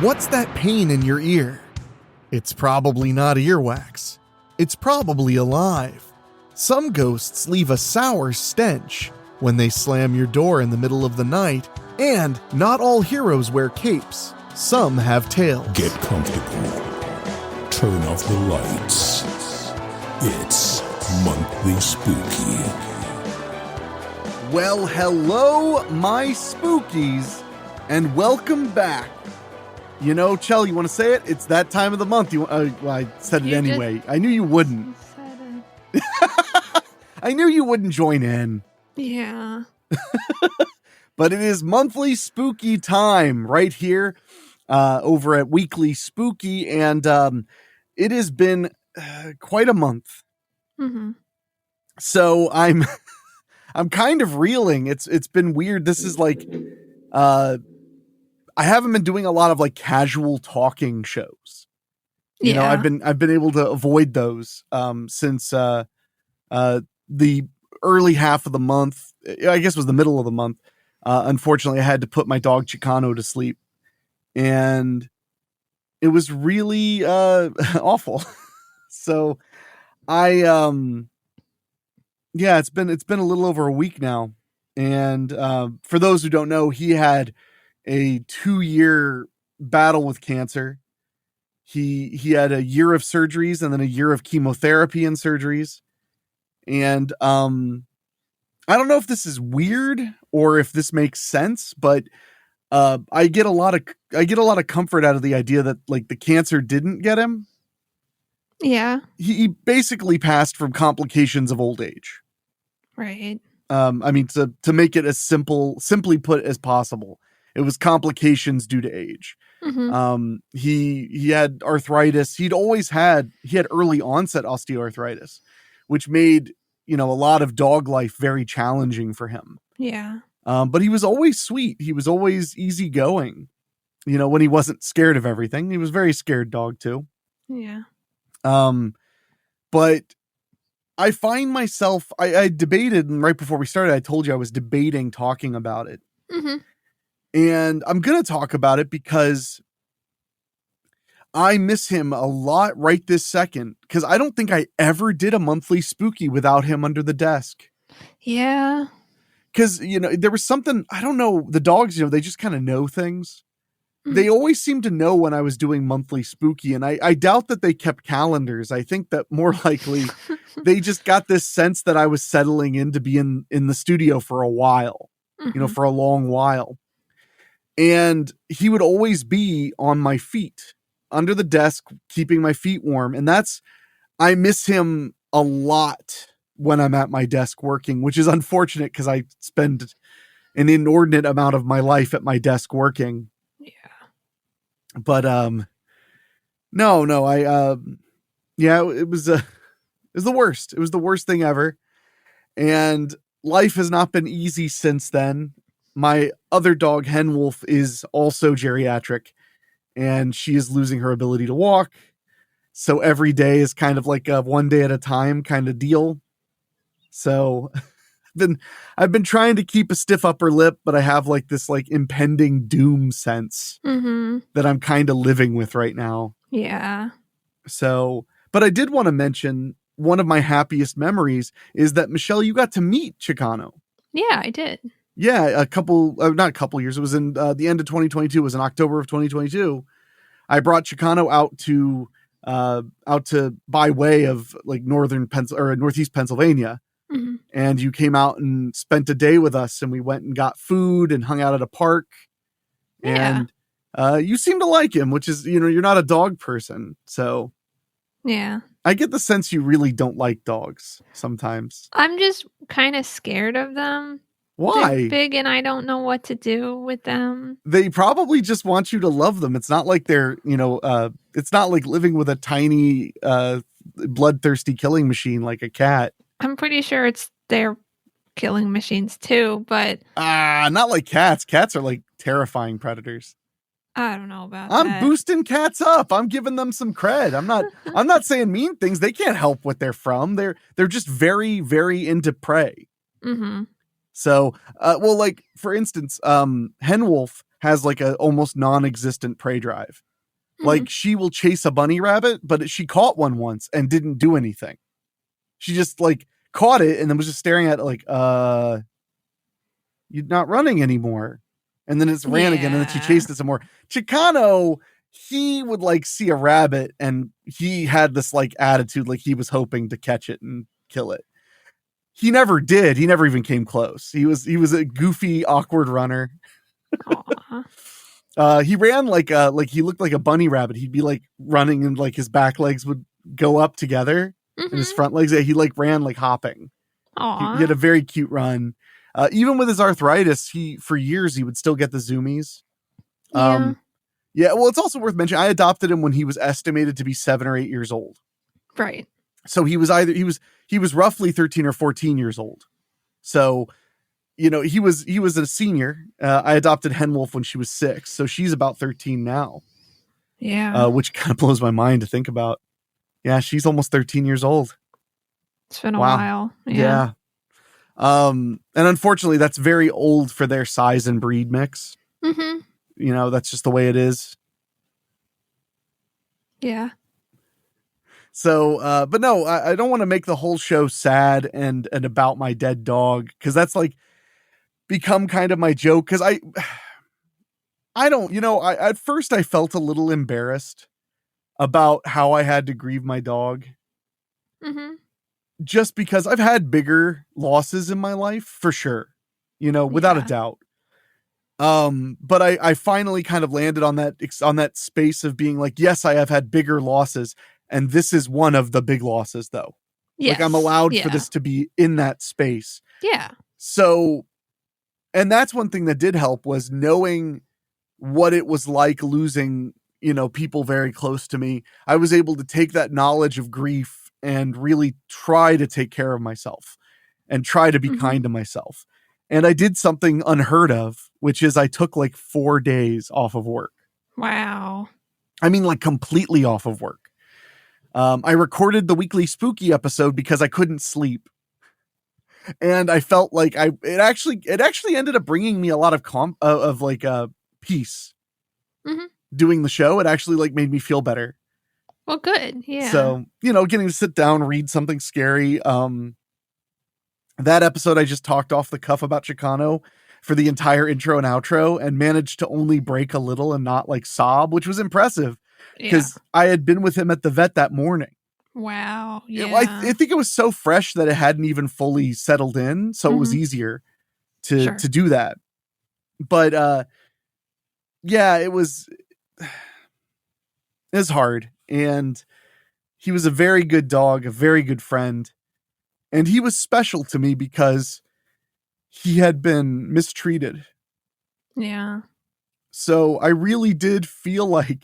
What's that pain in your ear? It's probably not earwax. It's probably alive. Some ghosts leave a sour stench when they slam your door in the middle of the night, and not all heroes wear capes. Some have tails. Get comfortable. Turn off the lights. It's Monthly Spooky. Well, hello, my spookies, and welcome back. You know, Chell, you want to say it? It's that time of the month. Well, I said it anyway. I knew you wouldn't. I knew you wouldn't join in. Yeah. But it is monthly spooky time right here over at Weekly Spooky, and it has been quite a month. Mm-hmm. So I'm kind of reeling. It's been weird. This is like I haven't been doing a lot of like casual talking shows. You know, I've been able to avoid those since the early half of the month. I guess it was the middle of the month. Unfortunately, I had to put my dog Chicano to sleep, and it was really awful. So it's been a little over a week now. And for those who don't know, he had a 2-year battle with cancer. He had a year of surgeries and then a year of chemotherapy and surgeries. And I don't know if this is weird or if this makes sense, but I get a lot of comfort out of the idea that like the cancer didn't get him. Yeah. He basically passed from complications of old age. Right. I mean, to make it as simply put as possible, it was complications due to age. Mm-hmm. He had arthritis. He had early onset osteoarthritis, which made, you know, a lot of dog life very challenging for him. Yeah. But he was always sweet. He was always easygoing. You know, when he wasn't scared of everything, he was a very scared dog too. Yeah. But I find myself, I debated, and right before we started, I told you I was debating talking about it. Mm-hmm. And I'm going to talk about it because I miss him a lot right this second. Because I don't think I ever did a monthly spooky without him under the desk. Yeah. Because, you know, there was something, I don't know, the dogs, you know, they just kind of know things. Mm-hmm. They always seemed to know when I was doing monthly spooky. And I doubt that they kept calendars. I think that more likely they just got this sense that I was settling in to be in the studio for a while, you know, for a long while. And he would always be on my feet under the desk, keeping my feet warm. And I miss him a lot when I'm at my desk working, which is unfortunate because I spend an inordinate amount of my life at my desk working. Yeah. But, it was the worst. It was the worst thing ever. And life has not been easy since then. My other dog, Henwolf, is also geriatric, and she is losing her ability to walk. So every day is kind of like a one day at a time kind of deal. So I've been trying to keep a stiff upper lip, but I have like this like impending doom sense that I'm kind of living with right now. Yeah. So, but I did want to mention one of my happiest memories is that, Michelle, you got to meet Chicano. Yeah, I did. Yeah, not a couple years. It was in the end of 2022. It was in October of 2022. I brought Chicano out to by way of like northeast Pennsylvania. Mm-hmm. And you came out and spent a day with us, and we went and got food and hung out at a park. Yeah. And you seem to like him, which is, you know, you're not a dog person. So yeah, I get the sense you really don't like dogs sometimes. I'm just kind of scared of them. Why? They're big and I don't know what to do with them. They probably just want you to love them. It's not like they're, you know, it's not like living with a tiny, bloodthirsty killing machine like a cat. I'm pretty sure they're killing machines too, but not like cats. Cats are like terrifying predators. I don't know about I'm that. boosting cats up. I'm giving them some cred. I'm not saying mean things. They can't help what they're from. They're just very, very into prey. Mm-hmm. So, well, like for instance, Henwolf has like a almost non-existent prey drive. Like she will chase a bunny rabbit, but she caught one once and didn't do anything. She just like caught it and then was just staring at it like, you're not running anymore. And then it's ran again and then she chased it some more. Chicano, he would like see a rabbit and he had this like attitude like he was hoping to catch it and kill it. He never did. He never even came close. He was a goofy, awkward runner. He ran like he looked like a bunny rabbit. He'd be like running and like his back legs would go up together and his front legs. He like ran like hopping. He had a very cute run. Even with his arthritis, for years he would still get the zoomies. Yeah. Well, it's also worth mentioning. I adopted him when he was estimated to be 7 or 8 years old. Right. So he was roughly 13 or 14 years old. So, you know, he was a senior. I adopted Hen Wolf when she was 6. So she's about 13 now. Yeah. Which kind of blows my mind to think about. Yeah. She's almost 13 years old. It's been a while. Yeah. And unfortunately that's very old for their size and breed mix. You know, that's just the way it is. Yeah. So, but no, I don't want to make the whole show sad and about my dead dog. Cause that's like become kind of my joke. Cause I don't, you know, at first I felt a little embarrassed about how I had to grieve my dog. Just because I've had bigger losses in my life for sure, you know, without a doubt. But I finally kind of landed on that space of being like, yes, I have had bigger losses. And this is one of the big losses though. Like I'm allowed for this to be in that space. Yeah. So, and that's one thing that did help was knowing what it was like losing, you know, people very close to me. I was able to take that knowledge of grief and really try to take care of myself and try to be kind to myself. And I did something unheard of, which is I took like 4 days off of work. Wow. I mean, like completely off of work. I recorded the Weekly Spooky episode because I couldn't sleep. And I felt like it actually ended up bringing me a lot of peace. Doing the show, it actually like made me feel better. Well, good. Yeah. So, you know, getting to sit down, read something scary. That episode, I just talked off the cuff about Chicano for the entire intro and outro and managed to only break a little and not like sob, which was impressive because I had been with him at the vet that morning. Wow. Yeah. I think it was so fresh that it hadn't even fully settled in. So it was easier to do that. But, yeah, it was hard. And he was a very good dog, a very good friend. And he was special to me because he had been mistreated. Yeah. So I really did feel like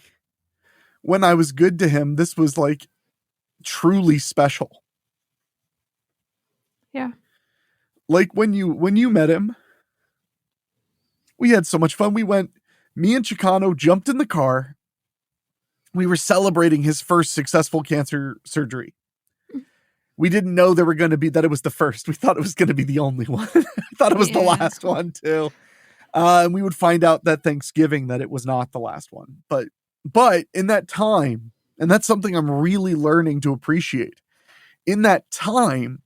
when I was good to him, this was like truly special. Yeah. Like when you met him, we had so much fun. Me and Chicano jumped in the car. We were celebrating his first successful cancer surgery. We didn't know that it was the first. We thought it was going to be the only one. I thought it was the last one too. And we would find out that Thanksgiving that it was not the last one. But in that time, and that's something I'm really learning to appreciate. In that time,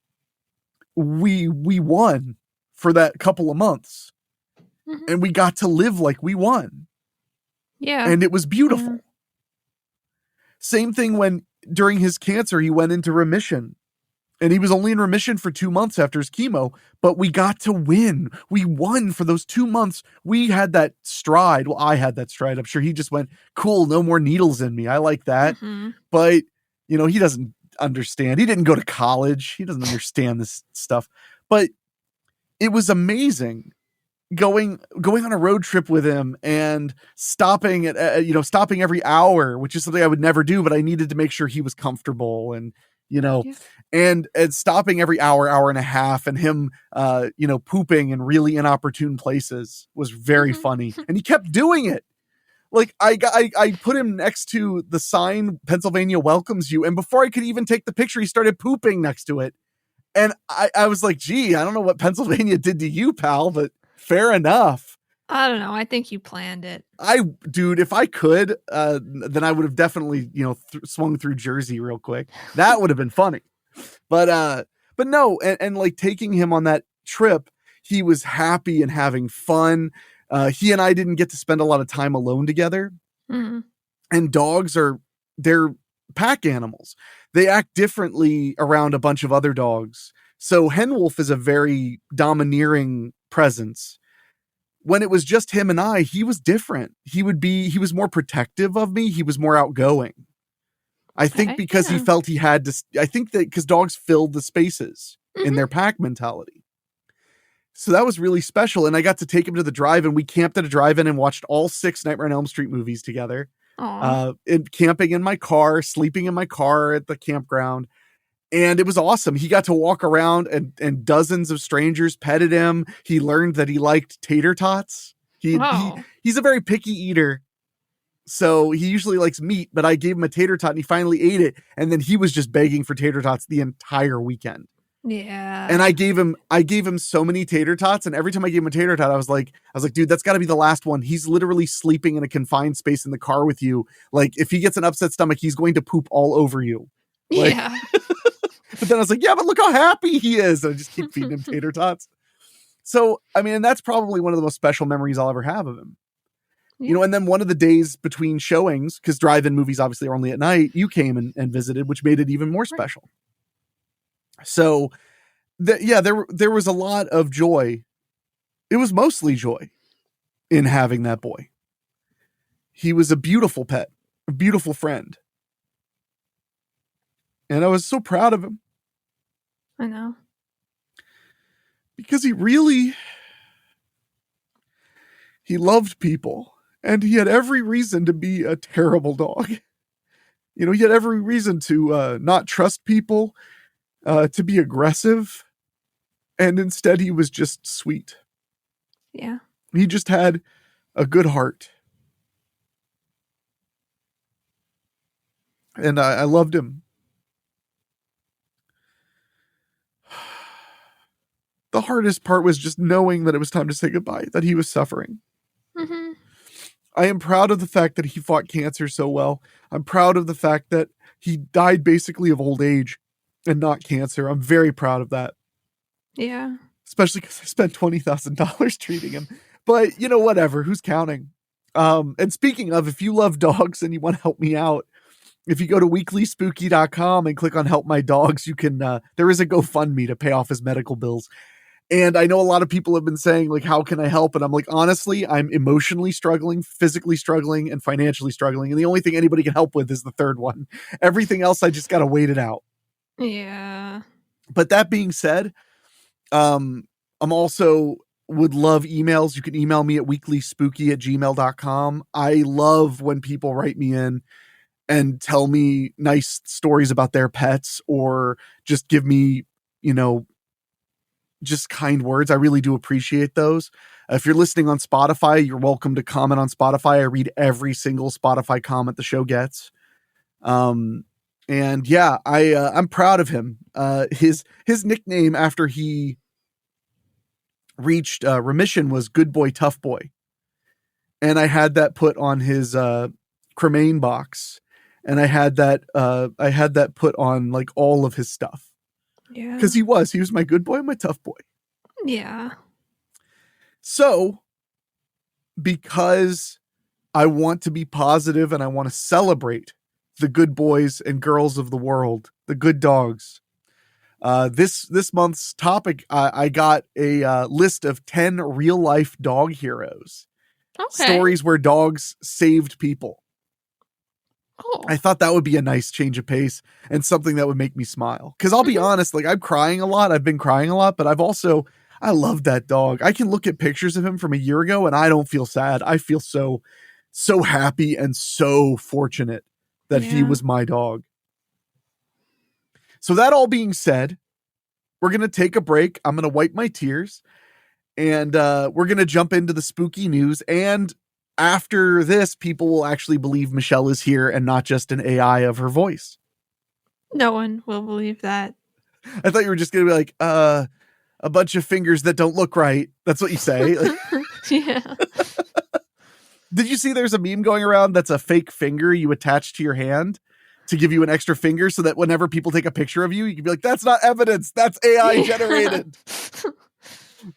we won for that couple of months. And we got to live like we won. Yeah. And it was beautiful. Yeah. Same thing when during his cancer, he went into remission. And he was only in remission for 2 months after his chemo, but we got to win. We won for those 2 months. We had that stride. Well, I had that stride. I'm sure he just went, cool, no more needles in me. I like that. But, you know, he doesn't understand. He didn't go to college. He doesn't understand this stuff. But it was amazing going on a road trip with him and stopping stopping every hour, which is something I would never do, but I needed to make sure he was comfortable and, you know, and stopping every hour and a half and him, pooping in really inopportune places was very funny. And he kept doing it. Like I put him next to the sign, Pennsylvania welcomes you. And before I could even take the picture, he started pooping next to it. And I was like, gee, I don't know what Pennsylvania did to you, pal, but fair enough. I don't know. I think you planned it. Dude, if I could, then I would have definitely, swung through Jersey real quick. That would have been funny. But no, and like taking him on that trip, he was happy and having fun. He and I didn't get to spend a lot of time alone together. Mm-hmm. And dogs they're pack animals. They act differently around a bunch of other dogs. So Henwolf is a very domineering presence. When it was just him and I, he was different. He was more protective of me. He was more outgoing. I think because he felt he had to, I think that because dogs filled the spaces in their pack mentality. So that was really special. And I got to take him to the drive-in. We camped at a drive-in and watched all 6 Nightmare on Elm Street movies together. And camping in my car, sleeping in my car at the campground. And it was awesome. He got to walk around and dozens of strangers petted him. He learned that he liked tater tots. He's a very picky eater. So he usually likes meat, but I gave him a tater tot and he finally ate it. And then he was just begging for tater tots the entire weekend. Yeah. And I gave him so many tater tots. And every time I gave him a tater tot, I was like, dude, that's gotta be the last one. He's literally sleeping in a confined space in the car with you. Like if he gets an upset stomach, he's going to poop all over you. Like, yeah. But then I was like, yeah, but look how happy he is. And I just keep feeding him tater tots. So, I mean, that's probably one of the most special memories I'll ever have of him. Yeah. And then one of the days between showings, because drive-in movies obviously are only at night, you came and visited, which made it even more special. Right. So, there was a lot of joy. It was mostly joy in having that boy. He was a beautiful pet, a beautiful friend. And I was so proud of him. I know. Because he loved people. And he had every reason to be a terrible dog. He had every reason to not trust people, to be aggressive. And instead, he was just sweet. Yeah. He just had a good heart. And I loved him. The hardest part was just knowing that it was time to say goodbye, that he was suffering. Mm-hmm. I am proud of the fact that he fought cancer so well. I'm proud of the fact that he died basically of old age and not cancer. I'm very proud of that. Yeah. Especially because I spent $20,000 treating him. But, whatever. Who's counting? And speaking of, if you love dogs and you want to help me out, if you go to WeeklySpooky.com and click on Help My Dogs, you can, there is a GoFundMe to pay off his medical bills. And I know a lot of people have been saying, like, how can I help? And I'm like, honestly, I'm emotionally struggling, physically struggling, and financially struggling. And the only thing anybody can help with is the third one. Everything else, I just got to wait it out. Yeah. But that being said, I'm also would love emails. You can email me at weeklyspooky@gmail.com. I love when people write me in and tell me nice stories about their pets or just give me, just kind words. I really do appreciate those. If you're listening on Spotify, you're welcome to comment on Spotify. I read every single Spotify comment the show gets. And yeah, I'm proud of him. His nickname after he reached remission was Good Boy, Tough Boy. And I had that put on his cremain box. And I had that put on like all of his stuff. Yeah. Because he was my good boy, my tough boy. Yeah. So, because I want to be positive and I want to celebrate the good boys and girls of the world, the good dogs, this month's topic, I got a list of 10 real life dog heroes. Okay. Stories where dogs saved people. Cool. I thought that would be a nice change of pace and something that would make me smile. Because I'll be honest, like I'm crying a lot. I've been crying a lot, but I love that dog. I can look at pictures of him from a year ago and I don't feel sad. I feel so happy and so fortunate that he was my dog. So that all being said, we're going to take a break. I'm going to wipe my tears and we're going to jump into the spooky news. And after this, people will actually believe Michelle is here and not just an AI of her voice. No one will believe that. I thought you were just going to be like, a bunch of fingers that don't look right. That's what you say. Yeah. Did you see there's a meme going around that's a fake finger you attach to your hand to give you an extra finger so that whenever people take a picture of you, you can be like, that's not evidence. That's AI generated.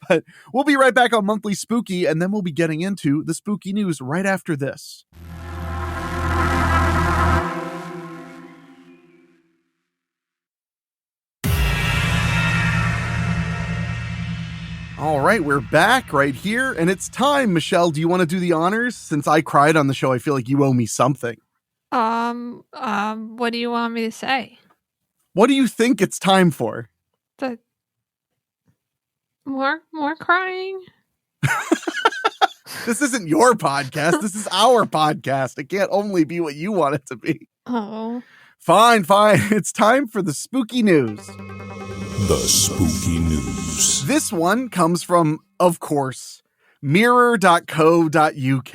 But we'll be right back on Monthly Spooky, and then we'll be getting into the spooky news right after this. All right, we're back right here, and it's time. Michelle, do you want to do the honors? Since I cried on the show, I feel like you owe me something. What do you want me to say? What do you think it's time for? The more crying? This isn't your podcast. This is our podcast. It can't only be what you want it to be. Oh. Fine. It's time for the spooky news. The spooky news. This one comes from, of course, mirror.co.uk.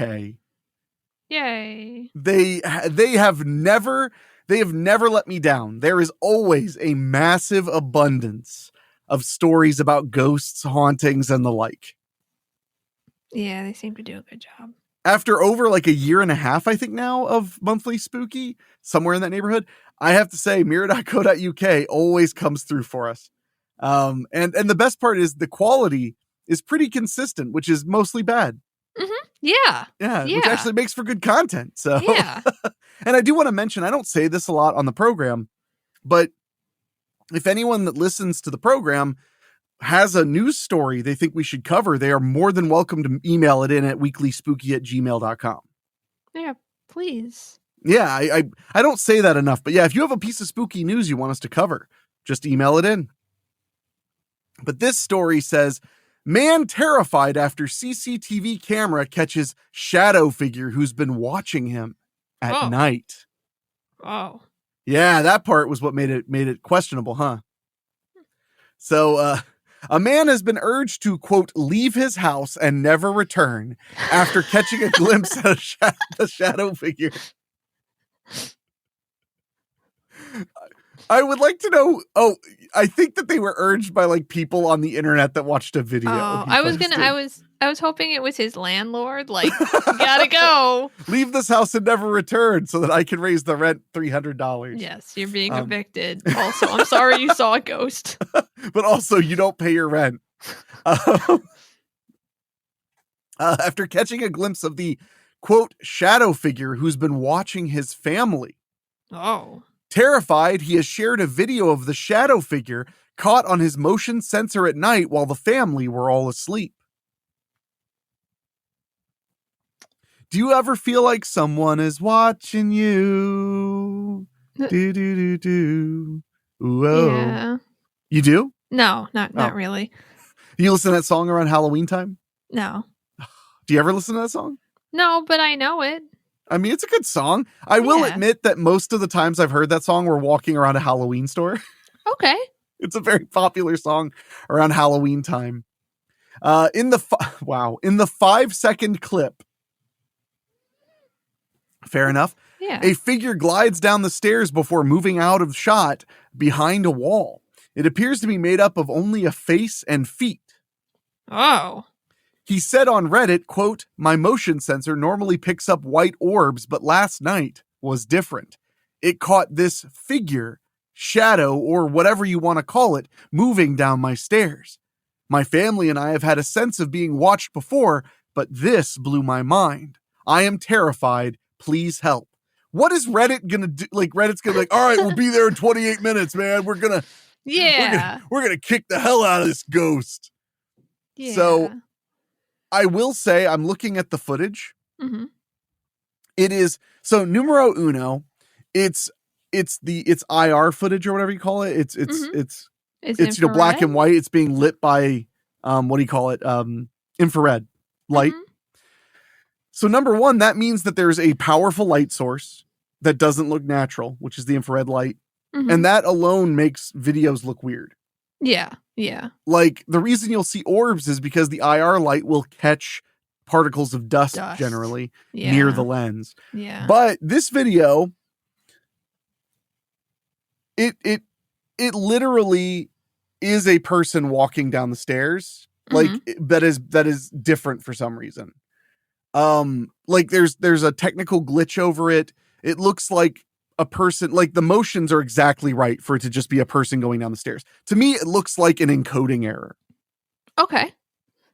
Yay. They have never let me down. There is always a massive abundance of stories about ghosts, hauntings, and the like. Yeah, they seem to do a good job. After over like a year and a half, I think now, of Monthly Spooky, somewhere in that neighborhood, I have to say mirror.co.uk always comes through for us. And the best part is the quality is pretty consistent, which is mostly bad. Mm-hmm. Yeah. Which actually makes for good content. So yeah. And I do want to mention, I don't say this a lot on the program, but if anyone that listens to the program has a news story they think we should cover, they are more than welcome to email it in at weeklyspooky@gmail.com. Yeah, please. Yeah, I don't say that enough, but yeah, if you have a piece of spooky news you want us to cover, just email it in. But this story says, man terrified after CCTV camera catches shadow figure who's been watching him at night. Oh. Yeah, that part was what made it questionable, huh? So, a man has been urged to, quote, leave his house and never return after catching a glimpse at the shadow figure. I would like to know. Oh, I think that they were urged by like people on the internet that watched a video. Oh, I was hoping it was his landlord. Like, gotta go. Leave this house and never return so that I can raise the rent $300. Yes, you're being evicted. Also, I'm sorry you saw a ghost. But also, you don't pay your rent. After catching a glimpse of the, quote, shadow figure who's been watching his family. Oh. Terrified, he has shared a video of the shadow figure caught on his motion sensor at night while the family were all asleep. Do you ever feel like someone is watching you? Do. Whoa. Yeah. You do? No, not really. Do you listen to that song around Halloween time? No. Do you ever listen to that song? No, but I know it. I mean, it's a good song. I will admit that most of the times I've heard that song, we're walking around a Halloween store. Okay. It's a very popular song around Halloween time. In the 5-second clip, fair enough. Yeah. A figure glides down the stairs before moving out of shot behind a wall. It appears to be made up of only a face and feet. Oh. He said on Reddit, quote, my motion sensor normally picks up white orbs, but last night was different. It caught this figure, shadow, or whatever you want to call it, moving down my stairs. My family and I have had a sense of being watched before, but this blew my mind. I am terrified. Please help. What is Reddit going to do? Like, Reddit's going to be like, all right, we'll be there in 28 minutes, man. We're going to kick the hell out of this ghost. Yeah. So I will say, I'm looking at the footage. Mm-hmm. It is, so numero uno, it's IR footage or whatever you call it. It's black and white. It's being lit by, infrared light. Mm-hmm. So number one, that means that there's a powerful light source that doesn't look natural, which is the infrared light. Mm-hmm. And that alone makes videos look weird. Yeah. Yeah. Like, the reason you'll see orbs is because the IR light will catch particles of dust. Generally near the lens. Yeah. But this video, it literally is a person walking down the stairs Like that is different for some reason. Like there's a technical glitch over it. It looks like a person, like the motions are exactly right for it to just be a person going down the stairs. To me, it looks like an encoding error. Okay.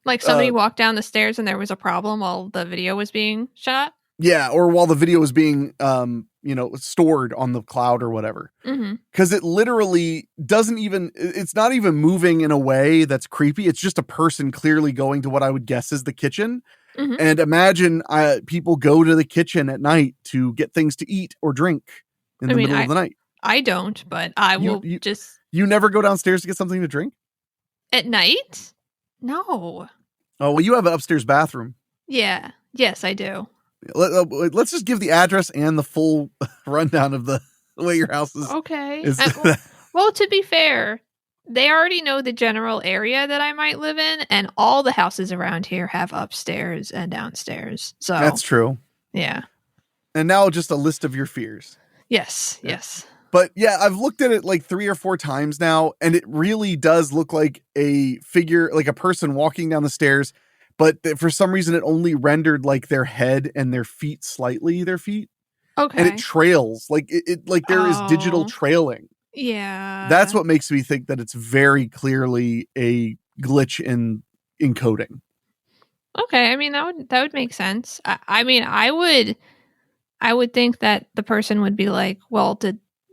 Like somebody walked down the stairs and there was a problem while the video was being shot? Yeah, or while the video was being stored on the cloud or whatever. Because it literally it's not even moving in a way that's creepy. It's just a person clearly going to what I would guess is the kitchen. And imagine people go to the kitchen at night to get things to eat or drink in the middle of the night. I don't, but I will just... You never go downstairs to get something to drink? At night? No. Oh, well, you have an upstairs bathroom. Yeah. Yes, I do. Let's just give the address and the full rundown of the way your house is. Okay. Well, to be fair, they already know the general area that I might live in, and all the houses around here have upstairs and downstairs. So that's true. Yeah. And now just a list of your fears. Yes. Yes. But yeah, I've looked at it like 3 or 4 times now, and it really does look like a figure, like a person walking down the stairs. But for some reason, it only rendered like their head and their feet slightly, Okay. And it trails like it like there is digital trailing. Yeah. That's what makes me think that it's very clearly a glitch in encoding. Okay. I mean, that would make sense. I mean, I would think that the person would be like, well,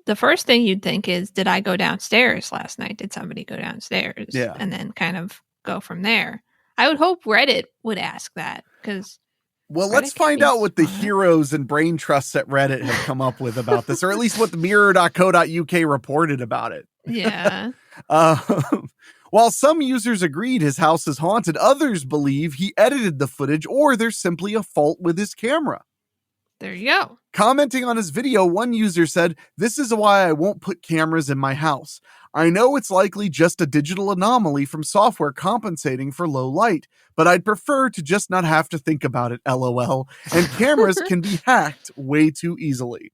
the first thing you'd think is, did I go downstairs last night? Did somebody go downstairs? Yeah. And then kind of go from there. I would hope Reddit would ask that because... Well, let's find out what the heroes and brain trusts at Reddit have come up with about this, or at least what the mirror.co.uk reported about it. Yeah. While some users agreed his house is haunted, others believe he edited the footage or there's simply a fault with his camera. There you go. Commenting on his video, one user said, "This is why I won't put cameras in my house. I know it's likely just a digital anomaly from software compensating for low light, but I'd prefer to just not have to think about it, LOL. And cameras can be hacked way too easily."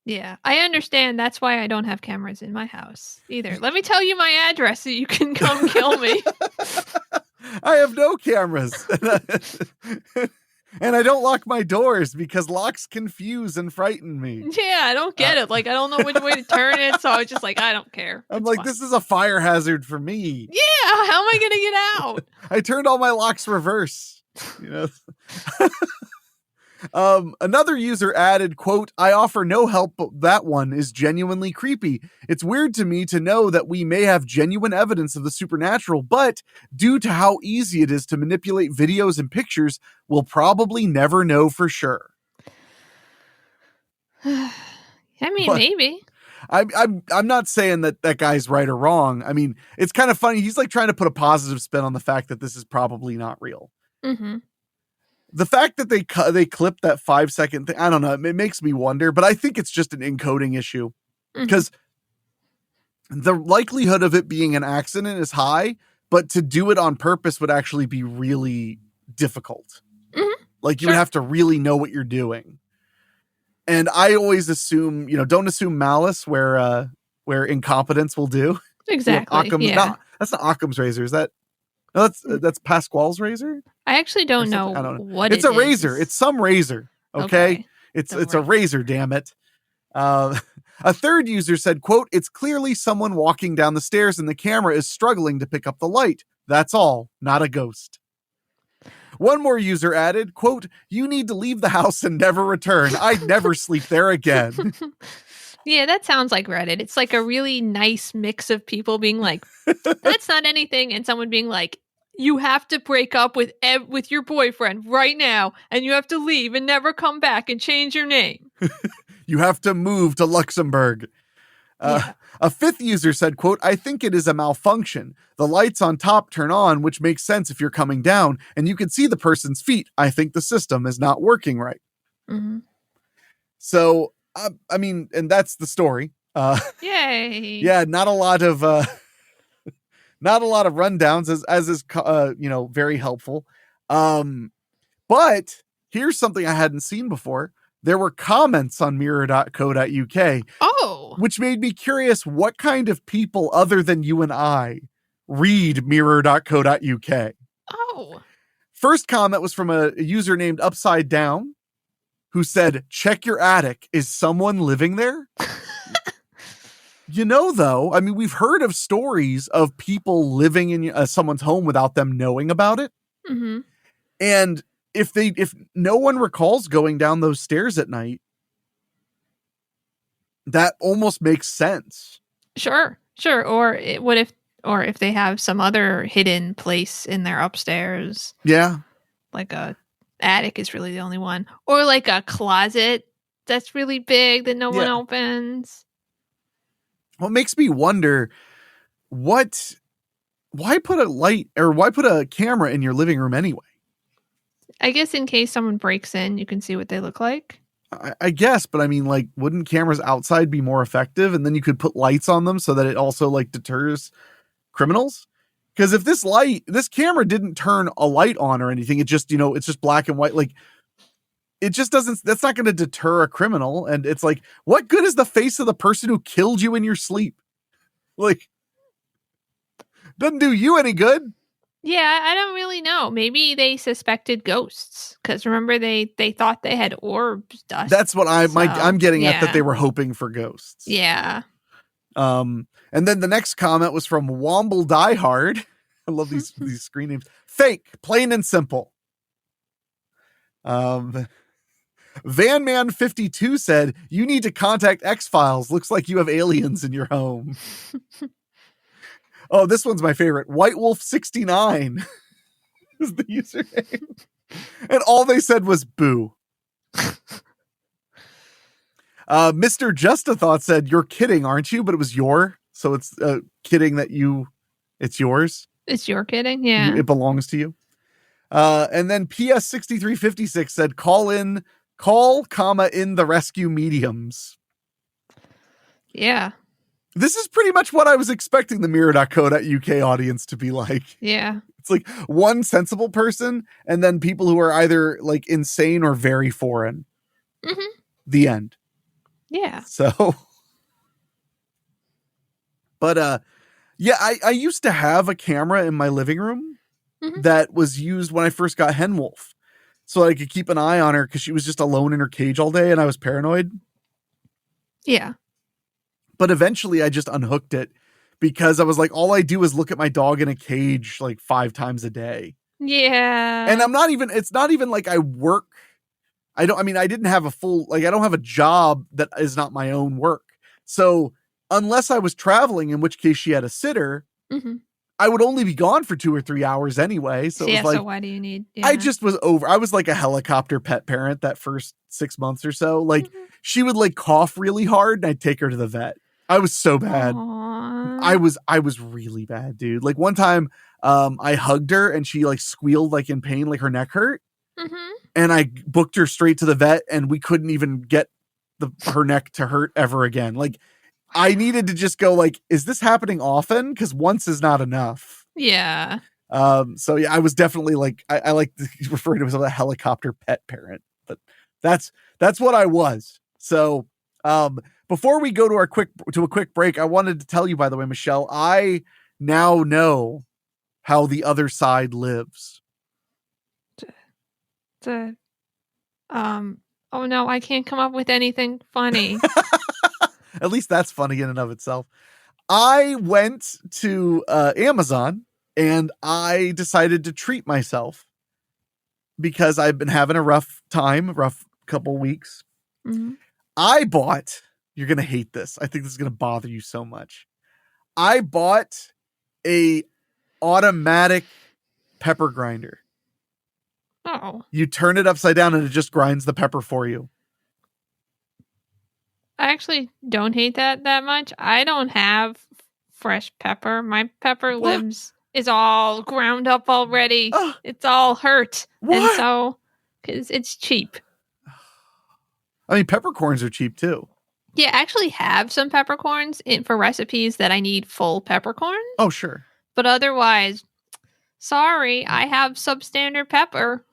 Yeah, I understand. That's why I don't have cameras in my house either. Let me tell you my address so you can come kill me. I have no cameras. And I don't lock my doors because locks confuse and frighten me. Yeah, I don't get it. Like, I don't know which way to turn it. So I was just like, I don't care. I'm like, this is a fire hazard for me. Yeah, how am I going to get out? I turned all my locks reverse. Another user added, quote, "I offer no help, but that one is genuinely creepy. It's weird to me to know that we may have genuine evidence of the supernatural, but due to how easy it is to manipulate videos and pictures, we'll probably never know for sure." I mean, maybe. I'm not saying that guy's right or wrong. I mean, it's kind of funny. He's like trying to put a positive spin on the fact that this is probably not real. Mm-hmm. The fact that they clipped that 5-second thing, I don't know. It makes me wonder, but I think it's just an encoding issue because the likelihood of it being an accident is high, but to do it on purpose would actually be really difficult. Like you would have to really know what you're doing. And I always assume, don't assume malice where incompetence will do. Exactly. No, that's not Occam's razor. Is that? No, that's Pasquale's razor. I actually don't know what it's a razor. It's some razor. Okay. It's a razor. Damn it. A third user said, quote, "It's clearly someone walking down the stairs and the camera is struggling to pick up the light. That's all, not a ghost." One more user added, quote, "You need to leave the house and never return. I'd never sleep there again." Yeah, that sounds like Reddit. It's like a really nice mix of people being like, "That's not anything," and someone being like, "You have to break up with your boyfriend right now, and you have to leave and never come back and change your name. You have to move to Luxembourg." A fifth user said, quote, "I think it is a malfunction. The lights on top turn on, which makes sense if you're coming down, and you can see the person's feet. I think the system is not working right." Mm-hmm. So, I mean, and that's the story. Yay! Yeah, not a lot of rundowns, as is very helpful. But here's something I hadn't seen before. There were comments on mirror.co.uk. Oh. Which made me curious what kind of people other than you and I read mirror.co.uk. Oh. First comment was from a user named Upside Down, who said, check your attic. Is someone living there? Though, I mean, we've heard of stories of people living in someone's home without them knowing about it. Mm-hmm. And if no one recalls going down those stairs at night, that almost makes sense. Sure. Or if they have some other hidden place in their upstairs. Yeah. Like a attic is really the only one. Or like a closet that's really big that no one opens. What makes me wonder, why put a light or why put a camera in your living room anyway? I guess in case someone breaks in, you can see what they look like. I guess, but I mean, like, wouldn't cameras outside be more effective? And then you could put lights on them so that it also like deters criminals. Because if this camera didn't turn a light on or anything, it just, it's just black and white. Like, it just doesn't, that's not going to deter a criminal. And it's like, what good is the face of the person who killed you in your sleep? Like, doesn't do you any good. Yeah, I don't really know. Maybe they suspected ghosts. Because remember, they thought they had orbs dust. That's what I'm getting at, that they were hoping for ghosts. Yeah. And then the next comment was from Womble Diehard. I love these screen names. Fake, plain and simple. Vanman52 said, you need to contact X-Files. Looks like you have aliens in your home. Oh, this one's my favorite. White Wolf 69 is the username. And all they said was boo. Mr. Just a Thought said, you're kidding, aren't you? But it was your. So it's kidding that it's yours. It's your kidding, yeah. It belongs to you. And then PS 6356 said, call, in the rescue mediums. Yeah. This is pretty much what I was expecting the mirror.co.uk audience to be like. Yeah. It's like one sensible person and then people who are either like insane or very foreign. Mm-hmm. The end. Yeah. So, but, yeah, I used to have a camera in my living room that was used when I first got Hen Wolf. So I could keep an eye on her because she was just alone in her cage all day and I was paranoid. Yeah. But eventually I just unhooked it because I was like, all I do is look at my dog in a cage like 5 times a day. Yeah. And it's not even like I work. I didn't have I don't have a job that is not my own work. So unless I was traveling, in which case she had a sitter, I would only be gone for 2 or 3 hours anyway. So, it was like, so why do you need? Yeah. I just was over. I was like a helicopter pet parent that first 6 months or so. Like she would like cough really hard and I'd take her to the vet. I was so bad. Aww. I was really bad, dude. Like one time, I hugged her and she like squealed like in pain, like her neck hurt. And I booked her straight to the vet and we couldn't even get her neck to hurt ever again. Like I needed to just go like, is this happening often? Because once is not enough. Yeah. So yeah, I was definitely like, I like to refer to myself as a helicopter pet parent, but that's what I was. So, before we go to a quick break, I wanted to tell you, by the way, Michelle, I now know how the other side lives. Oh no, I can't come up with anything funny. At least that's funny in and of itself. I went to Amazon and I decided to treat myself because I've been having a rough couple weeks. I bought, you're going to hate this. I think this is going to bother you so much. I bought a automatic pepper grinder. Oh. You turn it upside down and it just grinds the pepper for you. I actually don't hate that much. I don't have fresh pepper. My pepper is all ground up already. It's all hurt. What? And so, because it's cheap. I mean, peppercorns are cheap too. Yeah, I actually have some peppercorns for recipes that I need full peppercorn. Oh, sure. But otherwise, sorry, I have substandard pepper.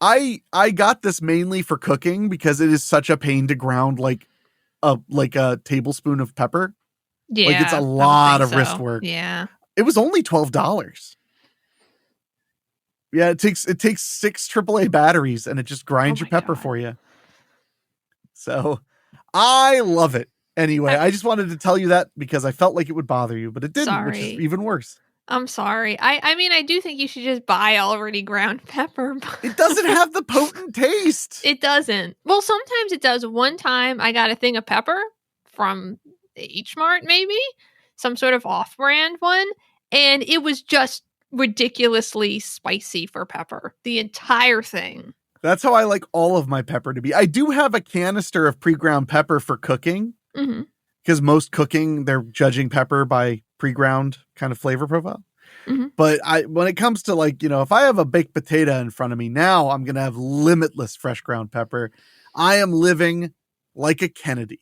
I got this mainly for cooking because it is such a pain to ground like a tablespoon of pepper. Yeah. Like, it's I a would lot think of wrist so. work. Yeah. It was only $12. Yeah, it takes 6 AAA batteries and it just grinds Oh your my pepper God. for you. So I love it. Anyway, I just wanted to tell you that because I felt like it would bother you, but it didn't, which is Sorry. even worse. I'm sorry. I mean, I do think you should just buy already ground pepper. But It doesn't have the potent taste. It doesn't. Well, sometimes it does. One time I got a thing of pepper from H Mart, maybe some sort of off brand one, and it was just ridiculously spicy for pepper. The entire thing. That's how I like all of my pepper to be. I do have a canister of pre-ground pepper for cooking because most cooking, they're judging pepper by pre-ground kind of flavor profile. But when it comes to like, if I have a baked potato in front of me now, I'm going to have limitless fresh ground pepper. I am living like a Kennedy.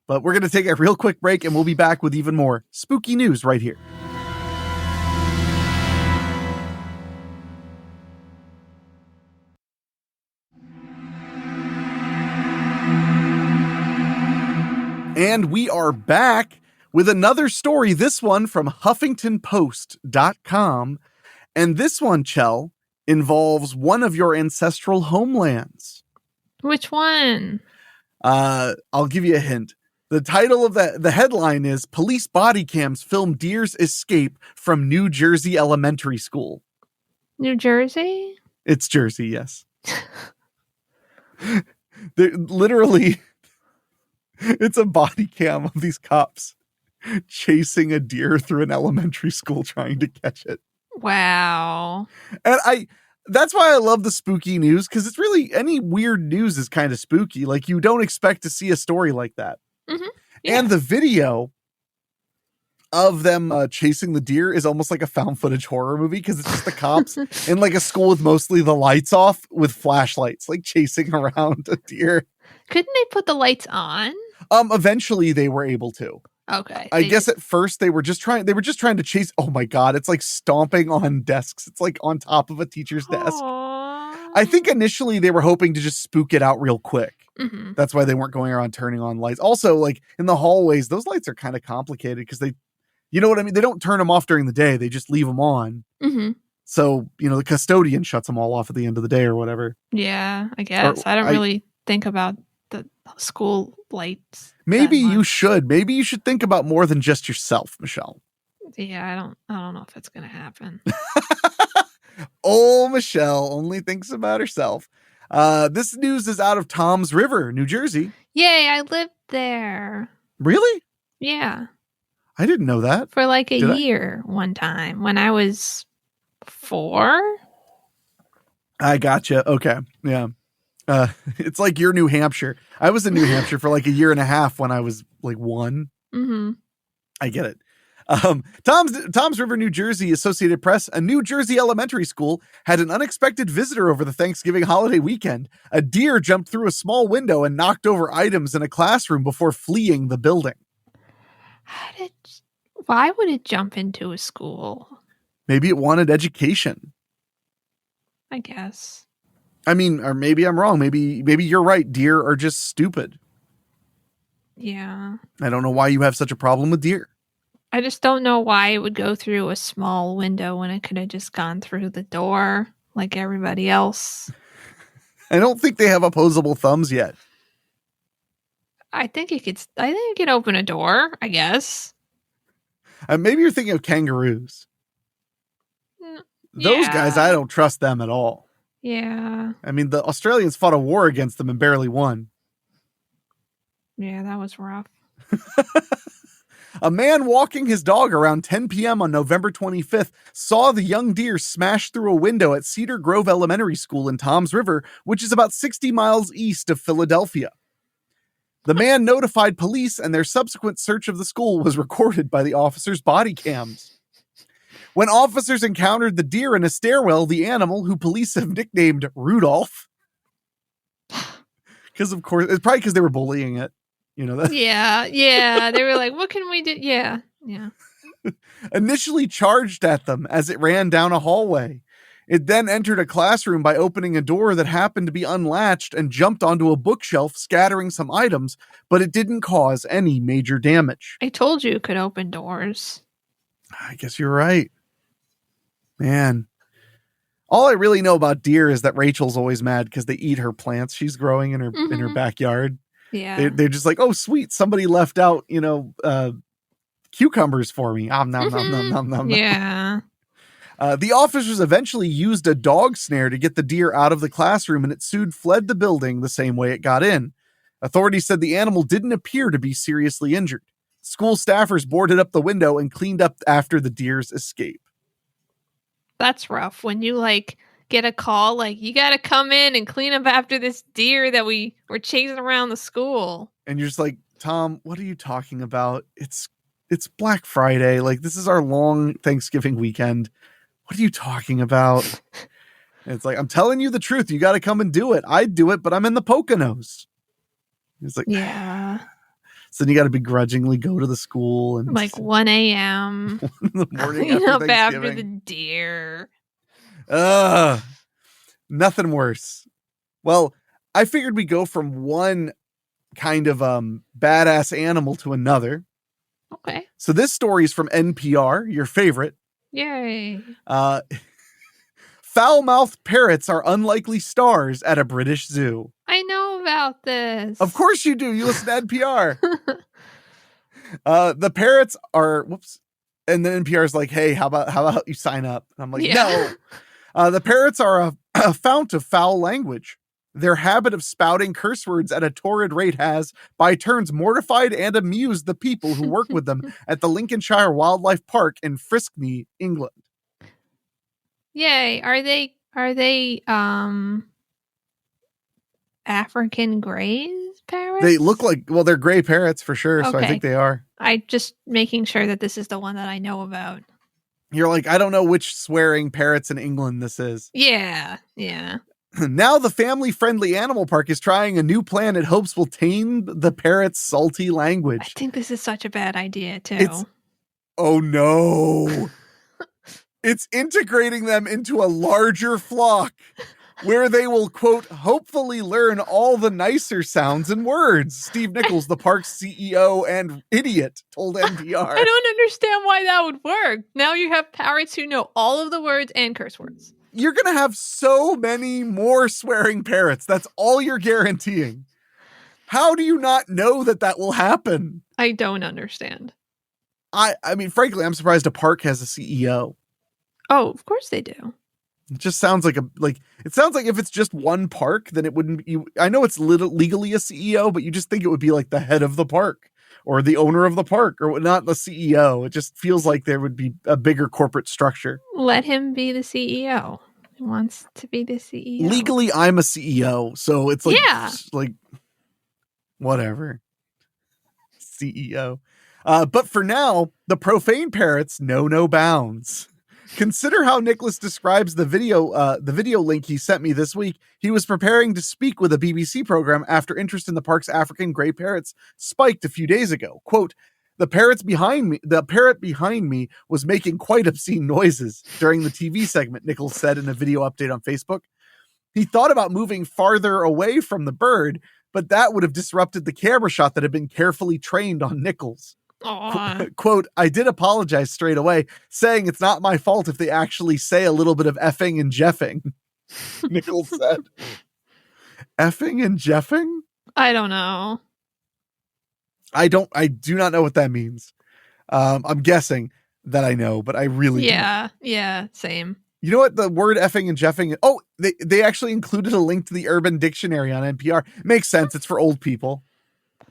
But we're going to take a real quick break and we'll be back with even more spooky news right here. And we are back with another story, this one from HuffingtonPost.com. And this one, Chell, involves one of your ancestral homelands. Which one? I'll give you a hint. The title of the headline is Police Body Cams Film Deer's Escape from New Jersey Elementary School. New Jersey? It's Jersey, yes. Literally, it's a body cam of these cops chasing a deer through an elementary school trying to catch it. Wow. And that's why I love the spooky news, because it's really, any weird news is kind of spooky. Like, you don't expect to see a story like that. Yeah. And the video of them chasing the deer is almost like a found footage horror movie, because it's just the cops in like a school with mostly the lights off with flashlights, like chasing around a deer. Couldn't they put the lights on? Eventually they were able to. Okay. I guess at first they were just trying to chase. Oh my God. It's like stomping on desks. It's like on top of a teacher's desk. I think initially they were hoping to just spook it out real quick. That's why they weren't going around turning on lights. Also, like in the hallways, those lights are kind of complicated because you know what I mean? They don't turn them off during the day. They just leave them on. So, the custodian shuts them all off at the end of the day or whatever. Yeah, I guess. I don't really think about the school lights. Maybe you should. Maybe you should think about more than just yourself, Michelle. Yeah, I don't know if it's gonna happen. Oh, Michelle only thinks about herself. This news is out of Toms River, New Jersey. Yay, I lived there. Really? Yeah. I didn't know that. For like a year one time when I was 4. I gotcha. Okay. Yeah. It's like your New Hampshire. I was in New Hampshire for like a year and a half when I was like 1. I get it. Toms River, New Jersey, Associated Press, a New Jersey elementary school had an unexpected visitor over the Thanksgiving holiday weekend. A deer jumped through a small window and knocked over items in a classroom before fleeing the building. Why would it jump into a school? Maybe it wanted education. I guess. I mean, or maybe I'm wrong. Maybe you're right. Deer are just stupid. Yeah. I don't know why you have such a problem with deer. I just don't know why it would go through a small window when it could have just gone through the door like everybody else. I don't think they have opposable thumbs yet. I think it could open a door, I guess. Maybe you're thinking of kangaroos. Those guys, I don't trust them at all. Yeah. I mean, the Australians fought a war against them and barely won. Yeah, that was rough. A man walking his dog around 10 p.m. on November 25th saw the young deer smash through a window at Cedar Grove Elementary School in Toms River, which is about 60 miles east of Philadelphia. The man notified police, and their subsequent search of the school was recorded by the officers' body cams. When officers encountered the deer in a stairwell, the animal, who police have nicknamed Rudolph, because of course, it's probably because they were bullying it. You know that? Yeah. They were like, what can we do? Yeah. Initially charged at them as it ran down a hallway. It then entered a classroom by opening a door that happened to be unlatched and jumped onto a bookshelf, scattering some items, but it didn't cause any major damage. I told you it could open doors. I guess you're right. Man. All I really know about deer is that Rachel's always mad because they eat her plants she's growing in her backyard. Yeah. They're just like, oh, sweet, somebody left out, cucumbers for me. Nom, nom, nom, nom, nom, nom. Yeah. The officers eventually used a dog snare to get the deer out of the classroom, and it soon fled the building the same way it got in. Authorities said the animal didn't appear to be seriously injured. School staffers boarded up the window and cleaned up after the deer's escape. That's rough when you get a call you got to come in and clean up after this deer that we were chasing around the school. And you're just like, Tom, what are you talking about? It's Black Friday. This is our long Thanksgiving weekend. What are you talking about? And it's like, I'm telling you the truth. You got to come and do it. I'd do it, but I'm in the Poconos. It's like, yeah. So then you got to begrudgingly go to the school and 1 a.m. in the morning clean up after Thanksgiving. the deer. Nothing worse. Well, I figured we go from one kind of badass animal to another. Okay. So this story is from NPR, your favorite. Yay. Foul-mouthed parrots are unlikely stars at a British zoo. I know about this. Of course you do. You listen to NPR. The parrots are, and then NPR's like, hey, how about you sign up? And I'm like, no. The parrots are a fount of foul language. Their habit of spouting curse words at a torrid rate has, by turns, mortified and amused the people who work with them at the Lincolnshire Wildlife Park in Friskney, England. Yay. Are they African greys parrots? They look like, they're gray parrots for sure, so I think they are. I just making sure that this is the one that I know about. You're like, I don't know which swearing parrots in England this is. Yeah. Now the family-friendly animal park is trying a new plan it hopes will tame the parrot's salty language. I think this is such a bad idea, too. Oh, no. It's integrating them into a larger flock where they will, quote, hopefully learn all the nicer sounds and words, Steve Nichols, the park's CEO and idiot, told NPR. I don't understand why that would work. Now you have parrots who know all of the words and curse words. You're going to have so many more swearing parrots. That's all you're guaranteeing. How do you not know that will happen? I don't understand. I mean, frankly, I'm surprised a park has a CEO. Oh, of course they do. It just sounds like it sounds like if it's just one park, then it wouldn't be, I know it's legally a CEO, but you just think it would be like the head of the park or the owner of the park or not the CEO. It just feels like there would be a bigger corporate structure. Let him be the CEO. He wants to be the CEO. Legally, I'm a CEO, so it's like whatever. CEO. But for now, the profane parrots know no bounds. Consider how Nicholas describes the video link he sent me this week. He was preparing to speak with a BBC program after interest in the park's African gray parrots spiked a few days ago. Quote, the parrot behind me was making quite obscene noises during the TV segment, Nichols said in a video update on Facebook. He thought about moving farther away from the bird, but that would have disrupted the camera shot that had been carefully trained on Nichols. Quote, I did apologize straight away, saying it's not my fault if they actually say a little bit of effing and jeffing, Nichols said. Effing and jeffing? I don't know. I do not know what that means. I'm guessing that I know, but I really don't. Yeah, same. You know what the word effing and jeffing? Oh, they actually included a link to the Urban Dictionary on NPR. Makes sense. It's for old people.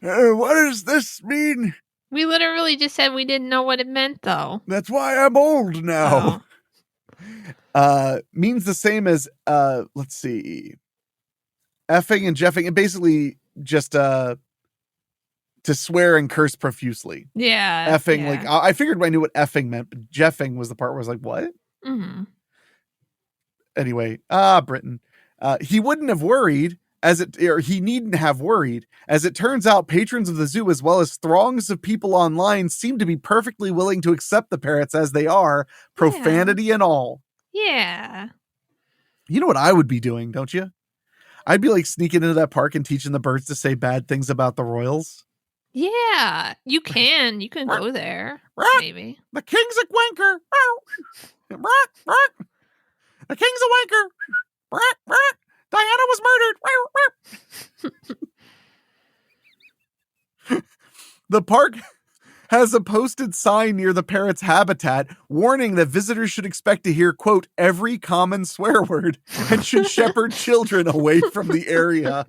What does this mean? We literally just said we didn't know what it meant, though. That's why I'm old now. Means the same as, let's see. Effing and jeffing. It basically just, to swear and curse profusely. Yeah. Effing, I figured I knew what effing meant, but jeffing was the part where I was like, what? Mm-hmm. Anyway, Britain. He wouldn't have worried, he needn't have worried. As it turns out, patrons of the zoo, as well as throngs of people online, seem to be perfectly willing to accept the parrots as they are, profanity and all. Yeah. You know what I would be doing, don't you? I'd be like sneaking into that park and teaching the birds to say bad things about the royals. Yeah, you can. You can go there. Maybe. The king's a wanker. The king's a wanker. Diana was murdered. The park has a posted sign near the parrot's habitat warning that visitors should expect to hear, quote, every common swear word and should shepherd children away from the area.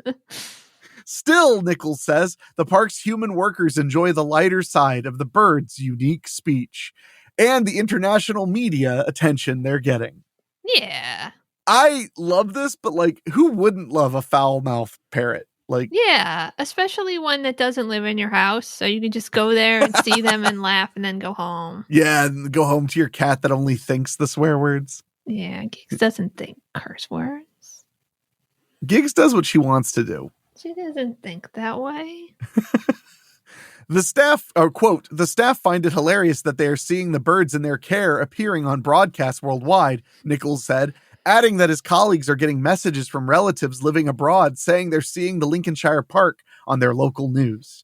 Still, Nichols says, the park's human workers enjoy the lighter side of the birds' unique speech and the international media attention they're getting. Yeah. I love this, but like, who wouldn't love a foul-mouthed parrot? Like, yeah, especially one that doesn't live in your house, so you can just go there and see them and laugh and then go home. Yeah, and go home to your cat that only thinks the swear words. Yeah, Gigs doesn't think curse words. Gigs does what she wants to do. She doesn't think that way. The staff, or quote, the staff find it hilarious that they are seeing the birds in their care appearing on broadcasts worldwide, Nichols said, adding that his colleagues are getting messages from relatives living abroad saying they're seeing the Lincolnshire Park on their local news.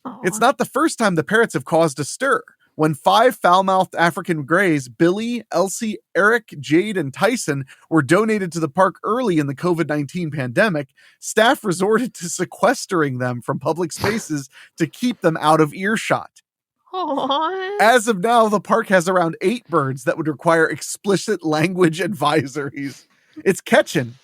Aww. It's not the first time the parrots have caused a stir. When 5 foul-mouthed African greys, Billy, Elsie, Eric, Jade, and Tyson, were donated to the park early in the COVID-19 pandemic, staff resorted to sequestering them from public spaces to keep them out of earshot. Aww. As of now, the park has around 8 birds that would require explicit language advisories. It's catching.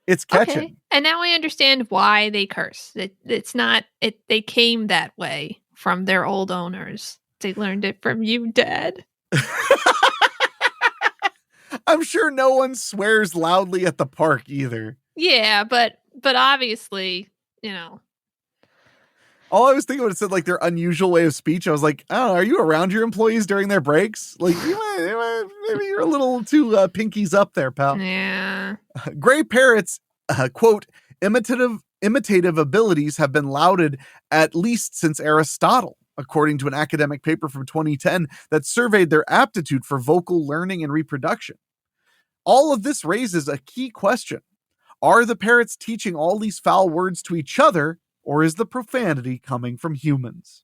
It's catching. Okay. And now I understand why they curse. It's not, they came that way from their old owners. They learned it from you, Dad. I'm sure no one swears loudly at the park either. Yeah, but obviously, you know. All I was thinking when it said like their unusual way of speech, I was like, I don't know, are you around your employees during their breaks? Like, maybe you're a little too pinkies up there, pal. Yeah. Gray parrots, quote, imitative abilities have been lauded at least since Aristotle, according to an academic paper from 2010 that surveyed their aptitude for vocal learning and reproduction. All of this raises a key question. Are the parrots teaching all these foul words to each other, or is the profanity coming from humans?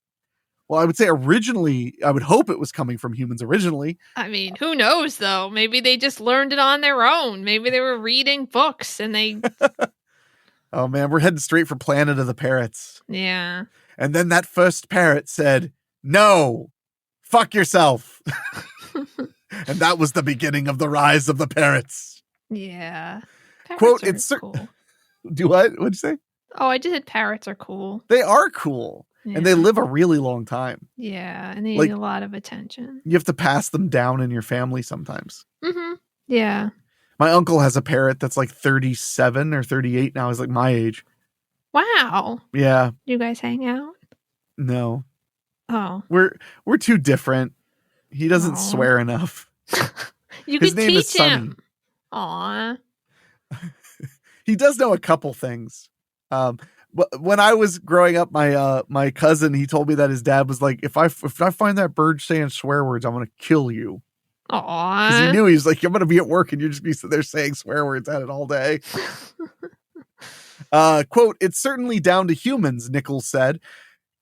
Well, I would say originally, I would hope it was coming from humans originally. I mean, who knows, though? Maybe they just learned it on their own. Maybe they were reading books and they... Oh, man, we're heading straight for Planet of the Parrots. Yeah. And then that first parrot said, no, fuck yourself. And that was the beginning of the rise of the parrots. Yeah. Parrots Quote, are it's cool. Do what? What'd you say? Oh, I just said parrots are cool. They are cool. Yeah. And they live a really long time. Yeah, and they Like, need a lot of attention. You have to pass them down in your family sometimes. Mm-hmm. Yeah. My uncle has a parrot that's like 37 or 38 now. He's like my age. Wow. Yeah. You guys hang out? No. Oh. We're too different. He doesn't Aw. swear enough. You His could name is teach Sonny. him. Aw. He does know a couple things. When I was growing up, my cousin, he told me that his dad was like, if I find that bird saying swear words, I'm gonna kill you. Aw. Because he knew, he was like, I'm gonna be at work and you're just be sitting there saying swear words at it all day. Quote, it's certainly down to humans, Nichols said.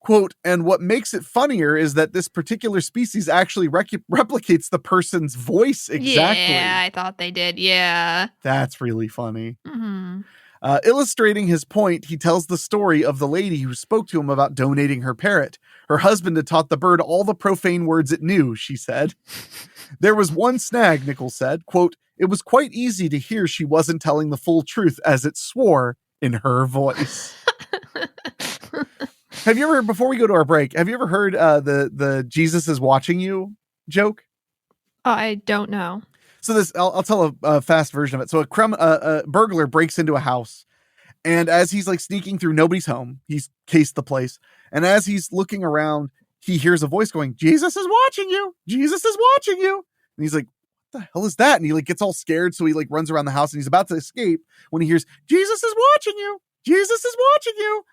Quote, and what makes it funnier is that this particular species actually replicates the person's voice exactly. Yeah, I thought they did. Yeah. That's really funny. Mm-hmm. Illustrating his point, he tells the story of the lady who spoke to him about donating her parrot. Her husband had taught the bird all the profane words it knew, she said. There was one snag, Nichols said. Quote, it was quite easy to hear she wasn't telling the full truth as it swore in her voice. Have you ever, before we go to our break, have you ever heard the Jesus is watching you joke? Oh, I don't know. So this, I'll tell a fast version of it. So a burglar breaks into a house, and as he's like sneaking through, nobody's home. He's cased the place, and as he's looking around, he hears a voice going, "Jesus is watching you. Jesus is watching you." And he's like, "What the hell is that?" And he like gets all scared, so he like runs around the house, and he's about to escape when he hears, "Jesus is watching you. Jesus is watching you."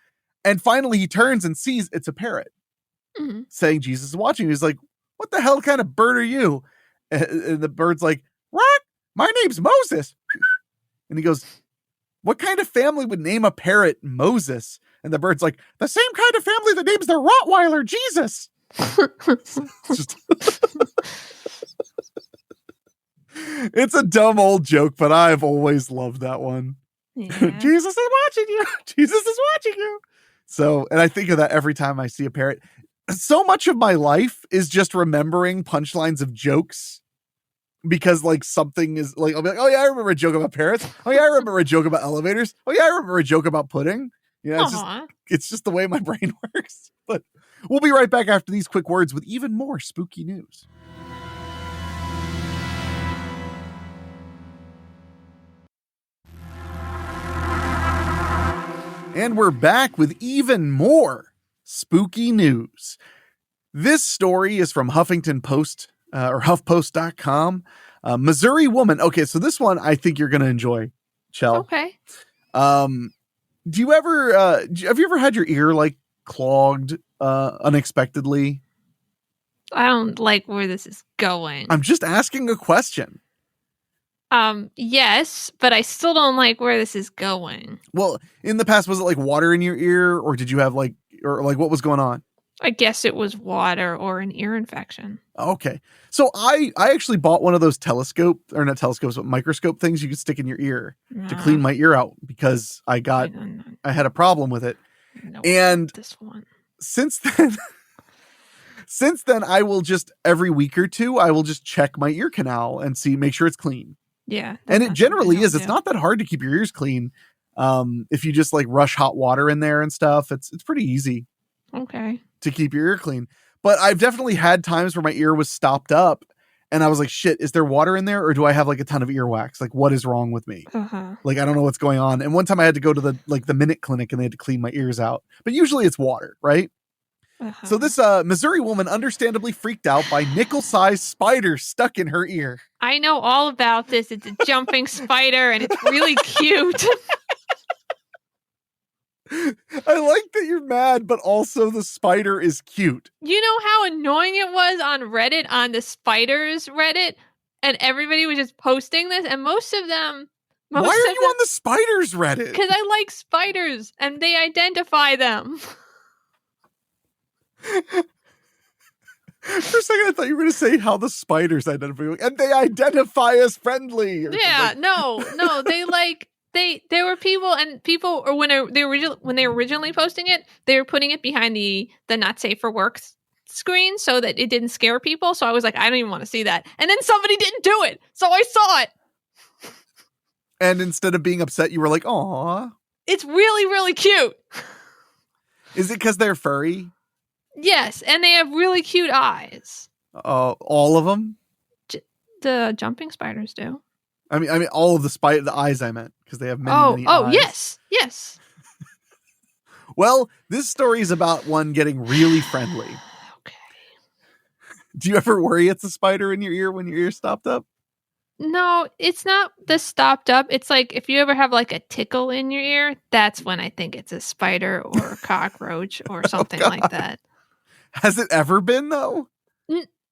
And finally, he turns and sees it's a parrot saying, "Jesus is watching you." He's like, "What the hell kind of bird are you?" And the bird's like, "What? My name's Moses." And he goes, what kind of family would name a parrot Moses? And the bird's like, the same kind of family that names their Rottweiler Jesus. It's a dumb old joke, but I've always loved that one. Yeah. Jesus is watching you. Jesus is watching you. So, and I think of that every time I see a parrot. So much of my life is just remembering punchlines of jokes because like something is like, I'll be like, oh yeah, I remember a joke about parrots. Oh yeah, I remember a joke about elevators. Oh yeah, I remember a joke about pudding. You know, it's just the way my brain works. But we'll be right back after these quick words with even more spooky news. And we're back with even more spooky news. This story is from Huffington Post or HuffPost.com. Missouri woman. Okay, so this one I think you're going to enjoy, Chell. Okay. Do you ever, have you ever had your ear like clogged unexpectedly? I don't like where this is going. I'm just asking a question. Yes, but I still don't like where this is going. Well, in the past, was it like water in your ear, or did you have like what was going on? I guess it was water or an ear infection. Okay. So I actually bought one of those not telescopes, but microscope things you could stick in your ear to clean my ear out because I had a problem with it. No, and this one. Since then, I will just every week or two, I will just check my ear canal and make sure it's clean. Yeah. And it generally is. It's not that hard to keep your ears clean. If you just like rush hot water in there and stuff, it's pretty easy. Okay. To keep your ear clean. But I've definitely had times where my ear was stopped up and I was like, shit, is there water in there? Or do I have like a ton of earwax? Like, what is wrong with me? Like, I don't know what's going on. And one time I had to go to the Minute Clinic and they had to clean my ears out. But usually it's water, right? So this Missouri woman understandably freaked out by nickel-sized spiders stuck in her ear. I know all about this. It's a jumping spider and it's really cute. I like that you're mad, but also the spider is cute. You know how annoying it was on Reddit, on the spiders Reddit? And everybody was just posting this, and most of them... Why are you on the spiders Reddit? Because I like spiders, and they identify them. For a second, I thought you were going to say how the spiders identify, and they identify as friendly. Yeah, no, they like... There were people or when they were originally posting it, they were putting it behind the not safe for work screen so that it didn't scare people. So I was like, I don't even want to see that. And then somebody didn't do it, so I saw it. And instead of being upset, you were like, "Aw, it's really, really cute." Is it because they're furry? Yes, and they have really cute eyes. All of them? The jumping spiders do. I mean, all of the eyes I meant, because they have many eyes. Yes. Well, this story is about one getting really friendly. Okay. Do you ever worry it's a spider in your ear when your ear's stopped up? No, it's not the stopped up. It's like if you ever have like a tickle in your ear, that's when I think it's a spider or a cockroach or something like that. Has it ever been, though?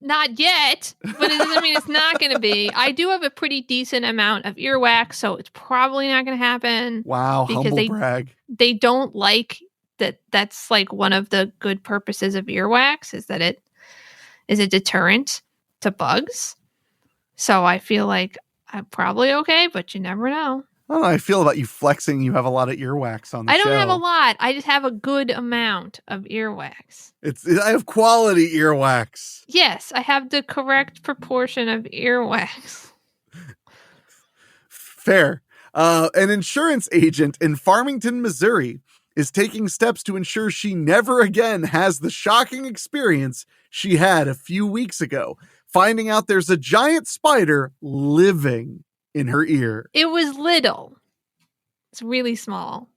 Not yet, but it doesn't mean it's not going to be. I do have a pretty decent amount of earwax, so it's probably not going to happen. Wow, humble brag. They don't like that. That's like one of the good purposes of earwax is that it is a deterrent to bugs. So I feel like I'm probably okay, but you never know. Oh, I feel about you flexing. You have a lot of earwax on the show. I don't have a lot. I just have a good amount of earwax. I have quality earwax. Yes, I have the correct proportion of earwax. Fair. An insurance agent in Farmington, Missouri, is taking steps to ensure she never again has the shocking experience she had a few weeks ago, finding out there's a giant spider living in her ear. It was little. It's really small.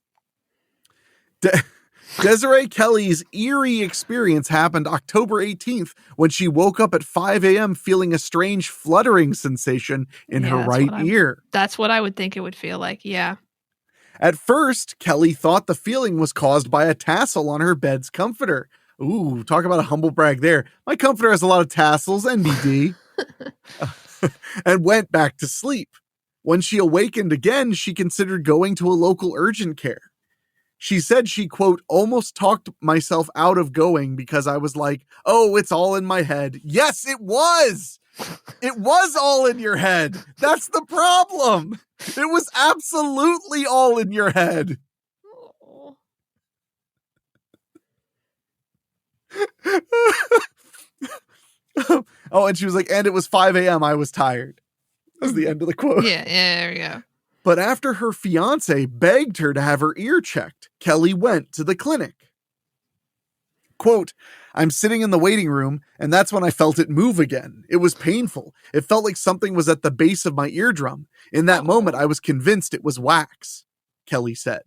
Desiree Kelly's eerie experience happened October 18th when she woke up at 5 a.m. feeling a strange fluttering sensation in her right ear. That's what I would think it would feel like, yeah. At first, Kelly thought the feeling was caused by a tassel on her bed's comforter. Ooh, talk about a humble brag there. My comforter has a lot of tassels, NBD. And went back to sleep. When she awakened again, she considered going to a local urgent care. She said she, quote, almost talked myself out of going because I was like, oh, it's all in my head. Yes, it was. It was all in your head. That's the problem. It was absolutely all in your head. Oh, and she was like, and it was 5 a.m. I was tired. That's the end of the quote. Yeah, there we go. But after her fiance begged her to have her ear checked, Kelly went to the clinic. Quote, I'm sitting in the waiting room, and that's when I felt it move again. It was painful. It felt like something was at the base of my eardrum. In that moment, I was convinced it was wax, Kelly said.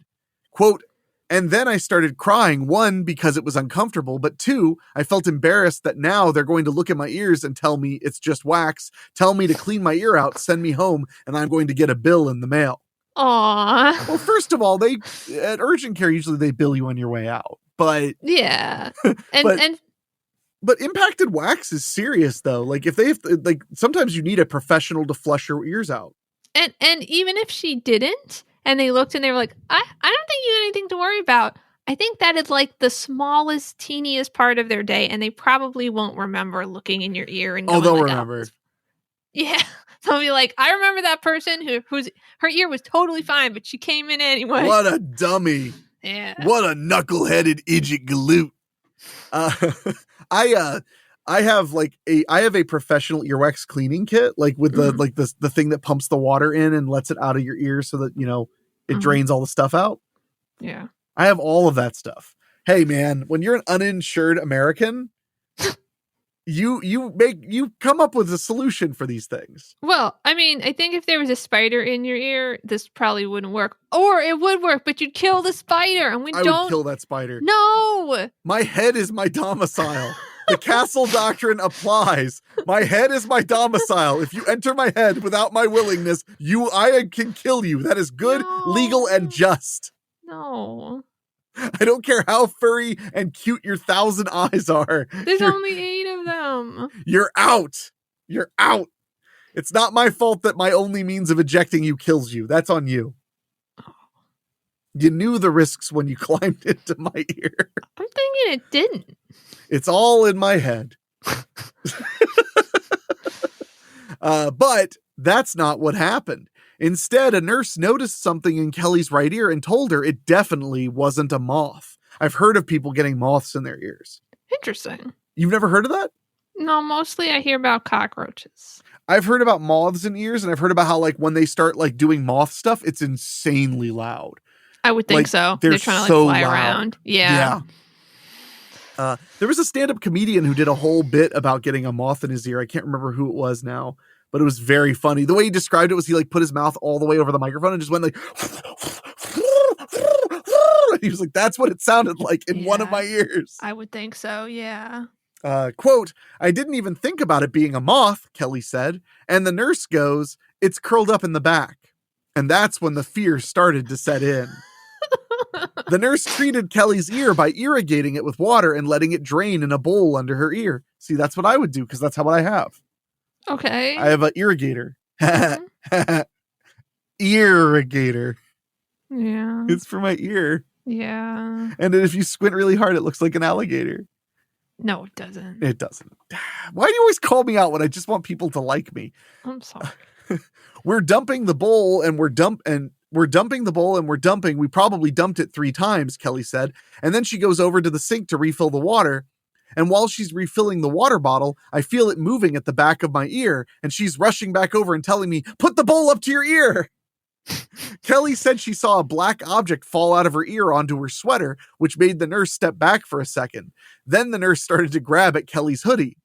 Quote, and then I started crying, 1, because it was uncomfortable, but 2, I felt embarrassed that now they're going to look at my ears and tell me it's just wax, tell me to clean my ear out, send me home, and I'm going to get a bill in the mail. Aww. Well, first of all, they at urgent care, usually they bill you on your way out, but... Yeah. But impacted wax is serious, though. Like, if they have to, like, sometimes you need a professional to flush your ears out. And even if she didn't, and they looked and they were like, I don't think you have anything to worry about. I think that is like the smallest, teeniest part of their day, and they probably won't remember looking in your ear and going, they'll like, remember. Yeah. They'll be like, I remember that person whose her ear was totally fine, but she came in anyway. What a dummy. Yeah. What a knuckleheaded idiot galoot. I have a professional earwax cleaning kit, like with the thing that pumps the water in and lets it out of your ear so that, you know, it drains all the stuff out. Yeah. I have all of that stuff. Hey man, when you're an uninsured American, you come up with a solution for these things. Well, I mean, I think if there was a spider in your ear, this probably wouldn't work. Or it would work, but you'd kill the spider, and I would kill that spider. No! My head is my domicile. The castle doctrine applies. My head is my domicile. If you enter my head without my willingness, I can kill you. That is good, legal, and just. No. I don't care how furry and cute your 1,000 eyes are. There's only 8 of them. You're out. You're out. It's not my fault that my only means of ejecting you kills you. That's on you. You knew the risks when you climbed into my ear. I'm thinking it didn't. It's all in my head. But that's not what happened. Instead, a nurse noticed something in Kelly's right ear and told her it definitely wasn't a moth. I've heard of people getting moths in their ears. Interesting. You've never heard of that? No, mostly I hear about cockroaches. I've heard about moths in ears, and I've heard about how, like, when they start, like, doing moth stuff, it's insanely loud. I would think like, so. They're trying to so fly loud. around. Yeah. There was a stand-up comedian who did a whole bit about getting a moth in his ear. I can't remember who it was now, but it was very funny. The way he described it was he, like, put his mouth all the way over the microphone and just went like, he was like, that's what it sounded like in one of my ears. I would think so. Yeah. Quote, I didn't even think about it being a moth, Kelly said. And the nurse goes, it's curled up in the back. And that's when the fear started to set in. The nurse treated Kelly's ear by irrigating it with water and letting it drain in a bowl under her ear. See, that's what I would do because that's what I have. Okay. I have an irrigator. Irrigator. Yeah. It's for my ear. Yeah. And if you squint really hard, it looks like an alligator. No, it doesn't. It doesn't. Why do you always call me out when I just want people to like me? I'm sorry. We're dumping the bowl and we're dumping. We probably dumped it 3 times, Kelly said. And then she goes over to the sink to refill the water. And while she's refilling the water bottle, I feel it moving at the back of my ear. And she's rushing back over and telling me, put the bowl up to your ear. Kelly said she saw a black object fall out of her ear onto her sweater, which made the nurse step back for a second. Then the nurse started to grab at Kelly's hoodie.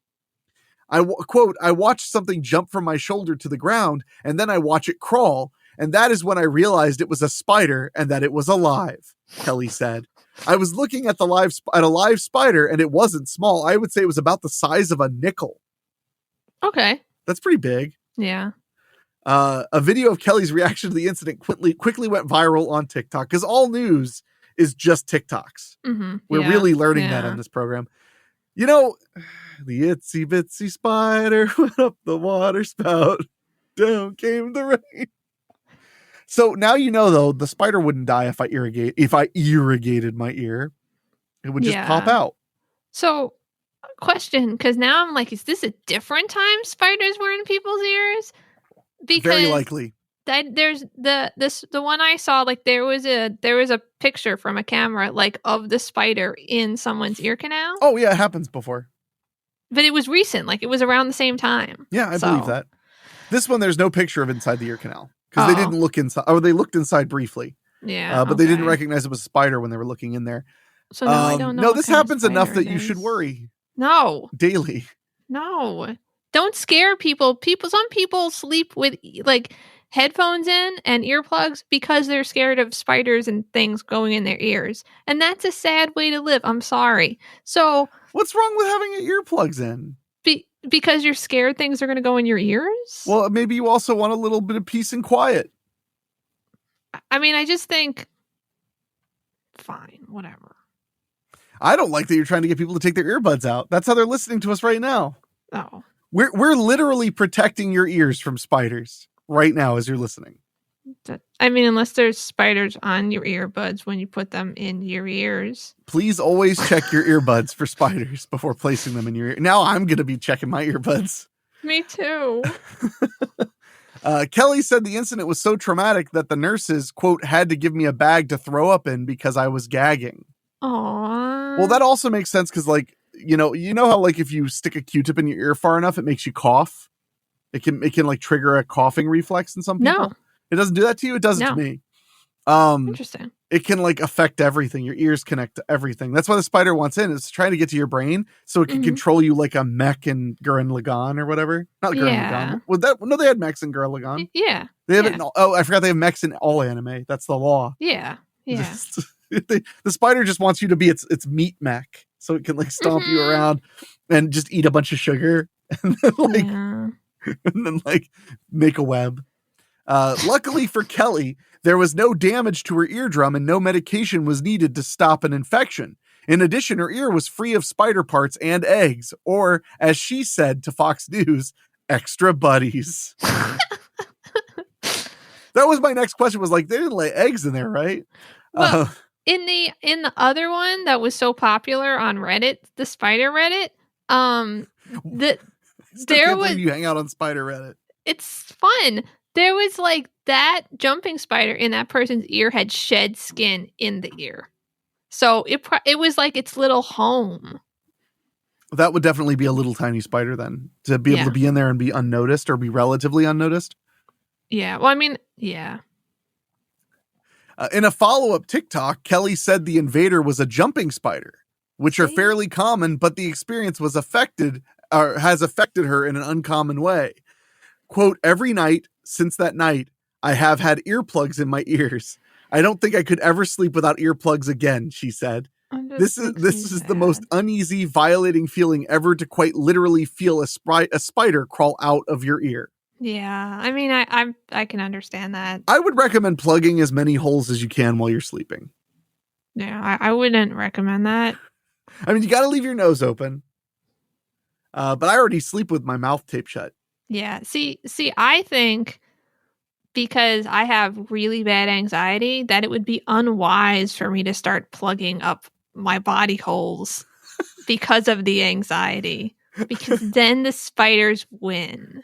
Quote, I watched something jump from my shoulder to the ground, and then I watch it crawl. And that is when I realized it was a spider and that it was alive, Kelly said. I was looking at a live spider, and it wasn't small. I would say it was about the size of a nickel. Okay. That's pretty big. Yeah. A video of Kelly's reaction to the incident quickly went viral on TikTok because all news is just TikToks. Mm-hmm. We're really learning that on this program. You know, the itsy bitsy spider went up the water spout. Down came the rain. So now you know, though, the spider wouldn't die if I irrigated my ear. It would just pop out. So, question, because now I'm like, is this a different time spiders were in people's ears? Because very likely. There's the one I saw, like there was a picture from a camera like of the spider in someone's ear canal. Oh yeah, it happens before. But it was recent, like it was around the same time. Yeah, I believe that. This one, there's no picture of inside the ear canal because they didn't look inside. Or they looked inside briefly. Yeah, but they didn't recognize it was a spider when they were looking in there. So now I don't know. No, this happens enough that you should worry. No, daily. No, don't scare people. Some people sleep with like headphones in and earplugs because they're scared of spiders and things going in their ears. And that's a sad way to live. I'm sorry. So what's wrong with having your earplugs in? Because you're scared things are going to go in your ears? Well, maybe you also want a little bit of peace and quiet. I mean, I just think, fine, whatever. I don't like that you're trying to get people to take their earbuds out. That's how they're listening to us right now. Oh. We're literally protecting your ears from spiders right now as you're listening. I mean, unless there's spiders on your earbuds when you put them in your ears. Please always check your earbuds for spiders before placing them in your ear. Now I'm going to be checking my earbuds. Me too. Kelly said the incident was so traumatic that the nurses, quote, had to give me a bag to throw up in because I was gagging. Aww. Well, that also makes sense because, like, you know how, like, if you stick a Q-tip in your ear far enough, it makes you cough? It can like trigger a coughing reflex in some people. No. It doesn't do that to you? It does it to me. Interesting. It can like affect everything. Your ears connect to everything. That's why the spider wants in. It's trying to get to your brain so it can control you like a mech in Gurren Lagann or whatever. Not Gurren Lagann. Was that? No, they had mechs in Gurren Lagann. Yeah. They have it in I forgot they have mechs in all anime. That's the law. Yeah. Yeah. The spider just wants you to be its meat mech so it can like stomp you around and just eat a bunch of sugar and then like make a web. Luckily for Kelly, there was no damage to her eardrum and no medication was needed to stop an infection. In addition, her ear was free of spider parts and eggs, or as she said to Fox News, extra buddies. That was my next question, was like, they didn't lay eggs in there, right? Well, in the other one that was so popular on Reddit, the spider Reddit, there was, you hang out on spider Reddit. It's fun. There was like that jumping spider in that person's ear had shed skin in the ear. So it was like its little home. That would definitely be a little tiny spider then, to be able to be in there and be unnoticed or be relatively unnoticed. Yeah. Well, I mean, yeah. In a follow-up TikTok, Kelly said the invader was a jumping spider, which are fairly common, but the experience was has affected her in an uncommon way. Quote, every night since that night, I have had earplugs in my ears. I don't think I could ever sleep without earplugs again, she said. This is the most uneasy, violating feeling ever, to quite literally feel a spider crawl out of your ear. Yeah, I mean, I can understand that. I would recommend plugging as many holes as you can while you're sleeping. Yeah, I wouldn't recommend that. I mean, you got to leave your nose open. But I already sleep with my mouth taped shut. Yeah. See, I think because I have really bad anxiety that it would be unwise for me to start plugging up my body holes because of the anxiety. Because then the spiders win.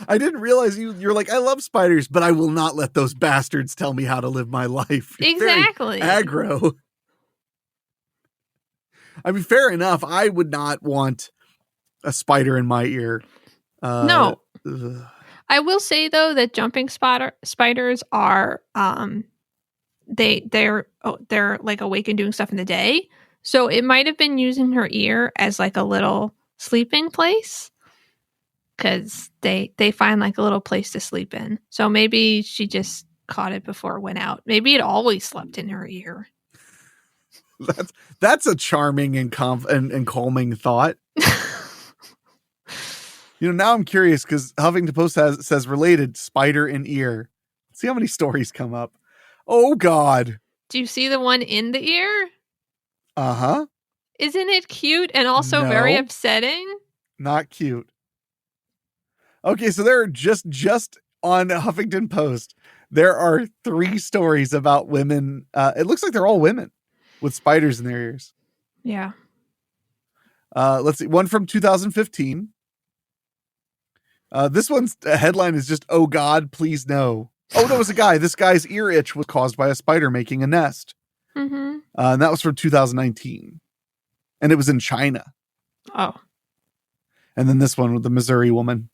I didn't realize you're like, I love spiders, but I will not let those bastards tell me how to live my life. Exactly. Very aggro. I mean, fair enough. I would not want a spider in my ear. No. I will say though that jumping spiders are they're like awake and doing stuff in the day. So it might have been using her ear as like a little sleeping place, because they find like a little place to sleep in. So maybe she just caught it before it went out. Maybe it always slept in her ear. That's a charming and calming thought. Now I'm curious because Huffington Post says related spider in ear. Let's see how many stories come up. Oh God. Do you see the one in the ear? Uh-huh. Isn't it cute and also very upsetting? Not cute. Okay, so there are just on Huffington Post, There are 3 stories about women. It looks like they're all women with spiders in their ears. Yeah. Let's see. One from 2015. This one's headline is just, "Oh God, please no." Oh, no, it was a guy. This guy's ear itch was caused by a spider making a nest. Mm-hmm. And that was from 2019. And it was in China. Oh. And then this one with the Missouri woman.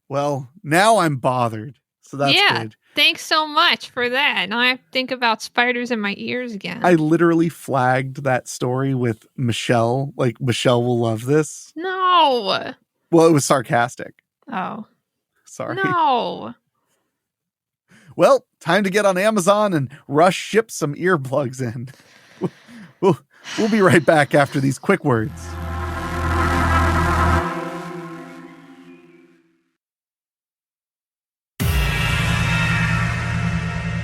Well, now I'm bothered. So that's good. Thanks so much for that. Now I have to think about spiders in my ears again. I literally flagged that story with Michelle. Like, Michelle will love this. No. Well, it was sarcastic. Oh. Sorry. No. Well, time to get on Amazon and rush ship some earplugs in. We'll be right back after these quick words.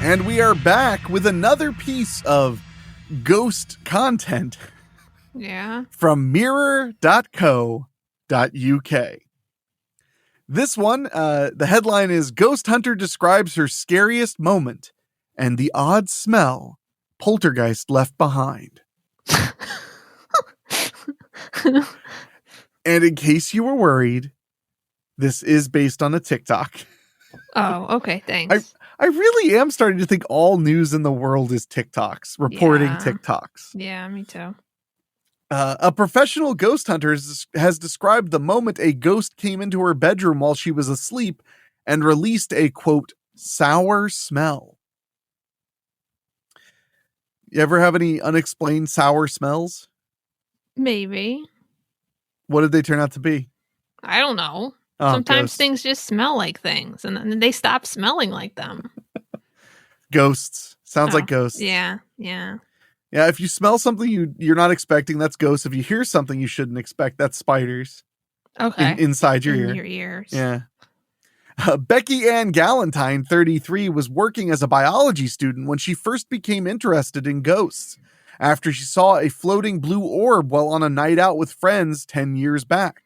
And we are back with another piece of ghost content. Yeah. From mirror.co.uk. This one, the headline is Ghost Hunter describes her scariest moment and the odd smell poltergeist left behind. And in case you were worried, this is based on a TikTok. Oh, okay. Thanks. I really am starting to think all news in the world is TikToks, reporting TikToks. Yeah, me too. A professional ghost hunter has described the moment a ghost came into her bedroom while she was asleep and released a, quote, sour smell. You ever have any unexplained sour smells? Maybe. What did they turn out to be? I don't know. Oh, sometimes ghosts. things just smell like things and then they stop smelling like them. Ghosts. Sounds like ghosts. Yeah. Yeah, if you smell something you're not expecting, that's ghosts. If you hear something you shouldn't expect, that's spiders. Okay. Inside your ear. Your ears. Yeah. Becky Ann Galantine, 33, was working as a biology student when she first became interested in ghosts after she saw a floating blue orb while on a night out with friends 10 years back.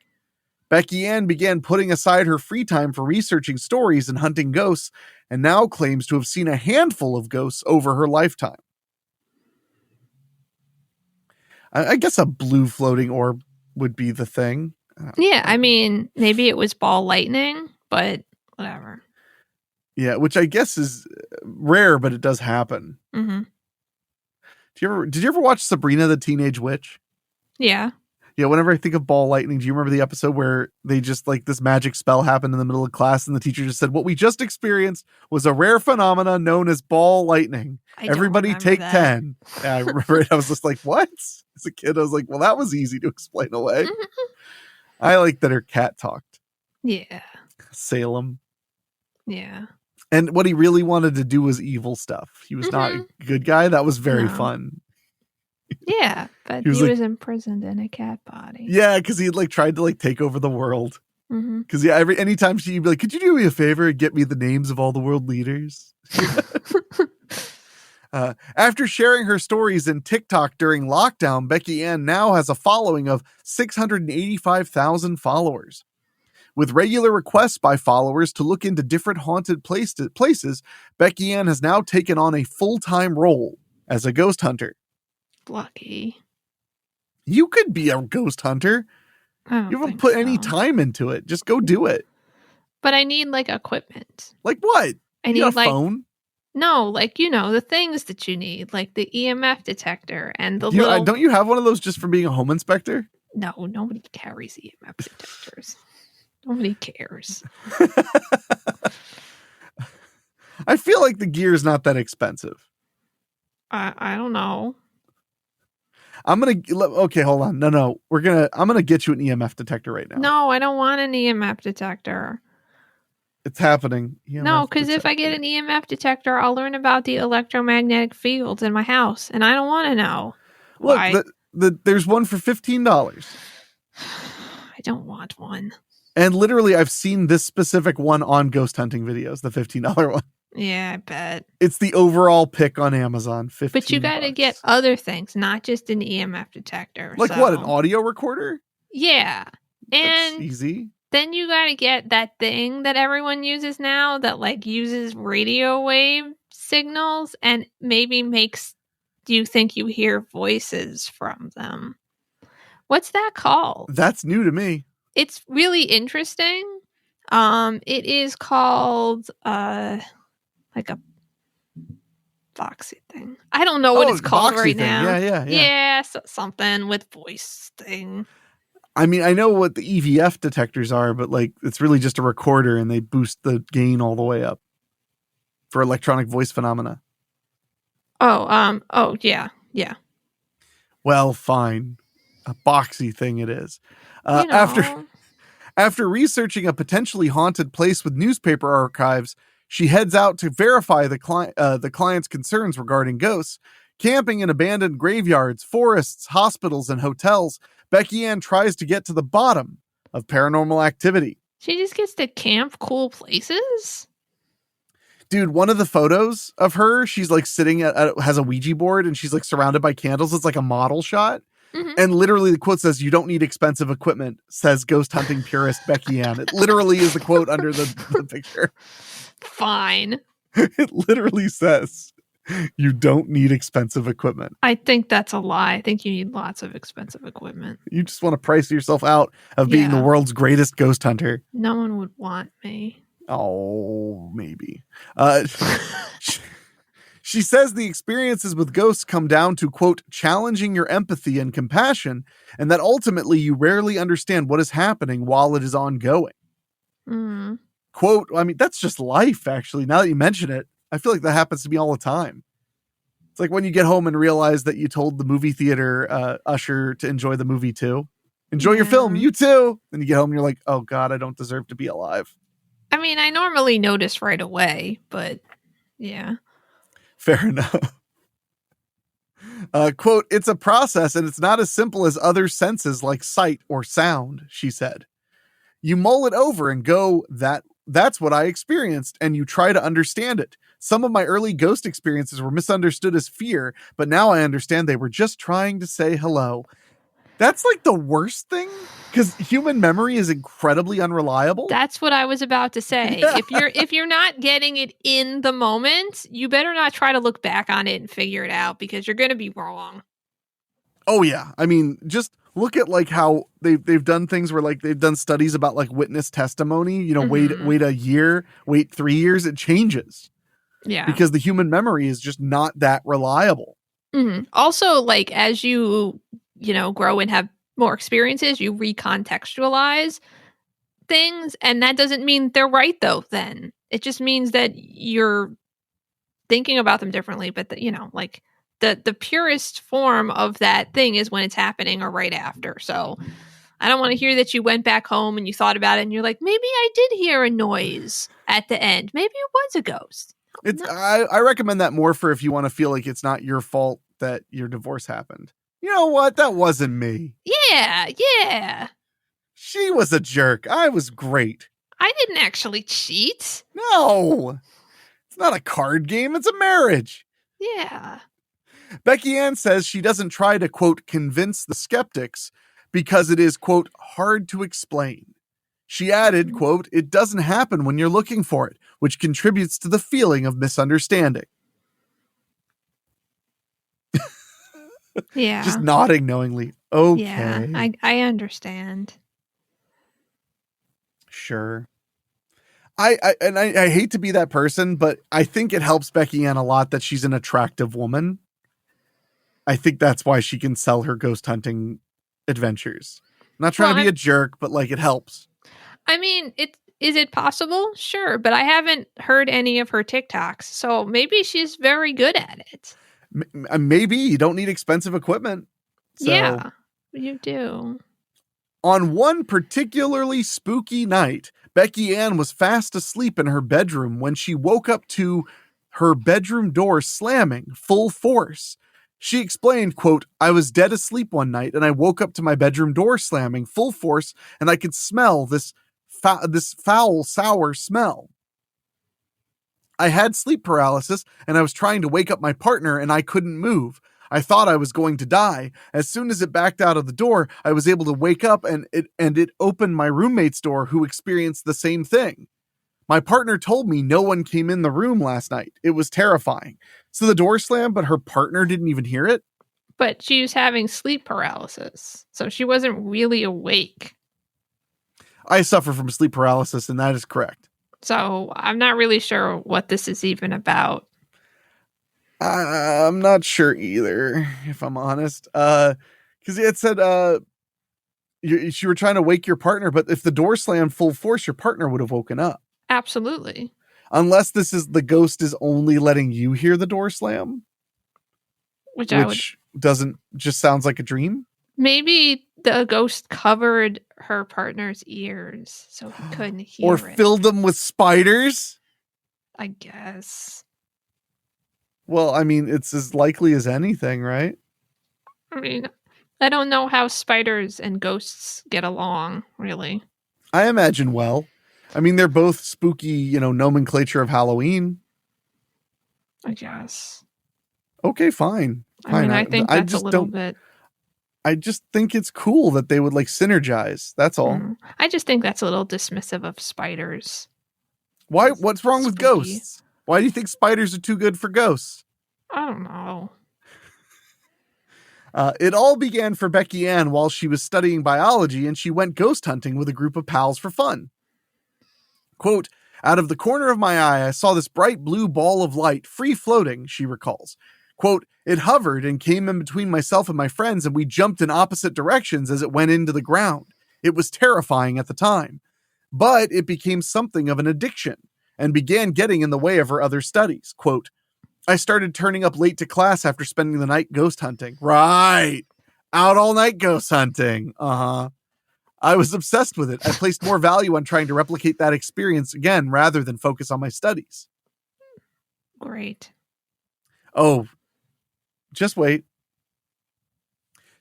Becky Ann began putting aside her free time for researching stories and hunting ghosts, and now claims to have seen a handful of ghosts over her lifetime. I guess a blue floating orb would be the thing. Yeah, I mean, maybe it was ball lightning, but whatever. Yeah, which I guess is rare, but it does happen. Mm-hmm. Did you ever watch Sabrina the Teenage Witch? Yeah. Yeah, whenever I think of ball lightning, do you remember the episode where they just like this magic spell happened in the middle of class and the teacher just said, "What we just experienced was a rare phenomena known as ball lightning. Everybody take that. 10. Yeah, I remember it. I was just like, what? As a kid, I was like, well, that was easy to explain away. I like that her cat talked. Yeah. Salem. Yeah. And what he really wanted to do was evil stuff. He was not a good guy. That was very fun. Yeah, but he was imprisoned in a cat body. Yeah, because he like tried to like take over the world. Mm-hmm. Because anytime she'd be like, "Could you do me a favor and get me the names of all the world leaders?" After sharing her stories in TikTok during lockdown, Becky Ann now has a following of 685,000 followers. With regular requests by followers to look into different haunted places, Becky Ann has now taken on a full-time role as a ghost hunter. Lucky. You could be a ghost hunter. You haven't put any time into it. Just go do it. But I need like equipment. Like what? I need a like phone? No, like the things that you need, like the EMF detector and the Don't you have one of those just for being a home inspector? No, nobody carries EMF detectors. Nobody cares. I feel like the gear is not that expensive. I don't know. Okay, hold on. No. I'm going to get you an EMF detector right now. No, I don't want an EMF detector. It's happening. No, because if I get an EMF detector, I'll learn about the electromagnetic fields in my house, and I don't want to know. Look, why. There's one for $15. I don't want one. And literally, I've seen this specific one on ghost hunting videos, the $15 one. Yeah, I bet. It's the overall pick on Amazon, $15. But you got to get other things, not just an EMF detector. Like what, an audio recorder? Yeah. That's easy. Then you gotta get that thing that everyone uses now that like uses radio wave signals and maybe makes you think you hear voices from them. What's that called? That's new to me. It's really interesting. It is called like a Foxy thing. I don't know what it's called Boxy right thing. now. Yeah. Yeah, something with voice thing. I mean, I know what the EVF detectors are, but like it's really just a recorder and they boost the gain all the way up for electronic voice phenomena. Oh, yeah. Well, fine. A boxy thing it is. You know. After researching a potentially haunted place with newspaper archives, she heads out to verify the client's concerns regarding ghosts. Camping in abandoned graveyards, forests, hospitals, and hotels, Becky Ann tries to get to the bottom of paranormal activity. She just gets to camp cool places? Dude, one of the photos of her, she's like sitting has a Ouija board and she's like surrounded by candles. It's like a model shot. Mm-hmm. And literally the quote says, "You don't need expensive equipment," says ghost hunting purist Becky Ann. It literally is the quote under the picture. Fine. It literally says, "You don't need expensive equipment." I think that's a lie. I think you need lots of expensive equipment. You just want to price yourself out of being the world's greatest ghost hunter. No one would want me. Oh, maybe. She says the experiences with ghosts come down to, quote, challenging your empathy and compassion, and that ultimately you rarely understand what is happening while it is ongoing. Mm. Quote, I mean, that's just life, actually. Now that you mention it, I feel like that happens to me all the time. It's like when you get home and realize that you told the movie theater usher to enjoy the movie too. Enjoy your film, you too. Then you get home and you're like, oh God, I don't deserve to be alive. I mean, I normally notice right away, but yeah. Fair enough. Quote, it's a process and it's not as simple as other senses like sight or sound, she said. You mull it over and go, that's what I experienced, and you try to understand it. Some of my early ghost experiences were misunderstood as fear, but now I understand they were just trying to say hello. That's like the worst thing, because human memory is incredibly unreliable. That's what I was about to say. Yeah. If you're not getting it in the moment, you better not try to look back on it and figure it out because you're going to be wrong. Oh yeah, I mean, just look at like how they've done things where like they've done studies about like witness testimony. You know, wait a year, wait 3 years, it changes. Yeah, because the human memory is just not that reliable. Mm-hmm. Also, like as you grow and have more experiences, you recontextualize things, and that doesn't mean they're right though. Then it just means that you're thinking about them differently. But like the purest form of that thing is when it's happening or right after. So I don't want to hear that you went back home and you thought about it and you're like, maybe I did hear a noise at the end. Maybe it was a ghost. I recommend that more for if you want to feel like it's not your fault that your divorce happened. You know what? That wasn't me. Yeah. She was a jerk. I was great. I didn't actually cheat. No. It's not a card game. It's a marriage. Yeah. Becky Ann says she doesn't try to, quote, convince the skeptics because it is, quote, hard to explain. She added, quote, it doesn't happen when you're looking for it, which contributes to the feeling of misunderstanding. Yeah. Just nodding knowingly. Okay. Yeah, I understand. Sure. I hate to be that person, but I think it helps Becky Ann a lot that she's an attractive woman. I think that's why she can sell her ghost hunting adventures. I'm not trying to be a jerk, but like it helps. I mean, is it possible? Sure, but I haven't heard any of her TikToks, so maybe she's very good at it. Maybe you don't need expensive equipment. So. Yeah, you do. On one particularly spooky night, Becky Ann was fast asleep in her bedroom when she woke up to her bedroom door slamming full force. She explained, quote, I was dead asleep one night and I woke up to my bedroom door slamming full force and I could smell this foul, sour smell. I had sleep paralysis and I was trying to wake up my partner and I couldn't move. I thought I was going to die. As soon as it backed out of the door, I was able to wake up and it opened my roommate's door who experienced the same thing. My partner told me no one came in the room last night. It was terrifying. So the door slammed, but her partner didn't even hear it? But she was having sleep paralysis, so she wasn't really awake. I suffer from sleep paralysis, and that is correct. So I'm not really sure what this is even about. I'm not sure either, if I'm honest. Because it said you were trying to wake your partner, but if the door slammed full force, your partner would have woken up. Absolutely. Unless the ghost is only letting you hear the door slam. Which doesn't just sounds like a dream. Maybe the ghost covered her partner's ears so he couldn't hear or it. Filled them with spiders. I guess. Well, I mean, it's as likely as anything, right? I mean, I don't know how spiders and ghosts get along, really. I imagine well. I mean, they're both spooky, nomenclature of Halloween. I guess. Okay, fine. I mean, I think that's a little bit. I just think it's cool that they would synergize. That's all. I just think that's a little dismissive of spiders. Why? What's wrong with Spooky. ghosts? Why do you think spiders are too good for ghosts? I don't know. It all began for Becky Ann while she was studying biology and she went ghost hunting with a group of pals for fun. Quote, out of the corner of my eye, I saw this bright blue ball of light, free floating, she recalls. Quote, it hovered and came in between myself and my friends and we jumped in opposite directions as it went into the ground. It was terrifying at the time, but it became something of an addiction and began getting in the way of her other studies. Quote, I started turning up late to class after spending the night ghost hunting. Right. Out all night ghost hunting. Uh-huh. I was obsessed with it. I placed more value on trying to replicate that experience again rather than focus on my studies. Great. Oh, just wait.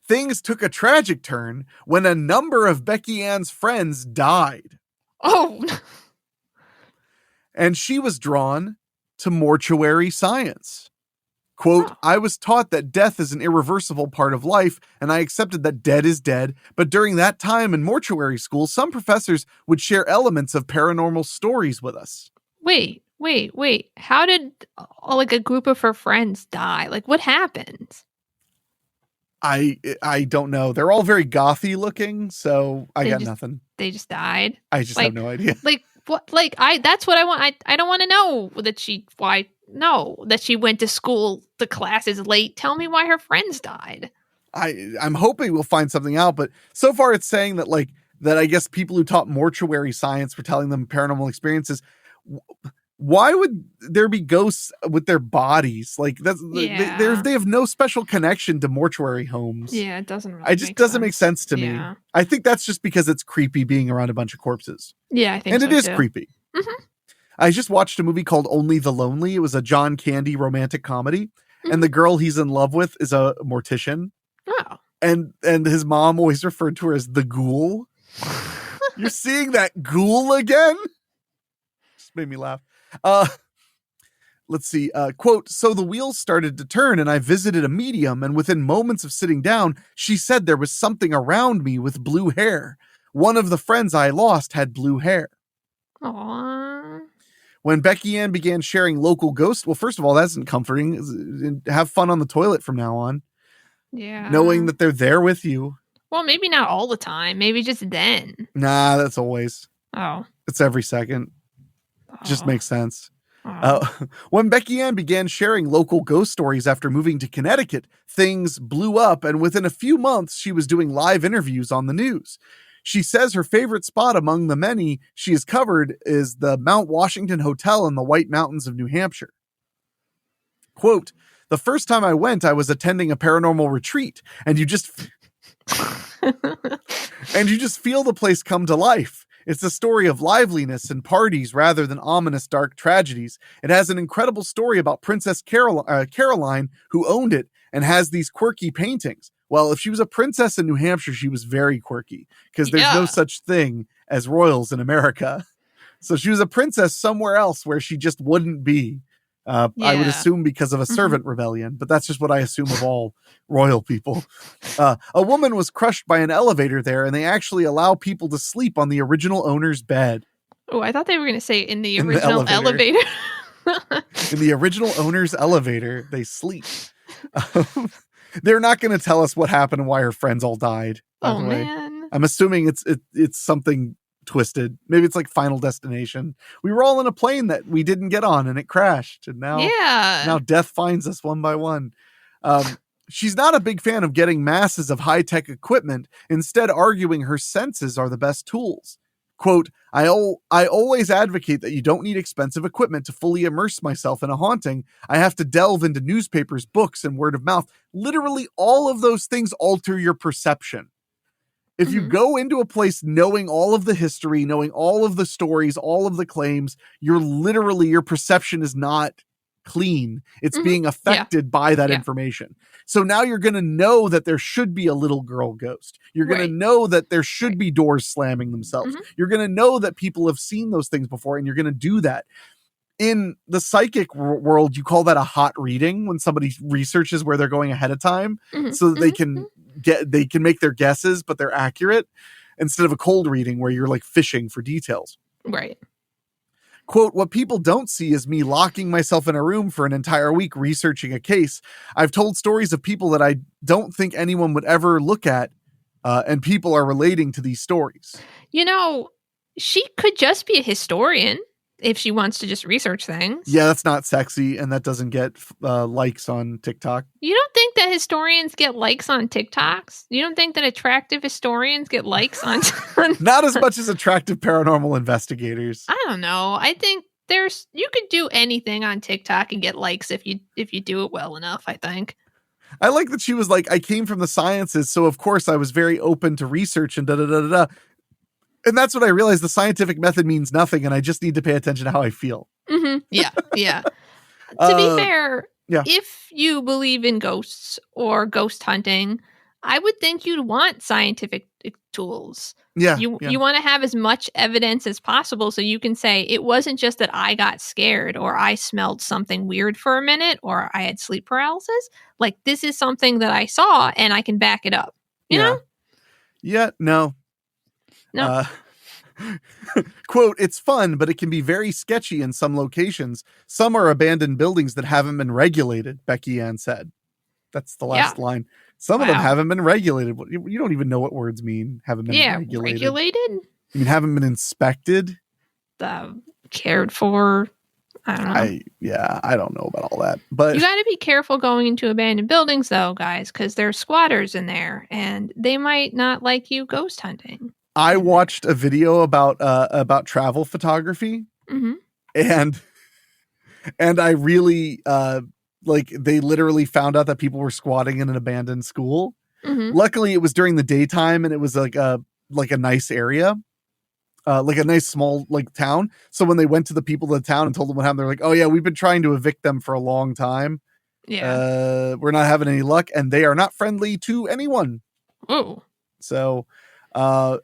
Things took a tragic turn when a number of Becky Ann's friends died. Oh. And she was drawn to mortuary science. Quote, I was taught that death is an irreversible part of life, and I accepted that dead is dead. But during that time in mortuary school, some professors would share elements of paranormal stories with us. Wait. How did a group of her friends die? What happened? I don't know. They're all very gothy looking, so I got nothing. They just died? I just have no idea. What? That's what I want. I don't want to know that she went to school, the class is late. Tell me why her friends died. I'm hoping we'll find something out, but so far it's saying that that I guess people who taught mortuary science were telling them paranormal experiences. Why would there be ghosts with their bodies? They have no special connection to mortuary homes. Yeah, it doesn't really doesn't make sense to me. I think that's just because it's creepy being around a bunch of corpses. Yeah, I think so. And it is too. creepy. Mm-hmm. I just watched a movie called Only the Lonely. It was a John Candy romantic comedy. Mm-hmm. And the girl he's in love with is a mortician. Oh. And his mom always referred to her as the ghoul. You're seeing that ghoul again? Just made me laugh. Let's see. Quote, so the wheels started to turn and I visited a medium, and within moments of sitting down, she said there was something around me with blue hair. One of the friends I lost had blue hair. Aww. When Becky Ann began sharing local ghosts, well, first of all, that's comforting. Have fun on the toilet from now on. Yeah. Knowing that they're there with you. Well, maybe not all the time. Maybe just then. Nah, that's always. Oh. It's every second. Just makes sense. Oh. When Becky Ann began sharing local ghost stories after moving to Connecticut, things blew up, and within a few months, she was doing live interviews on the news. She says her favorite spot among the many she has covered is the Mount Washington Hotel in the White Mountains of New Hampshire. Quote, the first time I went, I was attending a paranormal retreat, and you just feel the place come to life. It's a story of liveliness and parties rather than ominous dark tragedies. It has an incredible story about Princess Caroline, who owned it and has these quirky paintings. Well, if she was a princess in New Hampshire, she was very quirky because there's no such thing as royals in America. So she was a princess somewhere else where she just wouldn't be. I would Yeah. assume because of a servant rebellion, but that's just what I assume of all royal people. A woman was crushed by an elevator there, and they actually allow people to sleep on the original owner's bed. Oh, I thought they were going to say in the In the original elevator. elevator. In the original owner's elevator, they sleep. They're not going to tell us what happened and why her friends all died. By the way, man. I'm assuming it's something twisted. Maybe it's like Final Destination. We were all in a plane that we didn't get on and it crashed, and now death finds us one by one. She's not a big fan of getting masses of high-tech equipment, instead arguing her senses are the best tools. Quote, I always advocate that you don't need expensive equipment to fully immerse myself in a haunting. I have to delve into newspapers, books, and word of mouth. Literally all of those things alter your perception. If you go into a place knowing all of the history, knowing all of the stories, all of the claims, your perception is not clean. It's being affected by that information. So now you're going to know that there should be a little girl ghost. You're going to know that there should be doors slamming themselves. You're going to know that people have seen those things before, and you're going to do that. In the psychic world, you call that a hot reading, when somebody researches where they're going ahead of time so that they can make their guesses, but they're accurate, instead of a cold reading where you're like fishing for details. Right. Quote, what people don't see is me locking myself in a room for an entire week researching a case. I've told stories of people that I don't think anyone would ever look at, and people are relating to these stories. You know, she could just be a historian if she wants to just research things. Yeah, that's not sexy, and that doesn't get likes on TikTok. You don't think that historians get likes on TikToks? You don't think that attractive historians get likes on... Not as much as attractive paranormal investigators. I don't know. I think you could do anything on TikTok and get likes if you do it well enough, I think. I like that she was like, I came from the sciences, so of course I was very open to research and da-da-da-da-da. And that's what I realized. The scientific method means nothing, and I just need to pay attention to how I feel. Yeah. To be fair, if you believe in ghosts or ghost hunting, I would think you'd want scientific tools. You want to have as much evidence as possible so you can say, it wasn't just that I got scared or I smelled something weird for a minute or I had sleep paralysis. Like, this is something that I saw and I can back it up. You know? Yeah, no. Quote, it's fun, but it can be very sketchy in some locations. Some are abandoned buildings that haven't been regulated, Becky Ann said. That's the last line. Some of them haven't been regulated. You don't even know what words mean. Haven't been regulated. Regulated? I mean, haven't been inspected. Cared for. I don't know. I don't know about all that. But you got to be careful going into abandoned buildings, though, guys, because there's squatters in there, and they might not like you ghost hunting. I watched a video about travel photography, and I really they literally found out that people were squatting in an abandoned school. Luckily, it was during the daytime, and it was like a nice area, like a nice small town. So when they went to the people of the town and told them what happened, they're like, "Oh yeah, we've been trying to evict them for a long time. We're not having any luck, and they are not friendly to anyone." Oh, so.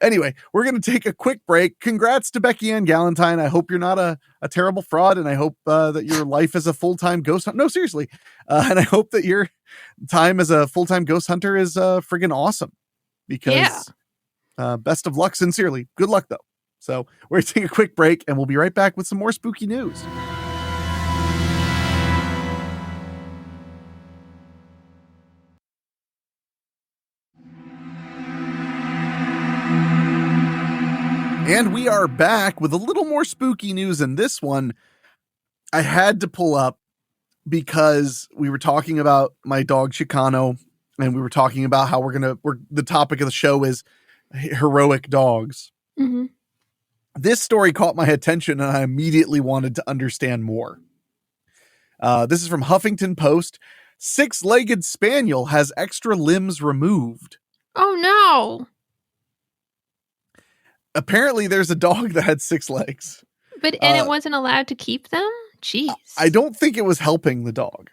Anyway, we're going to take a quick break. Congrats to Becky Ann Galentine. I hope you're not a terrible fraud, and I hope that your life as a full-time ghost hunter. No, seriously. And I hope that your time as a full-time ghost hunter is friggin' awesome. Because best of luck, sincerely. Good luck, though. So we're going to take a quick break, and we'll be right back with some more spooky news. And we are back with a little more spooky news, and this one I had to pull up because we were talking about my dog Chicano, and we were talking about how the topic of the show is heroic dogs. This story caught my attention, and I immediately wanted to understand more. This is from Huffington Post. 6-legged spaniel has extra limbs removed. Oh no. Apparently there's a dog that had 6 legs. And it wasn't allowed to keep them? Jeez. I don't think it was helping the dog.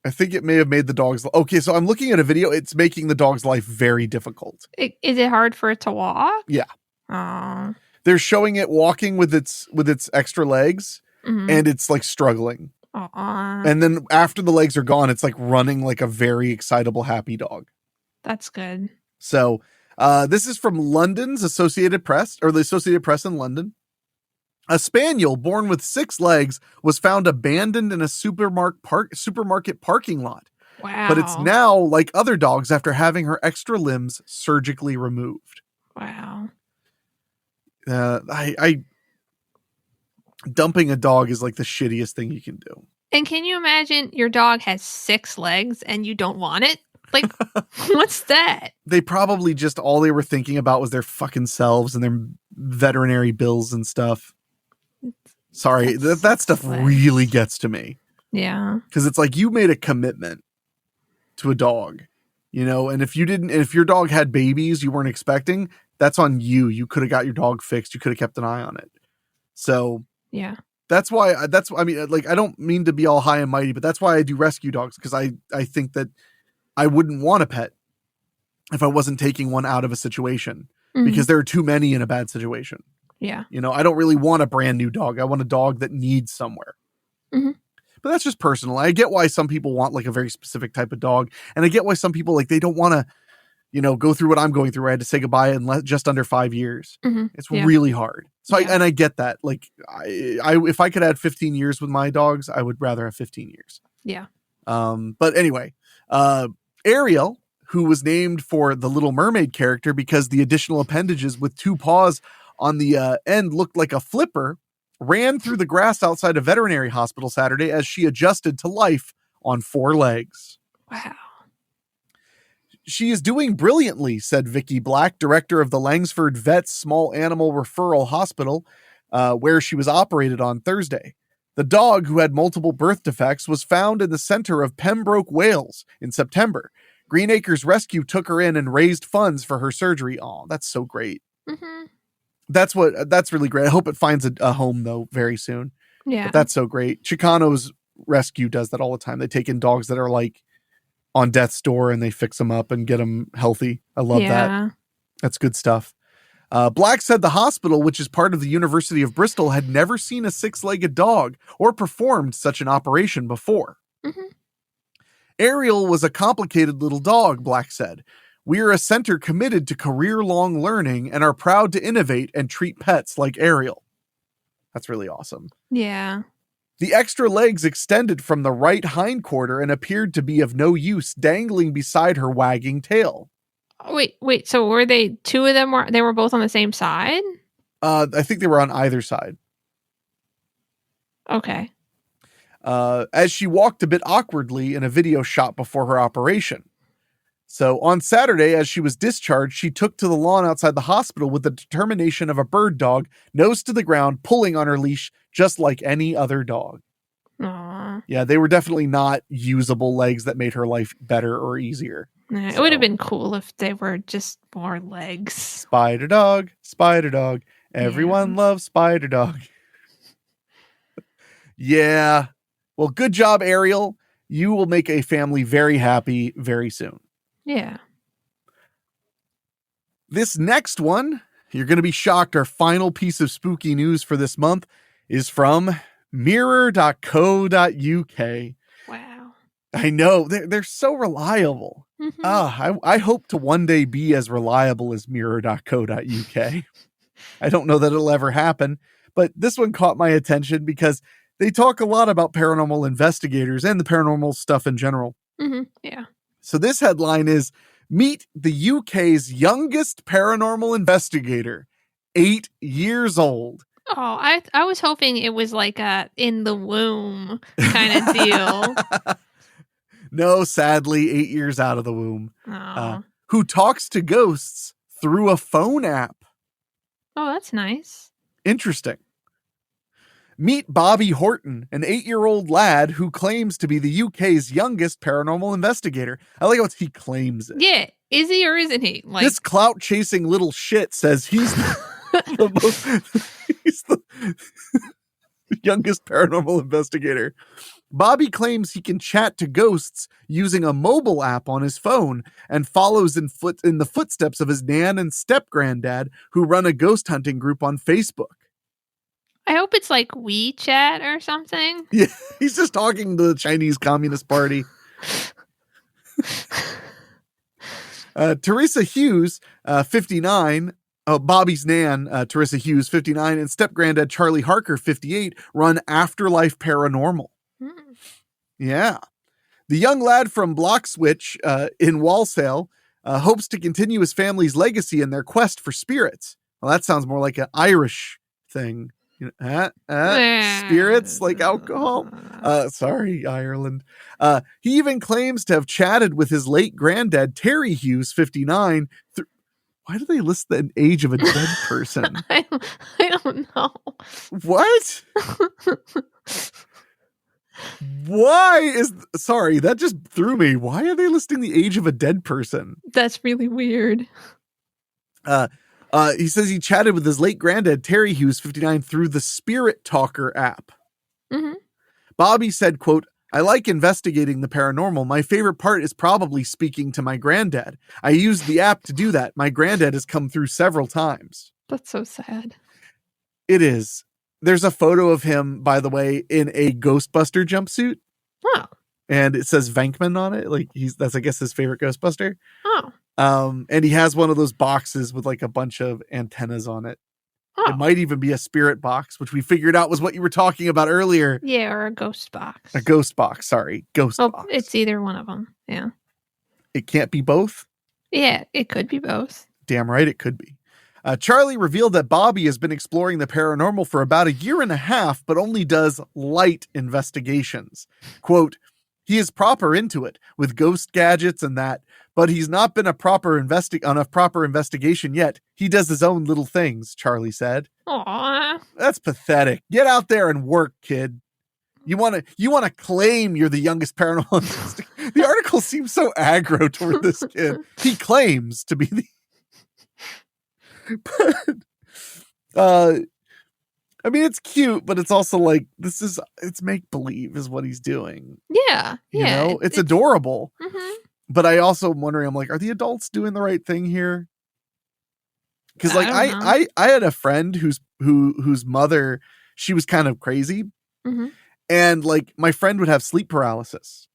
I think it may have made the dog's... Okay, so I'm looking at a video. It's making the dog's life very difficult. Is it hard for it to walk? Yeah. Aww. They're showing it walking with its extra legs, and it's like struggling. Aw, And then after the legs are gone, it's like running like a very excitable, happy dog. that's good. So this is from London's Associated Press, or the Associated Press in London. A spaniel born with 6 legs was found abandoned in a supermarket parking lot. Wow. But it's now like other dogs after having her extra limbs surgically removed. Wow. I dumping a dog is like the shittiest thing you can do. And can you imagine your dog has 6 legs and you don't want it? Like, what's that? They probably just all they were thinking about was their fucking selves and their veterinary bills and stuff. Sorry, that stuff really gets to me. Yeah. Because it's like you made a commitment to a dog, you know, and if your dog had babies you weren't expecting, that's on you. You could have got your dog fixed. You could have kept an eye on it. So yeah, that's why I don't mean to be all high and mighty, but that's why I do rescue dogs. Because I think that I wouldn't want a pet if I wasn't taking one out of a situation because there are too many in a bad situation. Yeah. You know, I don't really want a brand new dog. I want a dog that needs somewhere. Mm-hmm. But that's just personal. I get why some people want like a very specific type of dog. And I get why some people like they don't want to, you know, go through what I'm going through. I had to say goodbye in just under 5 years. Mm-hmm. It's really hard. So I get that. Like I if I could add 15 years with my dogs, I would rather have 15 years. Yeah. But anyway, Ariel, who was named for the Little Mermaid character because the additional appendages with 2 paws on the end looked like a flipper, ran through the grass outside a veterinary hospital Saturday as she adjusted to life on 4 legs. Wow. She is doing brilliantly, said Vicky Black, director of the Langsford Vets Small Animal Referral Hospital, where she was operated on Thursday. The dog, who had multiple birth defects, was found in the center of Pembroke, Wales in September. Greenacres Rescue took her in and raised funds for her surgery. Oh, that's so great. Mm-hmm. That's really great. I hope it finds a home though very soon. Yeah. But that's so great. Chicano's Rescue does that all the time. They take in dogs that are like on death's door and they fix them up and get them healthy. I love that. That's good stuff. Black said the hospital, which is part of the University of Bristol, had never seen a 6-legged dog or performed such an operation before. Mm-hmm. Ariel was a complicated little dog, Black said. We are a center committed to career-long learning and are proud to innovate and treat pets like Ariel. That's really awesome. Yeah. The extra legs extended from the right hindquarter and appeared to be of no use, dangling beside her wagging tail. Wait. So were they 2 of them? They were both on the same side? I think they were on either side. Okay. As she walked a bit awkwardly in a video shot before her operation. So on Saturday, as she was discharged, she took to the lawn outside the hospital with the determination of a bird dog, nose to the ground, pulling on her leash, just like any other dog. Aww. Yeah, they were definitely not usable legs that made her life better or easier. It would have been cool if they were just more legs. Spider dog, spider dog. Everyone loves spider dog. Yeah. Well, good job, Ariel. You will make a family very happy very soon. Yeah. This next one, you're going to be shocked. Our final piece of spooky news for this month is from mirror.co.uk. Wow. I know. They're so reliable. Mm-hmm. I hope to one day be as reliable as mirror.co.uk. I don't know that it'll ever happen, but this one caught my attention because they talk a lot about paranormal investigators and the paranormal stuff in general. Mm-hmm. Yeah. So this headline is, meet the UK's youngest paranormal investigator, 8 years old. Oh, I was hoping it was like a in the womb kind of deal. No, sadly, 8 years out of the womb. Who talks to ghosts through a phone app. Oh, that's nice. Interesting. Meet Bobby Horton, an 8-year-old lad who claims to be the UK's youngest paranormal investigator. I like what he claims it. Yeah, is he or isn't he? Like, this clout-chasing little shit says he's he's the youngest paranormal investigator. Bobby claims he can chat to ghosts using a mobile app on his phone and follows in the footsteps of his nan and step-granddad who run a ghost hunting group on Facebook. I hope it's like WeChat or something. Yeah, he's just talking to the Chinese Communist Party. Teresa Hughes, 59. Oh, Bobby's nan, Teresa Hughes, 59, and step-granddad Charlie Harker, 58, run Afterlife Paranormal. Yeah. The young lad from Blockswitch in Walsall hopes to continue his family's legacy in their quest for spirits. Well, that sounds more like an Irish thing. Spirits like alcohol. Sorry, Ireland. He even claims to have chatted with his late granddad, Terry Hughes, 59. Why do they list the age of a dead person? I don't know. What? Sorry, that just threw me. Why are they listing the age of a dead person? That's really weird. He says he chatted with his late granddad, Terry Hughes, 59, through the Spirit Talker app. Mm-hmm. Bobby said, quote, I like investigating the paranormal. My favorite part is probably speaking to my granddad. I used the app to do that. My granddad has come through several times. That's so sad. It is. There's a photo of him, by the way, in a Ghostbuster jumpsuit. Oh. And it says Venkman on it. Like that's, I guess, his favorite Ghostbuster. Oh. And he has one of those boxes with like a bunch of antennas on it. Oh. It might even be a spirit box, which we figured out was what you were talking about earlier. Yeah, or a ghost box. A ghost box, sorry. Ghost box. It's either one of them. Yeah. It can't be both? Yeah, it could be both. Damn right it could be. Charlie revealed that Bobby has been exploring the paranormal for about a year and a half, but only does light investigations. Quote, he is proper into it, with ghost gadgets and that, but he's not been on a proper investigation yet. He does his own little things, Charlie said. Aww. That's pathetic. Get out there and work, kid. You want to claim you're the youngest paranormal investigator. The article seems so aggro toward this kid. He claims to be the... But, I mean, it's cute, but it's also like, it's make-believe is what he's doing. Yeah. You know? It's adorable. Mm-hmm. But I also am wondering, I'm like, are the adults doing the right thing here? Because like I had a friend whose mother, she was kind of crazy. Mm-hmm. And like my friend would have sleep paralysis.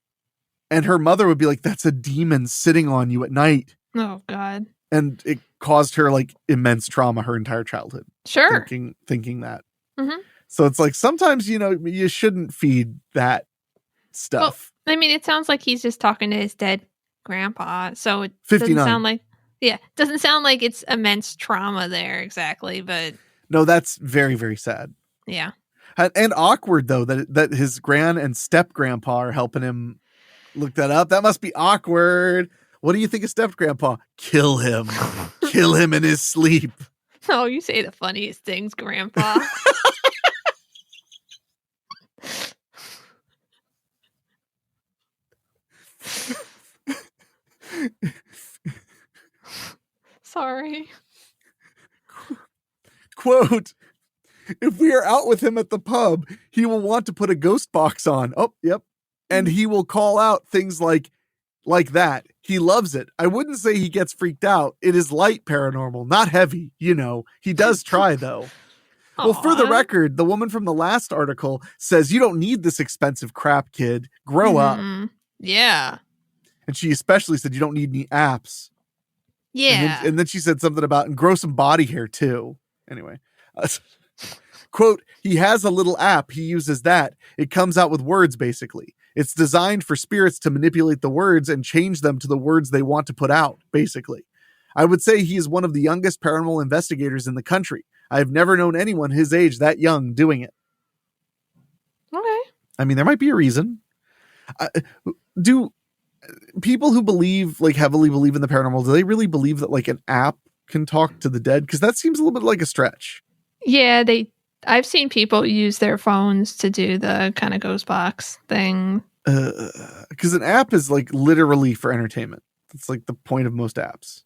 And her mother would be like, that's a demon sitting on you at night. Oh God. And it caused her like immense trauma her entire childhood. Sure. Thinking that. Mm-hmm. So it's like sometimes, you know, you shouldn't feed that stuff. Well, I mean, it sounds like he's just talking to his dead grandpa. So it 59. doesn't sound like it's immense trauma there exactly, but No, that's very, very sad. Yeah. And awkward though that his gran and step grandpa are helping him look that up. That must be awkward. What do you think of step grandpa? Kill him. Kill him in his sleep. Oh, you say the funniest things, Grandpa. Sorry. Quote, if we are out with him at the pub, he will want to put a ghost box on. Oh, yep. And he will call out things like that. He loves it. I wouldn't say he gets freaked out. It is light paranormal, not heavy. You know, he does try though. Well, for the record, the woman from the last article says you don't need this expensive crap, kid. Grow up. Yeah. And she especially said you don't need any apps. Yeah. And then she said something about and grow some body hair too. Anyway. Quote, he has a little app. He uses that. It comes out with words, basically. It's designed for spirits to manipulate the words and change them to the words they want to put out, basically. I would say he is one of the youngest paranormal investigators in the country. I've never known anyone his age that young doing it. Okay. I mean, there might be a reason. Do people who believe, like heavily believe in the paranormal, do they really believe that like an app can talk to the dead? Because that seems a little bit like a stretch. Yeah, I've seen people use their phones to do the kind of ghost box thing. Because an app is like literally for entertainment. That's like the point of most apps.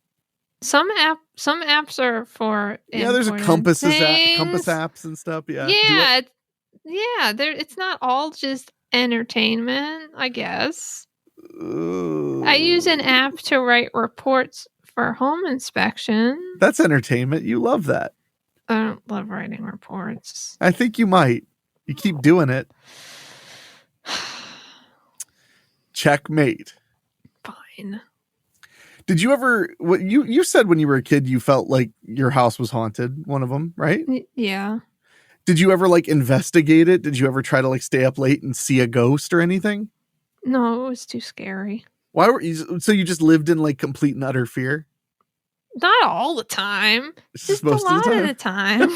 Some apps are for there's a compass apps and stuff. Yeah, it's not all just entertainment, I guess. Ooh. I use an app to write reports for home inspection. That's entertainment. You love that. I don't love writing reports. I think you might. You keep doing it. Checkmate. Fine. Did you ever? What you said when you were a kid, you felt like your house was haunted. One of them, right? Yeah. Did you ever like investigate it? Did you ever try to like stay up late and see a ghost or anything? No, it was too scary. Why were you? So you just lived in like complete and utter fear? Not all the time. Just a lot of the time.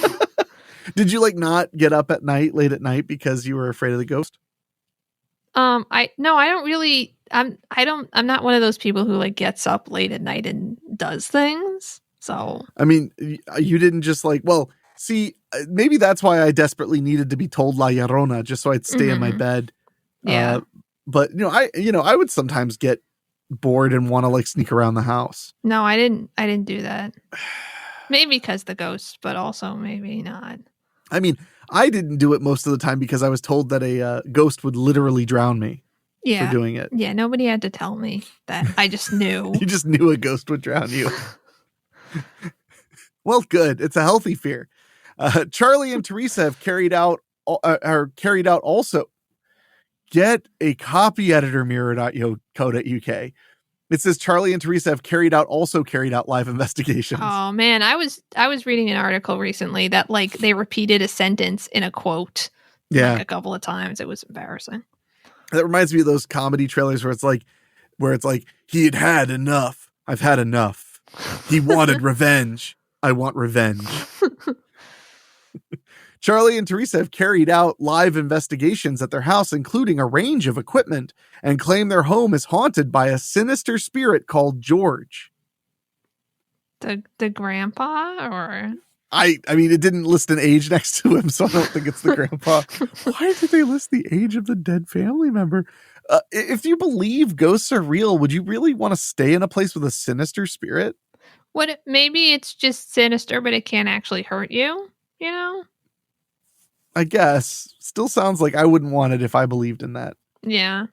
Did you like not get up at night, late at night, because you were afraid of the ghost? I don't really. I'm not one of those people who like gets up late at night and does things. So I mean, you didn't just like. Well, see, maybe that's why I desperately needed to be told La Llorona, just so I'd stay in my bed. Yeah. But I would sometimes get bored and want to like sneak around the house. No, I didn't do that. Maybe because the ghost, but also maybe not. I mean, I didn't do it most of the time because I was told that a ghost would literally drown me for doing it. Yeah, nobody had to tell me that. I just knew. You just knew a ghost would drown you. Well, good. It's a healthy fear. Charlie and Teresa have carried out also. Get a copy editor, mirror.co.uk. It says Charlie and Teresa have carried out live investigations. Oh man, I was reading an article recently that like they repeated a sentence in a quote like a couple of times. It was embarrassing. That reminds me of those comedy trailers where it's like he had enough. I've had enough. He wanted revenge. I want revenge. Charlie and Teresa have carried out live investigations at their house, including a range of equipment, and claim their home is haunted by a sinister spirit called George. The grandpa, or I mean, it didn't list an age next to him, so I don't think it's the grandpa. Why did they list the age of the dead family member? If you believe ghosts are real, would you really want to stay in a place with a sinister spirit? Maybe it's just sinister, but it can't actually hurt you, you know? I guess. Still sounds like I wouldn't want it if I believed in that. Yeah.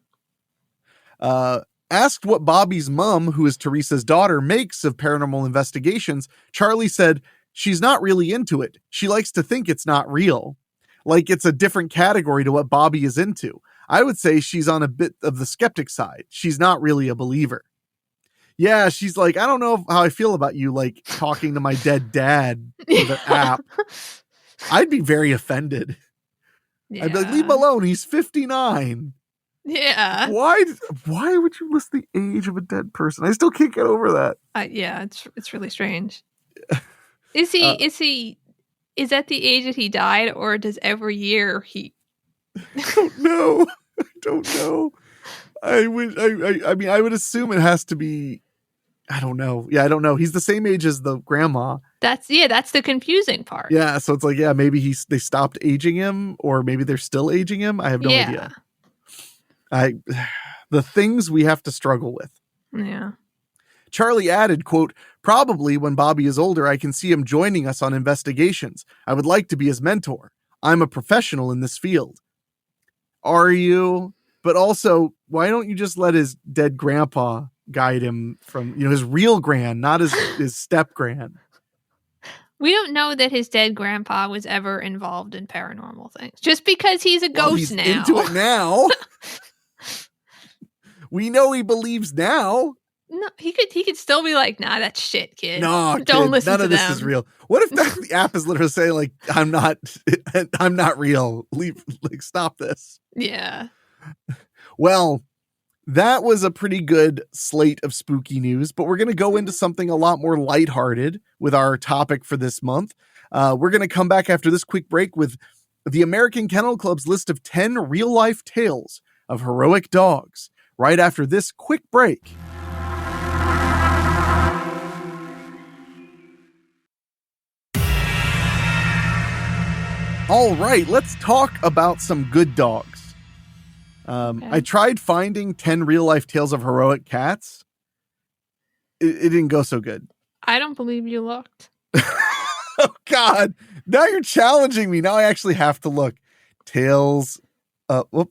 Asked what Bobby's mom, who is Teresa's daughter, makes of paranormal investigations, Charlie said, she's not really into it. She likes to think it's not real. Like it's a different category to what Bobby is into. I would say she's on a bit of the skeptic side. She's not really a believer. Yeah, she's like, I don't know how I feel about you, like talking to my dead dad with an app. I'd be very offended. Yeah. I'd be like, leave him alone. He's 59. Yeah. Why would you list the age of a dead person? I still can't get over that. Yeah, it's really strange. Is that the age that he died, or does every year he? I don't know. I mean, I would assume it has to be. I don't know. Yeah, I don't know. He's the same age as the grandma. That's the confusing part. Yeah, so it's like, yeah, maybe they stopped aging him, or maybe they're still aging him. I have no idea. The things we have to struggle with. Yeah. Charlie added, quote, probably when Bobby is older, I can see him joining us on investigations. I would like to be his mentor. I'm a professional in this field. Are you? But also, why don't you just let his dead grandpa guide him from, his real grand, not his step grand? We don't know that his dead grandpa was ever involved in paranormal things. Just because he's a ghost he's now. Into it now. We know he believes now. No, he could still be like, nah, that's shit, kid. No, don't kid, listen none to of them. This is real. What if the app is literally saying like, I'm not real. Leave, like, stop this. Yeah. Well, that was a pretty good slate of spooky news, but we're going to go into something a lot more lighthearted with our topic for this month. We're going to come back after this quick break with the American Kennel Club's list of 10 real-life tales of heroic dogs, right after this quick break. All right, let's talk about some good dogs. Okay. I tried finding 10 real-life tales of heroic cats. It didn't go so good. I don't believe you looked. Oh, God. Now you're challenging me. Now I actually have to look. Tales.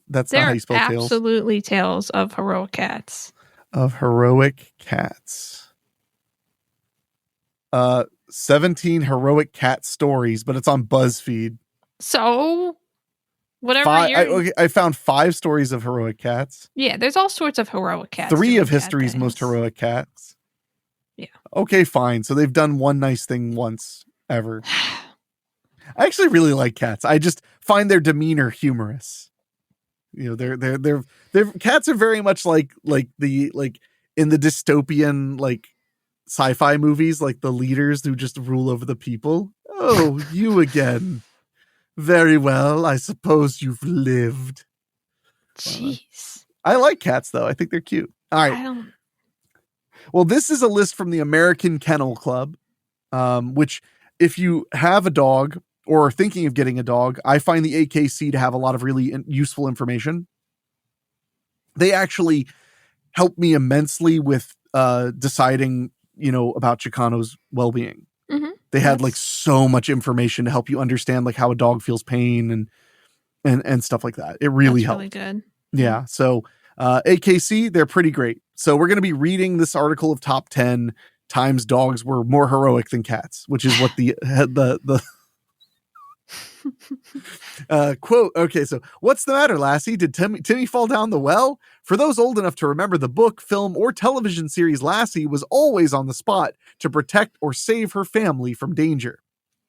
That's not how you spell tales. Absolutely tales of heroic cats. Of heroic cats. 17 heroic cat stories, but it's on BuzzFeed. So whatever I found 5 stories of heroic cats. Yeah, there's all sorts of heroic cats. 3 of history's most heroic cats. Yeah. Okay, fine. So they've done one nice thing once ever. I actually really like cats. I just find their demeanor humorous. You know, they're cats are very much like in the dystopian like sci-fi movies, like the leaders who just rule over the people. Oh, you again. Very well. I suppose you've lived. Jeez. I like cats though. I think they're cute. All right. Well, this is a list from the American Kennel Club, which if you have a dog or are thinking of getting a dog, I find the AKC to have a lot of really useful information. They actually helped me immensely with deciding, about Chicano's well-being. Mm-hmm. They had like so much information to help you understand like how a dog feels pain and stuff like that. It really helped. Really good. Yeah. So AKC, they're pretty great. So we're going to be reading this article of top 10 times dogs were more heroic than cats, which is what the quote. Okay, so what's the matter, Lassie? Did Timmy fall down the well? For those old enough to remember the book, film, or television series, Lassie was always on the spot to protect or save her family from danger.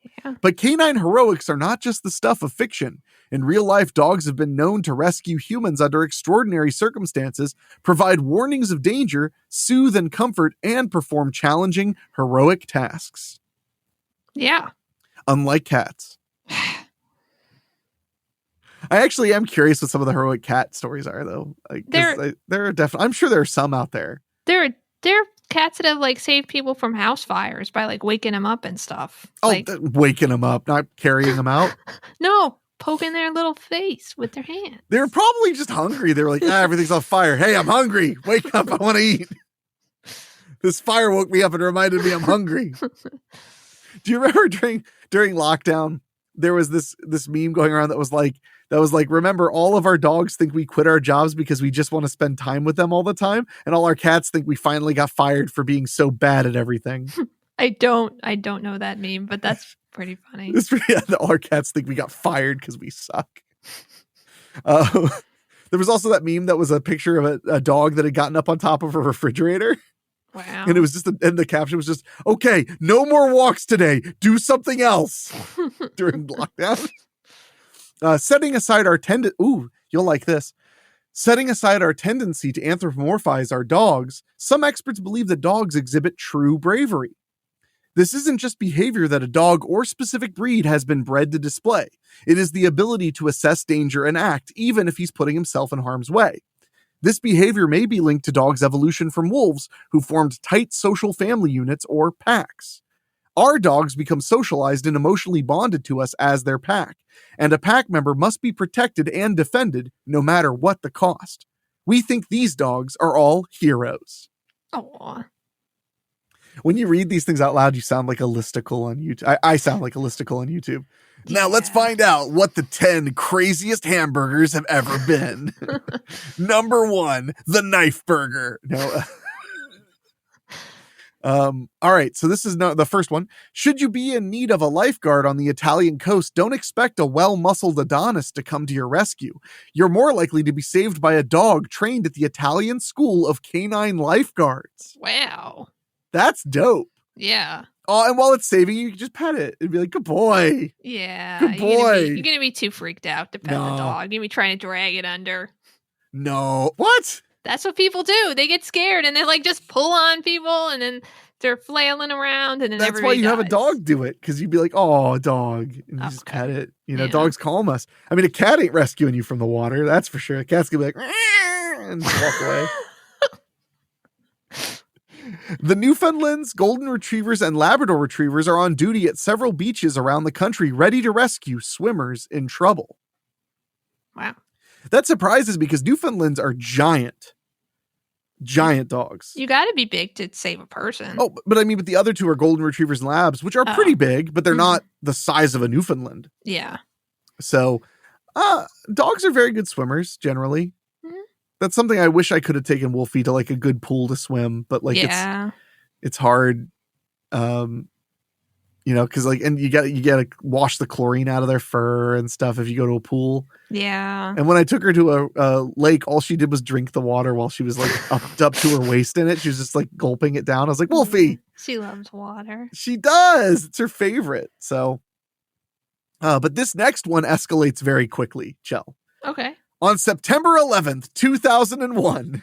Yeah. But canine heroics are not just the stuff of fiction. In real life, dogs have been known to rescue humans under extraordinary circumstances, provide warnings of danger, soothe and comfort, and perform challenging, heroic tasks. Yeah. Unlike cats. I actually am curious what some of the heroic cat stories are, though. There are definitely. I'm sure there are some out there. There are cats that have like saved people from house fires by like waking them up and stuff. Waking them up, not carrying them out. No, poking their little face with their hand. They were probably just hungry. They were like, everything's on fire. Hey, I'm hungry. Wake up. I want to eat. This fire woke me up and reminded me I'm hungry. Do you remember during lockdown, there was this meme going around that was like, remember, all of our dogs think we quit our jobs because we just want to spend time with them all the time. And all our cats think we finally got fired for being so bad at everything. I don't know that meme, but that's pretty funny. All our cats think we got fired because we suck. There was also that meme that was a picture of a dog that had gotten up on top of a refrigerator. Wow. And it was just, and the caption was just, okay, no more walks today. Do something else during lockdown. Setting aside our you'll like this. Setting aside our tendency to anthropomorphize our dogs, some experts believe that dogs exhibit true bravery. This isn't just behavior that a dog or specific breed has been bred to display. It is the ability to assess danger and act, even if he's putting himself in harm's way. This behavior may be linked to dogs' evolution from wolves, who formed tight social family units or packs. Our dogs become socialized and emotionally bonded to us as their pack, and a pack member must be protected and defended no matter what the cost. We think these dogs are all heroes. Aww. When you read these things out loud, you sound like a listicle on YouTube. I sound like a listicle on YouTube. Now let's find out what the 10 craziest hamburgers have ever been. Number 1, the knife burger. No. All right. So this is the first one. Should you be in need of a lifeguard on the Italian coast, don't expect a well-muscled Adonis to come to your rescue. You're more likely to be saved by a dog trained at the Italian School of Canine Lifeguards. Wow. That's dope. Yeah. Oh, and while it's saving you, you can just pet it and be like, good boy. Yeah. Good boy. You're going to be too freaked out to pet the dog. You're going to be trying to drag it under. No. What? That's what people do. They get scared and they like just pull on people and then they're flailing around and then that's why you have a dog do it, because you'd be like, oh, dog. And you just pet it. Dogs calm us. I mean, a cat ain't rescuing you from the water. That's for sure. A cat's going to be like, and walk away. The Newfoundlands, Golden Retrievers, and Labrador Retrievers are on duty at several beaches around the country, ready to rescue swimmers in trouble. Wow. That surprises because Newfoundlands are giant dogs. You got to be big to save a person. Oh, but I mean, the other two are Golden Retrievers and Labs, which are pretty big, but they're not the size of a Newfoundland. Yeah. So, dogs are very good swimmers, generally. That's something I wish I could have taken Wolfie to like a good pool to swim, but like it's hard. because and you gotta wash the chlorine out of their fur and stuff if you go to a pool. Yeah. And when I took her to a lake, all she did was drink the water while she was like up to her waist in it. She was just like gulping it down. I was like, Wolfie, she loves water. She does. It's her favorite. So, but this next one escalates very quickly, Chell. Okay. On September 11th, 2001,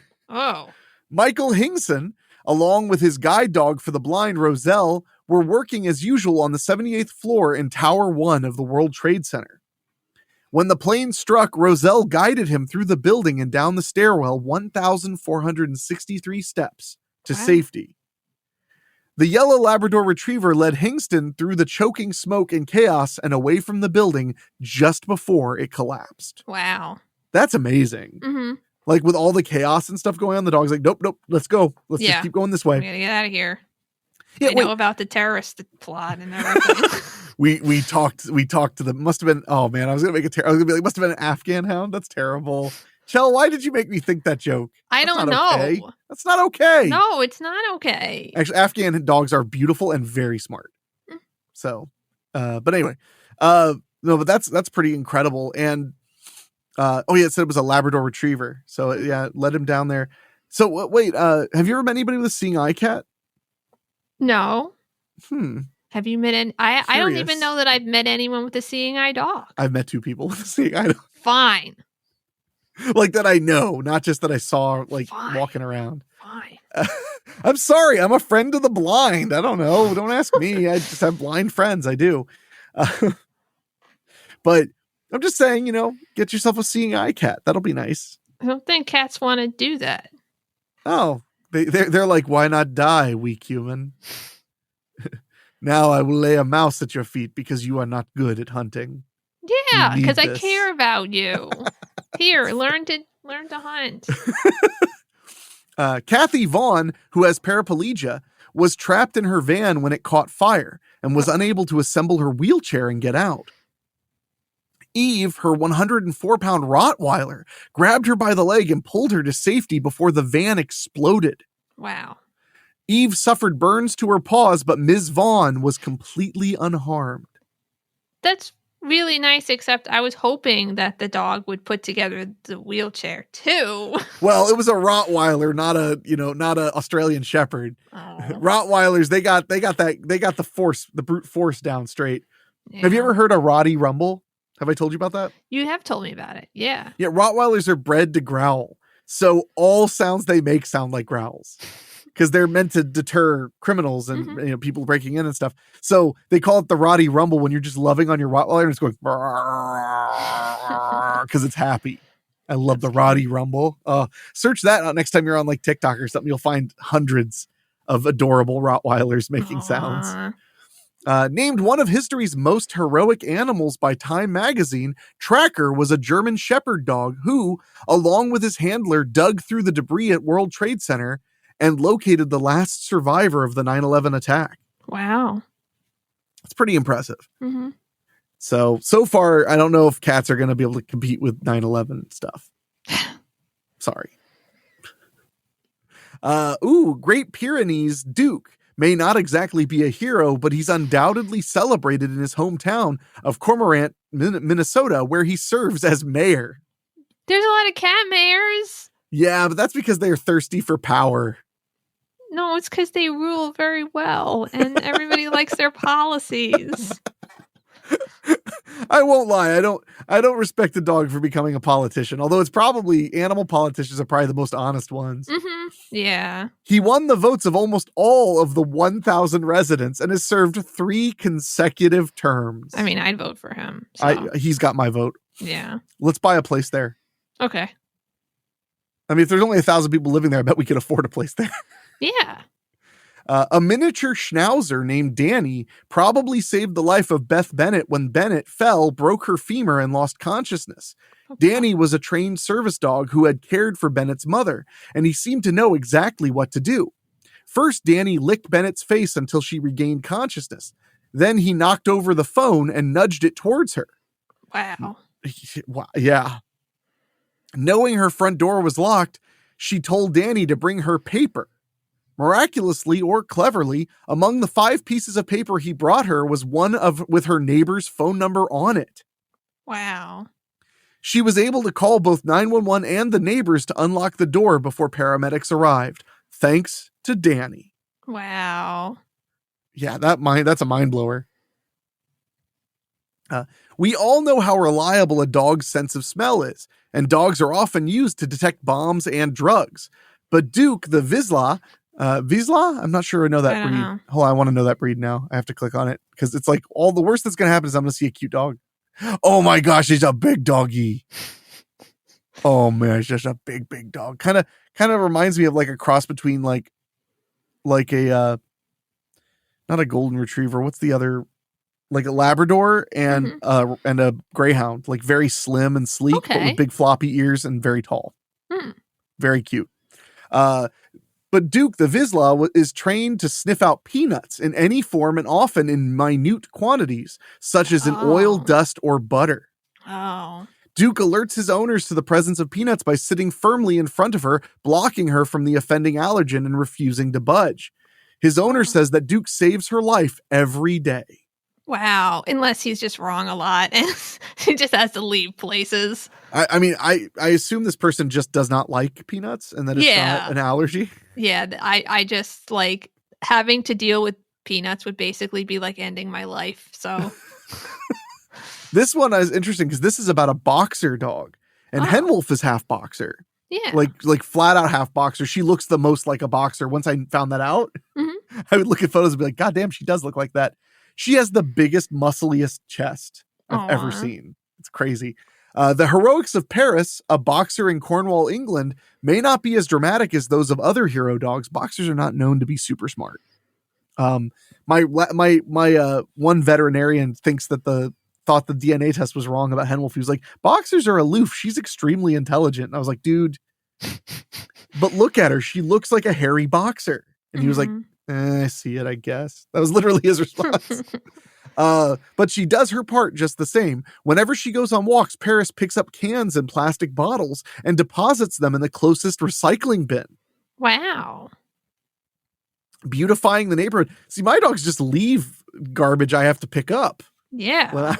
Michael Hingson, along with his guide dog for the blind, Roselle, were working as usual on the 78th floor in Tower 1 of the World Trade Center. When the plane struck, Roselle guided him through the building and down the stairwell 1,463 steps to safety. The yellow Labrador Retriever led Hingston through the choking smoke and chaos and away from the building just before it collapsed. Wow. That's amazing. Mm-hmm. Like with all the chaos and stuff going on, the dog's like, nope, let's go. Let's just keep going this way. We gotta get out of here. Yeah, I know about the terrorist plot and everything. we talked to them. Must have been, oh man, I was gonna be like, must have been an Afghan hound. That's terrible. Chell, why did you make me think that joke? I don't know. Okay. That's not okay. No, it's not okay. Actually, Afghan dogs are beautiful and very smart. So, but anyway, no, but that's pretty incredible. And it said it was a Labrador Retriever. So yeah, let him down there. So wait, have you ever met anybody with a seeing eye cat? No. Have you met any? I don't even know that I've met anyone with a seeing eye dog. I've met 2 people with a seeing eye dog. Fine. Like that I know, not just that I saw walking around. Fine. I'm sorry. I'm a friend of the blind. I don't know. Don't ask me. I just have blind friends. I do. But I'm just saying, get yourself a seeing eye cat. That'll be nice. I don't think cats want to do that. Oh, they're like, why not die, weak human? Now I will lay a mouse at your feet because you are not good at hunting. Yeah, because I care about you. Here, learn to hunt. Kathy Vaughn, who has paraplegia, was trapped in her van when it caught fire and was unable to assemble her wheelchair and get out. Eve, her 104-pound Rottweiler, grabbed her by the leg and pulled her to safety before the van exploded. Wow. Eve suffered burns to her paws, but Ms. Vaughn was completely unharmed. That's really nice, except I was hoping that the dog would put together the wheelchair too. Well, it was a Rottweiler, not a Australian Shepherd. Oh. Rottweilers, they got the brute force down straight. Yeah. Have you ever heard a Rottie rumble? Have I told you about that? You have told me about it. Yeah. Yeah, Rottweilers are bred to growl. So all sounds they make sound like growls. Because they're meant to deter criminals and people breaking in and stuff. So they call it the Rottie rumble when you're just loving on your Rottweiler and it's going because it's happy. I love the Rottie rumble. Search that out next time you're on like TikTok or something. You'll find hundreds of adorable Rottweilers making sounds. Named one of history's most heroic animals by Time magazine, Tracker was a German Shepherd dog who, along with his handler, dug through the debris at World Trade Center and located the last survivor of the 9/11 attack. Wow. It's pretty impressive. Mm-hmm. So far, I don't know if cats are going to be able to compete with 9/11 stuff. Sorry. Great Pyrenees Duke may not exactly be a hero, but he's undoubtedly celebrated in his hometown of Cormorant, Minnesota, where he serves as mayor. There's a lot of cat mayors. Yeah, but that's because they're thirsty for power. No, it's because they rule very well and everybody likes their policies. I won't lie. I don't respect the dog for becoming a politician, although it's probably animal politicians are probably the most honest ones. Mm-hmm. Yeah. He won the votes of almost all of the 1,000 residents and has served 3 consecutive terms. I mean, I'd vote for him. So. He's got my vote. Yeah. Let's buy a place there. Okay. I mean, if there's only 1,000 people living there, I bet we could afford a place there. Yeah. A miniature schnauzer named Danny probably saved the life of Beth Bennett when Bennett fell, broke her femur, and lost consciousness. Okay. Danny was a trained service dog who had cared for Bennett's mother, and he seemed to know exactly what to do. First, Danny licked Bennett's face until she regained consciousness. Then he knocked over the phone and nudged it towards her. Wow. Yeah. Knowing her front door was locked, she told Danny to bring her paper. Miraculously or cleverly, among the 5 pieces of paper he brought her was one with her neighbor's phone number on it. Wow. She was able to call both 911 and the neighbors to unlock the door before paramedics arrived, thanks to Danny. Wow. Yeah, that's a mind blower. We all know how reliable a dog's sense of smell is, and dogs are often used to detect bombs and drugs. But Duke, the Vizsla? I'm not sure I know that breed. Know. Hold on, I want to know that breed now. I have to click on it because it's like all the worst that's going to happen is I'm going to see a cute dog. Oh my gosh, he's a big doggy. Oh man, it's just a big dog. Kind of reminds me of like a cross between like a not a golden retriever. What's the other? Like a Labrador and a Greyhound, like very slim and sleek, but with big floppy ears and very tall. Very cute. But Duke, the Vizsla, is trained to sniff out peanuts in any form and often in minute quantities, such as in oil, dust, or butter. Oh. Duke alerts his owners to the presence of peanuts by sitting firmly in front of her, blocking her from the offending allergen and refusing to budge. His owner says that Duke saves her life every day. Wow. Unless he's just wrong a lot and he just has to leave places. I mean, I assume this person just does not like peanuts and that it's not an allergy. Yeah. I just like having to deal with peanuts would basically be like ending my life. So this one is interesting because this is about a boxer dog and Henwolf is half boxer. Yeah. Like flat out half boxer. She looks the most like a boxer. Once I found that out, I would look at photos and be like, God damn, she does look like that. She has the biggest, muscliest chest I've ever seen. It's crazy. The heroics of Paris, a boxer in Cornwall, England, may not be as dramatic as those of other hero dogs. Boxers are not known to be super smart. My one veterinarian thought the DNA test was wrong about Henwolf. He was like, boxers are aloof. She's extremely intelligent. And I was like, dude, but look at her. She looks like a hairy boxer. And he was like, I see it, I guess. That was literally his response. But she does her part just the same. Whenever she goes on walks, Paris picks up cans and plastic bottles and deposits them in the closest recycling bin. Wow. Beautifying the neighborhood. See, my dogs just leave garbage I have to pick up. Yeah.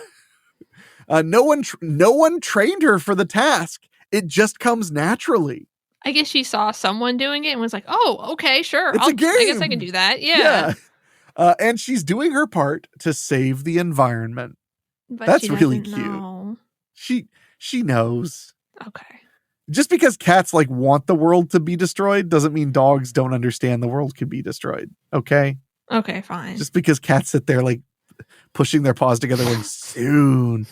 No one trained her for the task. It just comes naturally. I guess she saw someone doing it and was like, oh, okay, sure. It's a game. I guess I can do that. Yeah. And she's doing her part to save the environment. But that's really cute. Know. She knows. Okay. Just because cats like want the world to be destroyed doesn't mean dogs don't understand the world can be destroyed. Okay? Okay, fine. Just because cats sit there like pushing their paws together going, soon.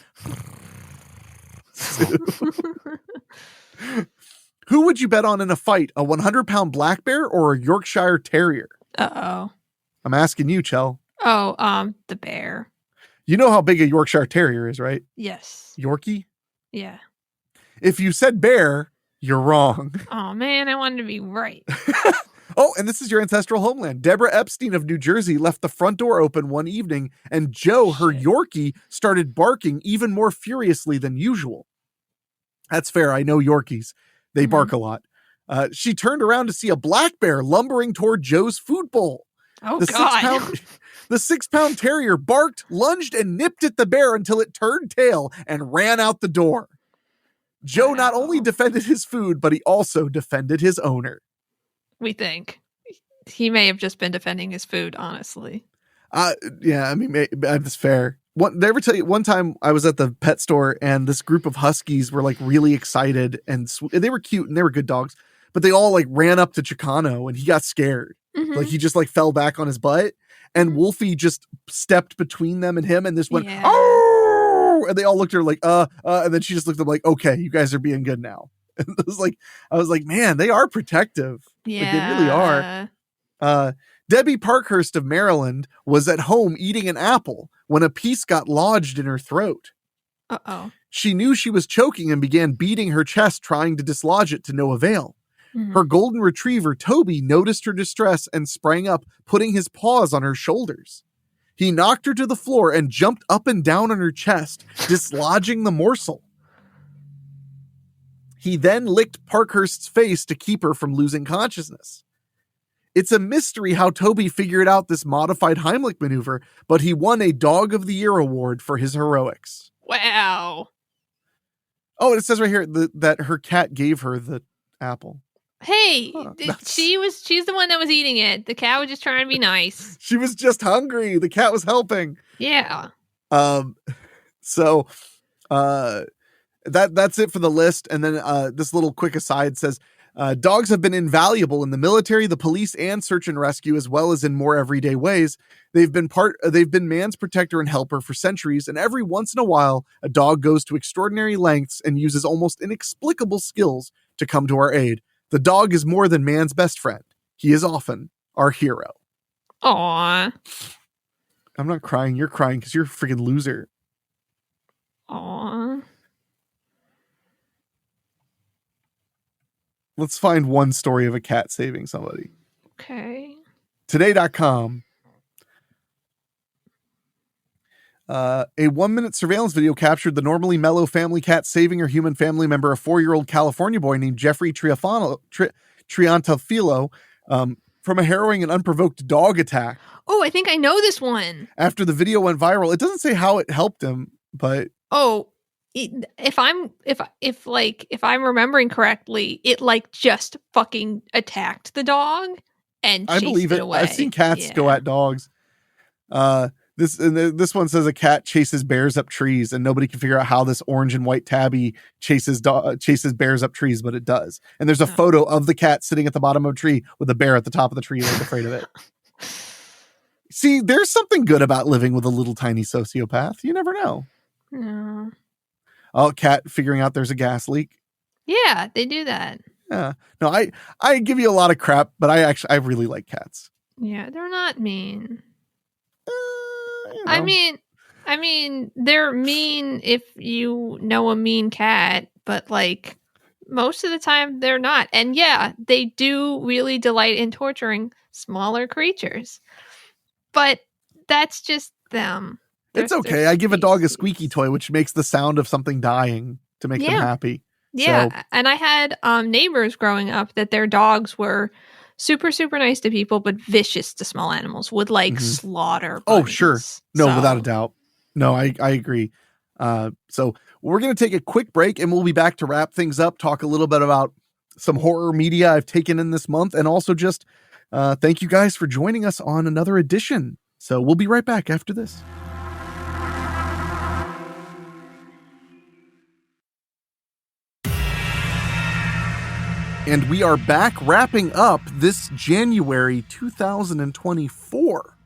Who would you bet on in a fight? A 100-pound black bear or a Yorkshire Terrier? Uh-oh. I'm asking you, Chell. Oh, the bear. You know how big a Yorkshire Terrier is, right? Yes. Yorkie? Yeah. If you said bear, you're wrong. Oh, man, I wanted to be right. Oh, and this is your ancestral homeland. Deborah Epstein of New Jersey left the front door open one evening, and Joe, her Yorkie, started barking even more furiously than usual. That's fair. I know Yorkies. They bark a lot. She turned around to see a black bear lumbering toward Joe's food bowl. Oh, God. The 6-pound terrier barked, lunged, and nipped at the bear until it turned tail and ran out the door. Joe not only defended his food, but he also defended his owner. We think. He may have just been defending his food, honestly. Yeah, I mean, that's fair. Did I ever tell you, one time I was at the pet store and this group of huskies were like really excited and they were cute and they were good dogs, but they all like ran up to Chicano and he got scared. Like he just like fell back on his butt and Wolfie just stepped between them and him and this went, oh, and they all looked at her like, and then she just looked at them like, okay, you guys are being good now. And I was like, man, they are protective. Yeah. Like, they really are. Debbie Parkhurst of Maryland was at home eating an apple when a piece got lodged in her throat. Uh-oh. She knew she was choking and began beating her chest, trying to dislodge it to no avail. Her golden retriever, Toby, noticed her distress and sprang up, putting his paws on her shoulders. He knocked her to the floor and jumped up and down on her chest, dislodging the morsel. He then licked Parkhurst's face to keep her from losing consciousness. It's a mystery how Toby figured out this modified Heimlich maneuver, but he won a Dog of the Year award for his heroics. Wow. Oh, it says right here that her cat gave her the apple. Hey, Huh, she's the one that was eating it. The cat was just trying to be nice. She was just hungry. The cat was helping. Yeah. So that's it for the list. And then this little quick aside says, dogs have been invaluable in the military, the police, and search and rescue, as well as in more everyday ways. They've been man's protector and helper for centuries, and every once in a while, a dog goes to extraordinary lengths and uses almost inexplicable skills to come to our aid. The dog is more than man's best friend. He is often our hero. Aw. I'm not crying. You're crying because you're a freaking loser. Aw. Let's find one story of a cat saving somebody. Okay. Today.com. A 1-minute surveillance video captured the normally mellow family cat saving her human family member, a 4-year-old California boy named Jeffrey Triantafilo, from a harrowing and unprovoked dog attack. Oh, I think I know this one. After the video went viral, it doesn't say how it helped him, but if I'm remembering correctly, it like just fucking attacked the dog and I believe it. away. I've seen cats go at dogs. This one says a cat chases bears up trees, and nobody can figure out how this orange and white tabby chases bears up trees, but it does. And there's a photo of the cat sitting at the bottom of a tree with a bear at the top of the tree, like afraid of it. See, there's something good about living with a little tiny sociopath. You never know. No. Oh, cat figuring out there's a gas leak. Yeah, they do that. Yeah. No, I give you a lot of crap, but I really like cats. Yeah, they're not mean. You know. I mean, they're mean if you know a mean cat, but like most of the time they're not. And yeah, they do really delight in torturing smaller creatures. But that's just them. It's okay. I give a dog a squeaky toy, which makes the sound of something dying to make them happy. Yeah. So, and I had neighbors growing up that their dogs were super, super nice to people, but vicious to small animals, would like slaughter bunnies. Oh, sure. No, without a doubt. No, I agree. So we're going to take a quick break and we'll be back to wrap things up, talk a little bit about some horror media I've taken in this month, and also just thank you guys for joining us on another edition. So we'll be right back after this. And we are back wrapping up this January 2024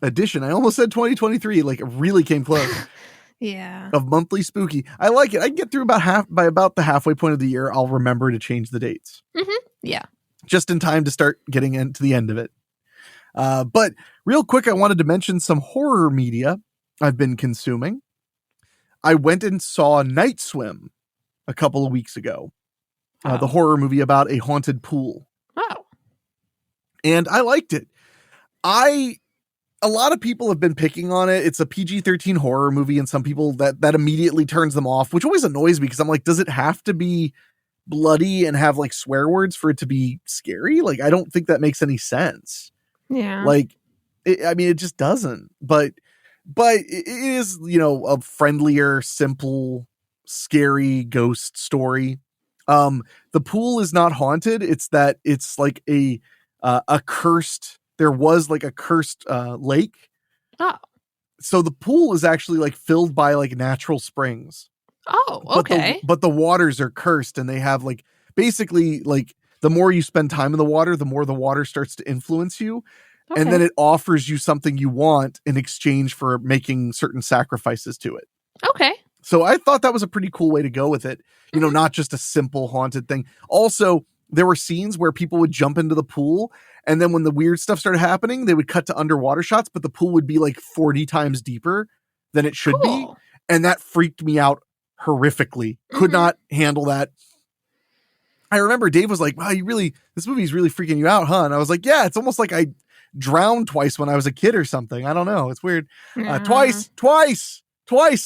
edition. I almost said 2023, like it really came close. Yeah. Of Monthly Spooky. I like it. I get through by about the halfway point of the year. I'll remember to change the dates. Mm-hmm. Yeah. Just in time to start getting into the end of it. But real quick, I wanted to mention some horror media I've been consuming. I went and saw Night Swim a couple of weeks ago. The horror movie about a haunted pool. Oh. And I liked it. A lot of people have been picking on it. It's a PG-13 horror movie, and some people that immediately turns them off, which always annoys me because I'm like, does it have to be bloody and have like swear words for it to be scary? Like, I don't think that makes any sense. Yeah. Like, it just doesn't. But it is, a friendlier, simple, scary ghost story. The pool is not haunted. It's that it's like a cursed, there was like a cursed lake. Oh. So the pool is actually like filled by like natural springs. Oh, okay. But the waters are cursed, and they have like basically like the more you spend time in the water, the more the water starts to influence you. Okay. And then it offers you something you want in exchange for making certain sacrifices to it. Okay. So I thought that was a pretty cool way to go with it. Not just a simple haunted thing. Also, there were scenes where people would jump into the pool, and then when the weird stuff started happening, they would cut to underwater shots, but the pool would be like 40 times deeper than it should be. And that freaked me out horrifically. Could not handle that. I remember Dave was like, wow, this movie's really freaking you out, huh? And I was like, yeah, it's almost like I drowned twice when I was a kid or something. I don't know. It's weird. Twice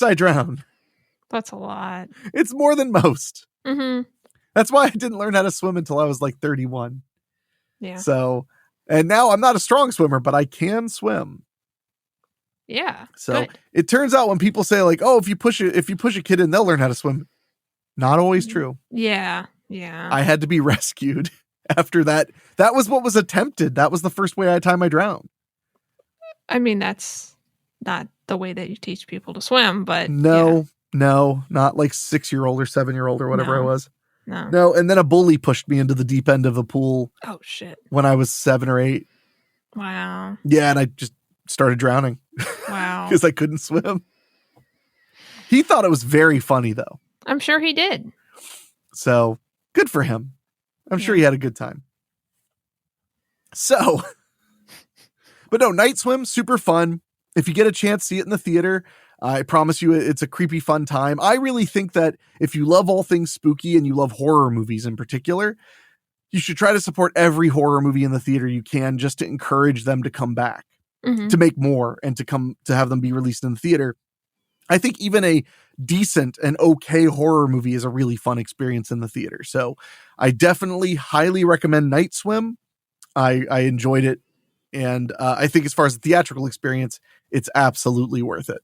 I drowned. That's a lot. It's more than most. Mm-hmm. That's why I didn't learn how to swim until I was like 31. Yeah. So And now I'm not a strong swimmer, but I can swim. Yeah. So good. it turns out when people say like, oh, if you push a kid in, they'll learn how to swim. Not always true. Yeah. Yeah. I had to be rescued after that. That was what was attempted. That was the first way I drowned. I mean, that's not the way that you teach people to swim, but no, not like 6-year-old or 7-year-old or whatever I was. No. And then a bully pushed me into the deep end of the pool. Oh shit. When I was 7 or 8. Wow. Yeah, and I just started drowning. Wow. Because I couldn't swim. He thought it was very funny though. I'm sure he did. So good for him. I'm sure he had a good time. So, but no, night swim, super fun. If you get a chance, see it in the theater. I promise you it's a creepy, fun time. I really think that if you love all things spooky and you love horror movies in particular, you should try to support every horror movie in the theater you can, just to encourage them to come back, to make more, and to have them be released in the theater. I think even a decent and okay horror movie is a really fun experience in the theater. So I definitely highly recommend Night Swim. I enjoyed it. And I think as far as the theatrical experience, it's absolutely worth it.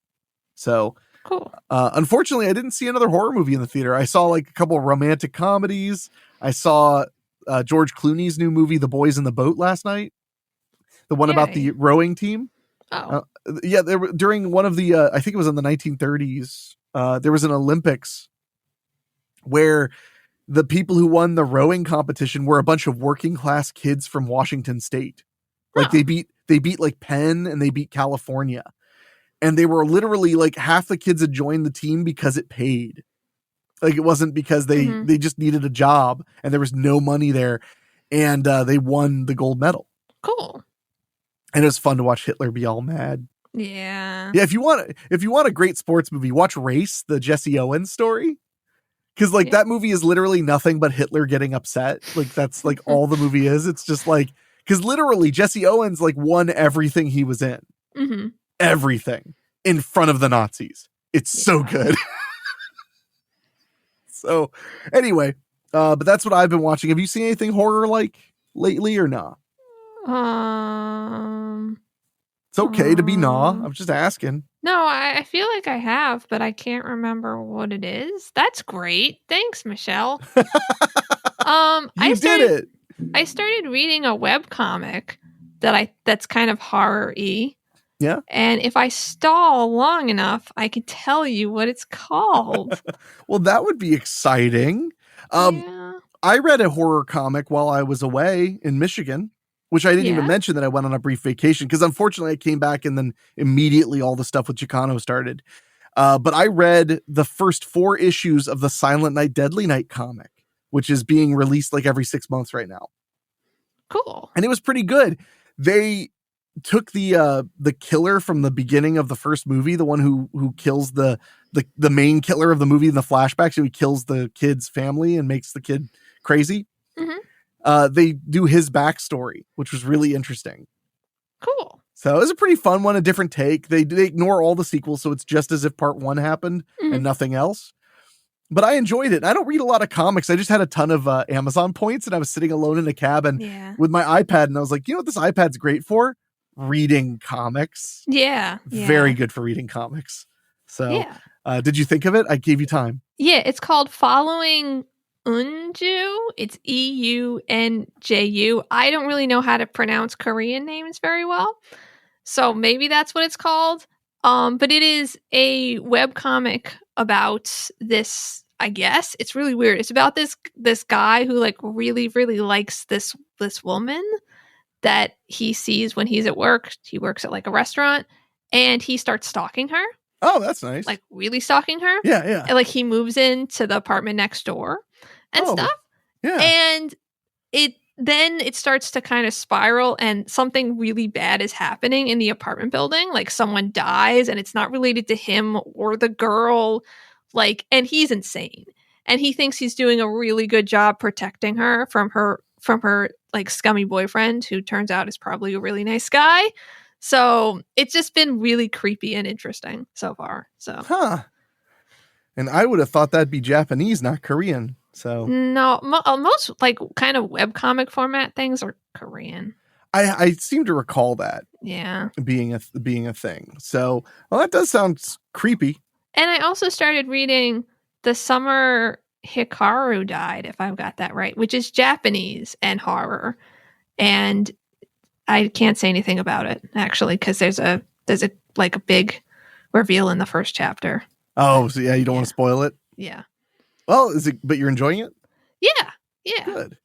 So cool. Unfortunately, I didn't see another horror movie in the theater. I saw like a couple of romantic comedies. I saw George Clooney's new movie, The Boys in the Boat, last night. The one about the rowing team. Oh. There were, during one of the, I think it was in the 1930s, there was an Olympics where the people who won the rowing competition were a bunch of working class kids from Washington State. Like they beat like Penn and they beat California. And they were literally like half the kids had joined the team because it paid. Like it wasn't because they just needed a job and there was no money there. And they won the gold medal. Cool. And it was fun to watch Hitler be all mad. Yeah. Yeah. If you want a great sports movie, watch Race, the Jesse Owens story. Cause like that movie is literally nothing but Hitler getting upset. Like that's like all the movie is. It's just like, cause literally Jesse Owens like won everything he was in. Mm-hmm. Everything in front of the Nazis. It's so good. So anyway, but that's what I've been watching. Have you seen anything horror like lately or not? It's okay to be nah. I'm just asking. No, I feel like I have, but I can't remember what it is. That's great. Thanks, Michelle. You did it. I started reading a webcomic that's kind of horror-y. Yeah. And if I stall long enough, I can tell you what it's called. Well, that would be exciting. I read a horror comic while I was away in Michigan, which I didn't even mention that I went on a brief vacation because unfortunately I came back and then immediately all the stuff with Chicano started. But I read the first 4 issues of the Silent Night, Deadly Night comic, which is being released like every 6 months right now. Cool. And it was pretty good. They took the killer from the beginning of the first movie, the one who kills the main killer of the movie in the flashback. So he kills the kid's family and makes the kid crazy. Mm-hmm. They do his backstory, which was really interesting. Cool. So it was a pretty fun one, a different take. They ignore all the sequels, so it's just as if part 1 happened and nothing else. But I enjoyed it. I don't read a lot of comics. I just had a ton of Amazon points, and I was sitting alone in a cabin with my iPad, and I was like, you know what this iPad's great for? Reading comics. Yeah. Very good for reading comics. So did you think of it? I gave you time. Yeah, it's called Following Unju. It's EUNJU. I don't really know how to pronounce Korean names very well. So maybe that's what it's called. But it is a webcomic about this, I guess. It's really weird. It's about this guy who like really, really likes this woman that he sees when he's at work. He works at like a restaurant and he starts stalking her. Oh, that's nice. Like really stalking her. Yeah. And like he moves into the apartment next door and stuff. Yeah. And it starts to kind of spiral and something really bad is happening in the apartment building. Like someone dies and it's not related to him or the girl. Like, and he's insane. And he thinks he's doing a really good job protecting her from her like scummy boyfriend, who turns out is probably a really nice guy. So it's just been really creepy and interesting so far. So, and I would have thought that'd be Japanese, not Korean. So no, most like kind of webcomic format things are Korean. I seem to recall that Yeah. being a thing. So, well, that does sound creepy. And I also started reading The Summer Hikaru Died, if I've got that right, which is Japanese and horror. And I can't say anything about it, actually, because there's a like a big reveal in the first chapter. Oh, so yeah, you don't want to spoil it? Yeah. Well, but you're enjoying it? Yeah. Yeah. Good.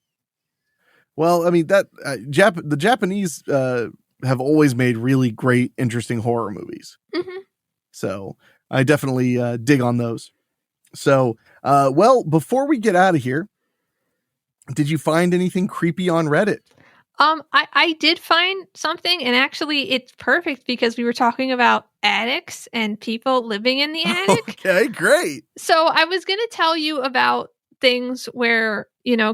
Well, I mean, that the Japanese have always made really great, interesting horror movies. Mm-hmm. So I definitely dig on those. So, well, before we get out of here, did you find anything creepy on Reddit? I did find something, and actually it's perfect because we were talking about attics and people living in the attic. Okay, great. So I was going to tell you about things where,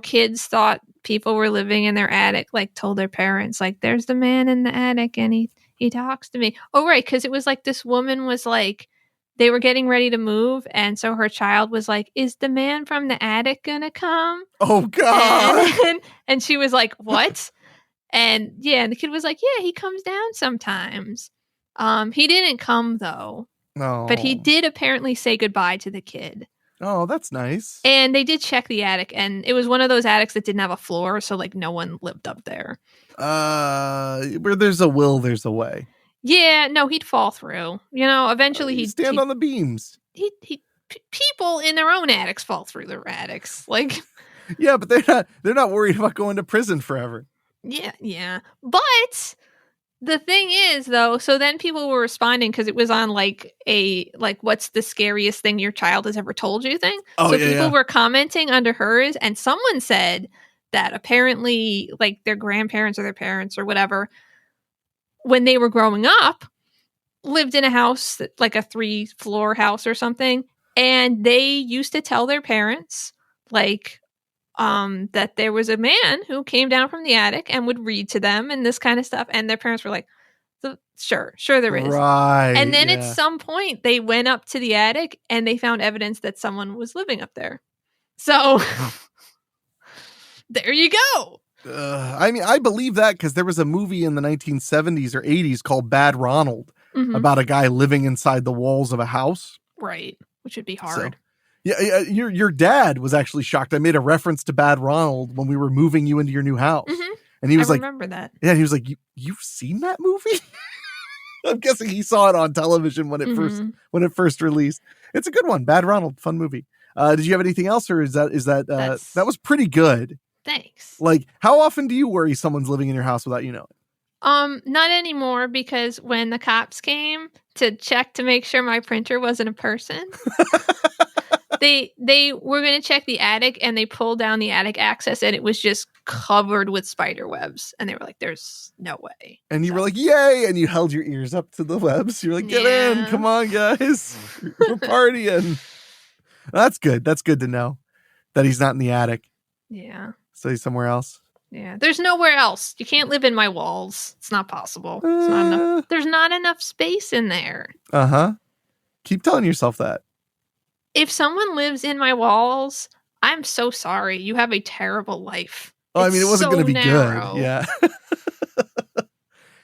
kids thought people were living in their attic, like told their parents, like, there's the man in the attic and he talks to me. Oh, right. Because it was like this woman was like, they were getting ready to move. And so her child was like, is the man from the attic going to come? Oh, God. And she was like, what? And yeah, and the kid was like, yeah, he comes down sometimes. He didn't come though. No. But he did apparently say goodbye to the kid. Oh, that's nice. And they did check the attic, and it was one of those attics that didn't have a floor, so like no one lived up there. Where there's a will, there's a way. Yeah, no, he'd fall through. Eventually he'd stand on the beams. People in their own attics fall through their attics. Like, yeah, but they're not worried about going to prison forever. Yeah. But the thing is, though, so then people were responding because it was on like what's the scariest thing your child has ever told you thing. Oh, so yeah, people were commenting under hers, and someone said that apparently like their grandparents or their parents or whatever, when they were growing up, lived in a house, like a 3-floor house or something. And they used to tell their parents like, that there was a man who came down from the attic and would read to them and this kind of stuff. And their parents were like, sure there is. Right. And then at some point they went up to the attic and they found evidence that someone was living up there. So there you go. I mean, I believe that because there was a movie in the 1970s or 80s called Bad Ronald about a guy living inside the walls of a house. Right. Which would be hard. So, yeah, your dad was actually shocked. I made a reference to Bad Ronald when we were moving you into your new house. And he was like, remember that. Yeah, he was like, you've seen that movie? I'm guessing he saw it on television when it first released. It's a good one. Bad Ronald, fun movie. Did you have anything else, or is that that was pretty good? Thanks. Like, how often do you worry someone's living in your house without you knowing? Not anymore, because when the cops came to check to make sure my printer wasn't a person, they were going to check the attic, and they pulled down the attic access, and it was just covered with spider webs, and they were like, "There's no way." And you were like, "Yay!" And you held your ears up to the webs. You're like, "Get in, come on, guys, we're partying." That's good. That's good to know that he's not in the attic. Yeah. So he's somewhere else. Yeah, there's nowhere else. You can't live in my walls. It's not possible. It's not enough. There's not enough space in there. Keep telling yourself that. If someone lives in my walls, I'm so sorry. You have a terrible life. Oh, I mean, it wasn't going to be good. Yeah.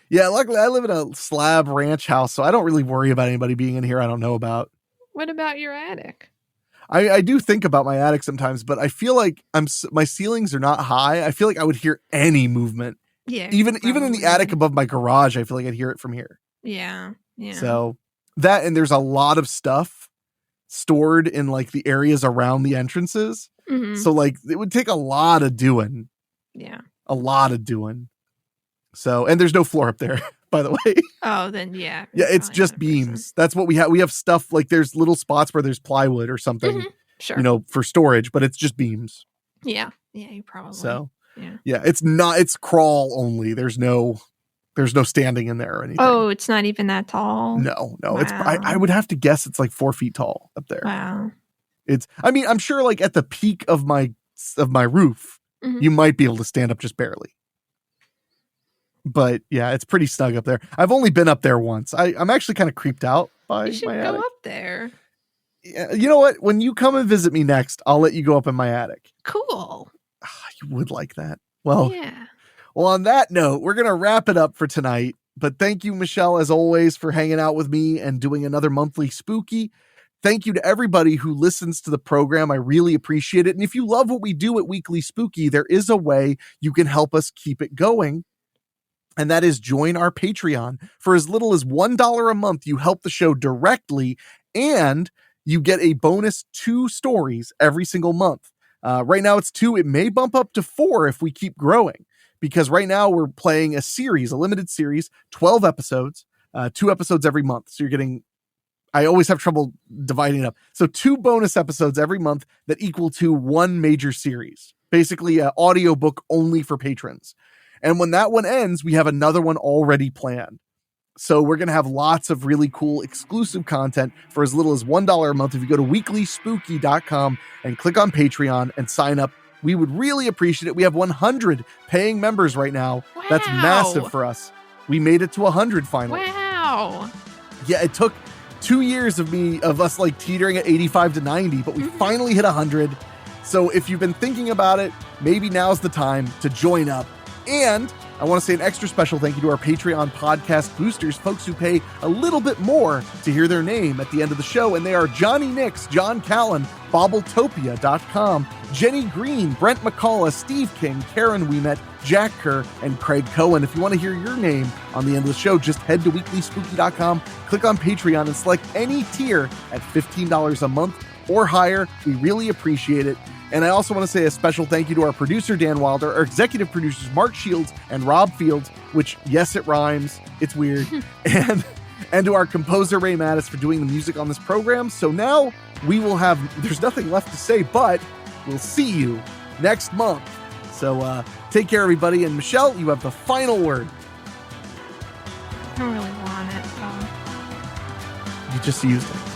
Yeah, luckily I live in a slab ranch house, so I don't really worry about anybody being in here I don't know about. What about your attic? I do think about my attic sometimes, but I feel like my ceilings are not high. I feel like I would hear any movement. Yeah. Even in the attic above my garage, I feel like I'd hear it from here. Yeah. Yeah. So that, and there's a lot of stuff stored in like the areas around the entrances. So like it would take a lot of doing. Yeah. A lot of doing. So, and there's no floor up there, by the way. Oh, then yeah. Yeah, it's just beams. That's what we have. We have stuff like there's little spots where there's plywood or something, sure, for storage, but it's just beams. Yeah. Yeah, you probably. So, yeah, it's crawl only. There's no standing in there or anything. Oh, it's not even that tall. No. Wow. It's I would have to guess it's like 4 feet tall up there. Wow. I mean, I'm sure like at the peak of my roof, you might be able to stand up just barely. But yeah, it's pretty snug up there. I've only been up there once. I'm actually kind of creeped out by you should my go attic. up there. Yeah, you know what? When you come and visit me next, I'll let you go up in my attic. Cool. You would like that. Well, yeah. Well, on that note, we're going to wrap it up for tonight. But thank you, Michelle, as always, for hanging out with me and doing another monthly spooky. Thank you to everybody who listens to the program. I really appreciate it. And if you love what we do at Weekly Spooky, there is a way you can help us keep it going. And that is join our Patreon. For as little as $1 a month, you help the show directly, and you get a bonus 2 stories every single month. Right now it's 2. It may bump up to 4 if we keep growing, because right now we're playing a series, a limited series, 12 episodes, 2 episodes every month. So you're getting, I always have trouble dividing it up. So 2 bonus episodes every month that equal to 1 major series, basically an audiobook only for patrons. And when that one ends, we have another one already planned. So we're going to have lots of really cool exclusive content for as little as $1 a month. If you go to weeklyspooky.com and click on Patreon and sign up, we would really appreciate it. We have 100 paying members right now. Wow. That's massive for us. We made it to 100 finally. Wow. Yeah, it took 2 years of us like teetering at 85 to 90, but we finally hit 100. So if you've been thinking about it, maybe now's the time to join up. And I want to say an extra special thank you to our Patreon podcast boosters, folks who pay a little bit more to hear their name at the end of the show. And they are Johnny Nix, John Callan, Bobbletopia.com, Jenny Green, Brent McCullough, Steve King, Karen Weemet, Jack Kerr, and Craig Cohen. If you want to hear your name on the end of the show, just head to weeklyspooky.com, click on Patreon, and select any tier at $15 a month or higher. We really appreciate it. And I also want to say a special thank you to our producer, Dan Wilder, our executive producers, Mark Shields and Rob Fields, which, yes, it rhymes. It's weird. and to our composer, Ray Mattis, for doing the music on this program. So now we will have, there's nothing left to say, but we'll see you next month. So take care, everybody. And Michelle, you have the final word. I don't really want it, so. You just used it.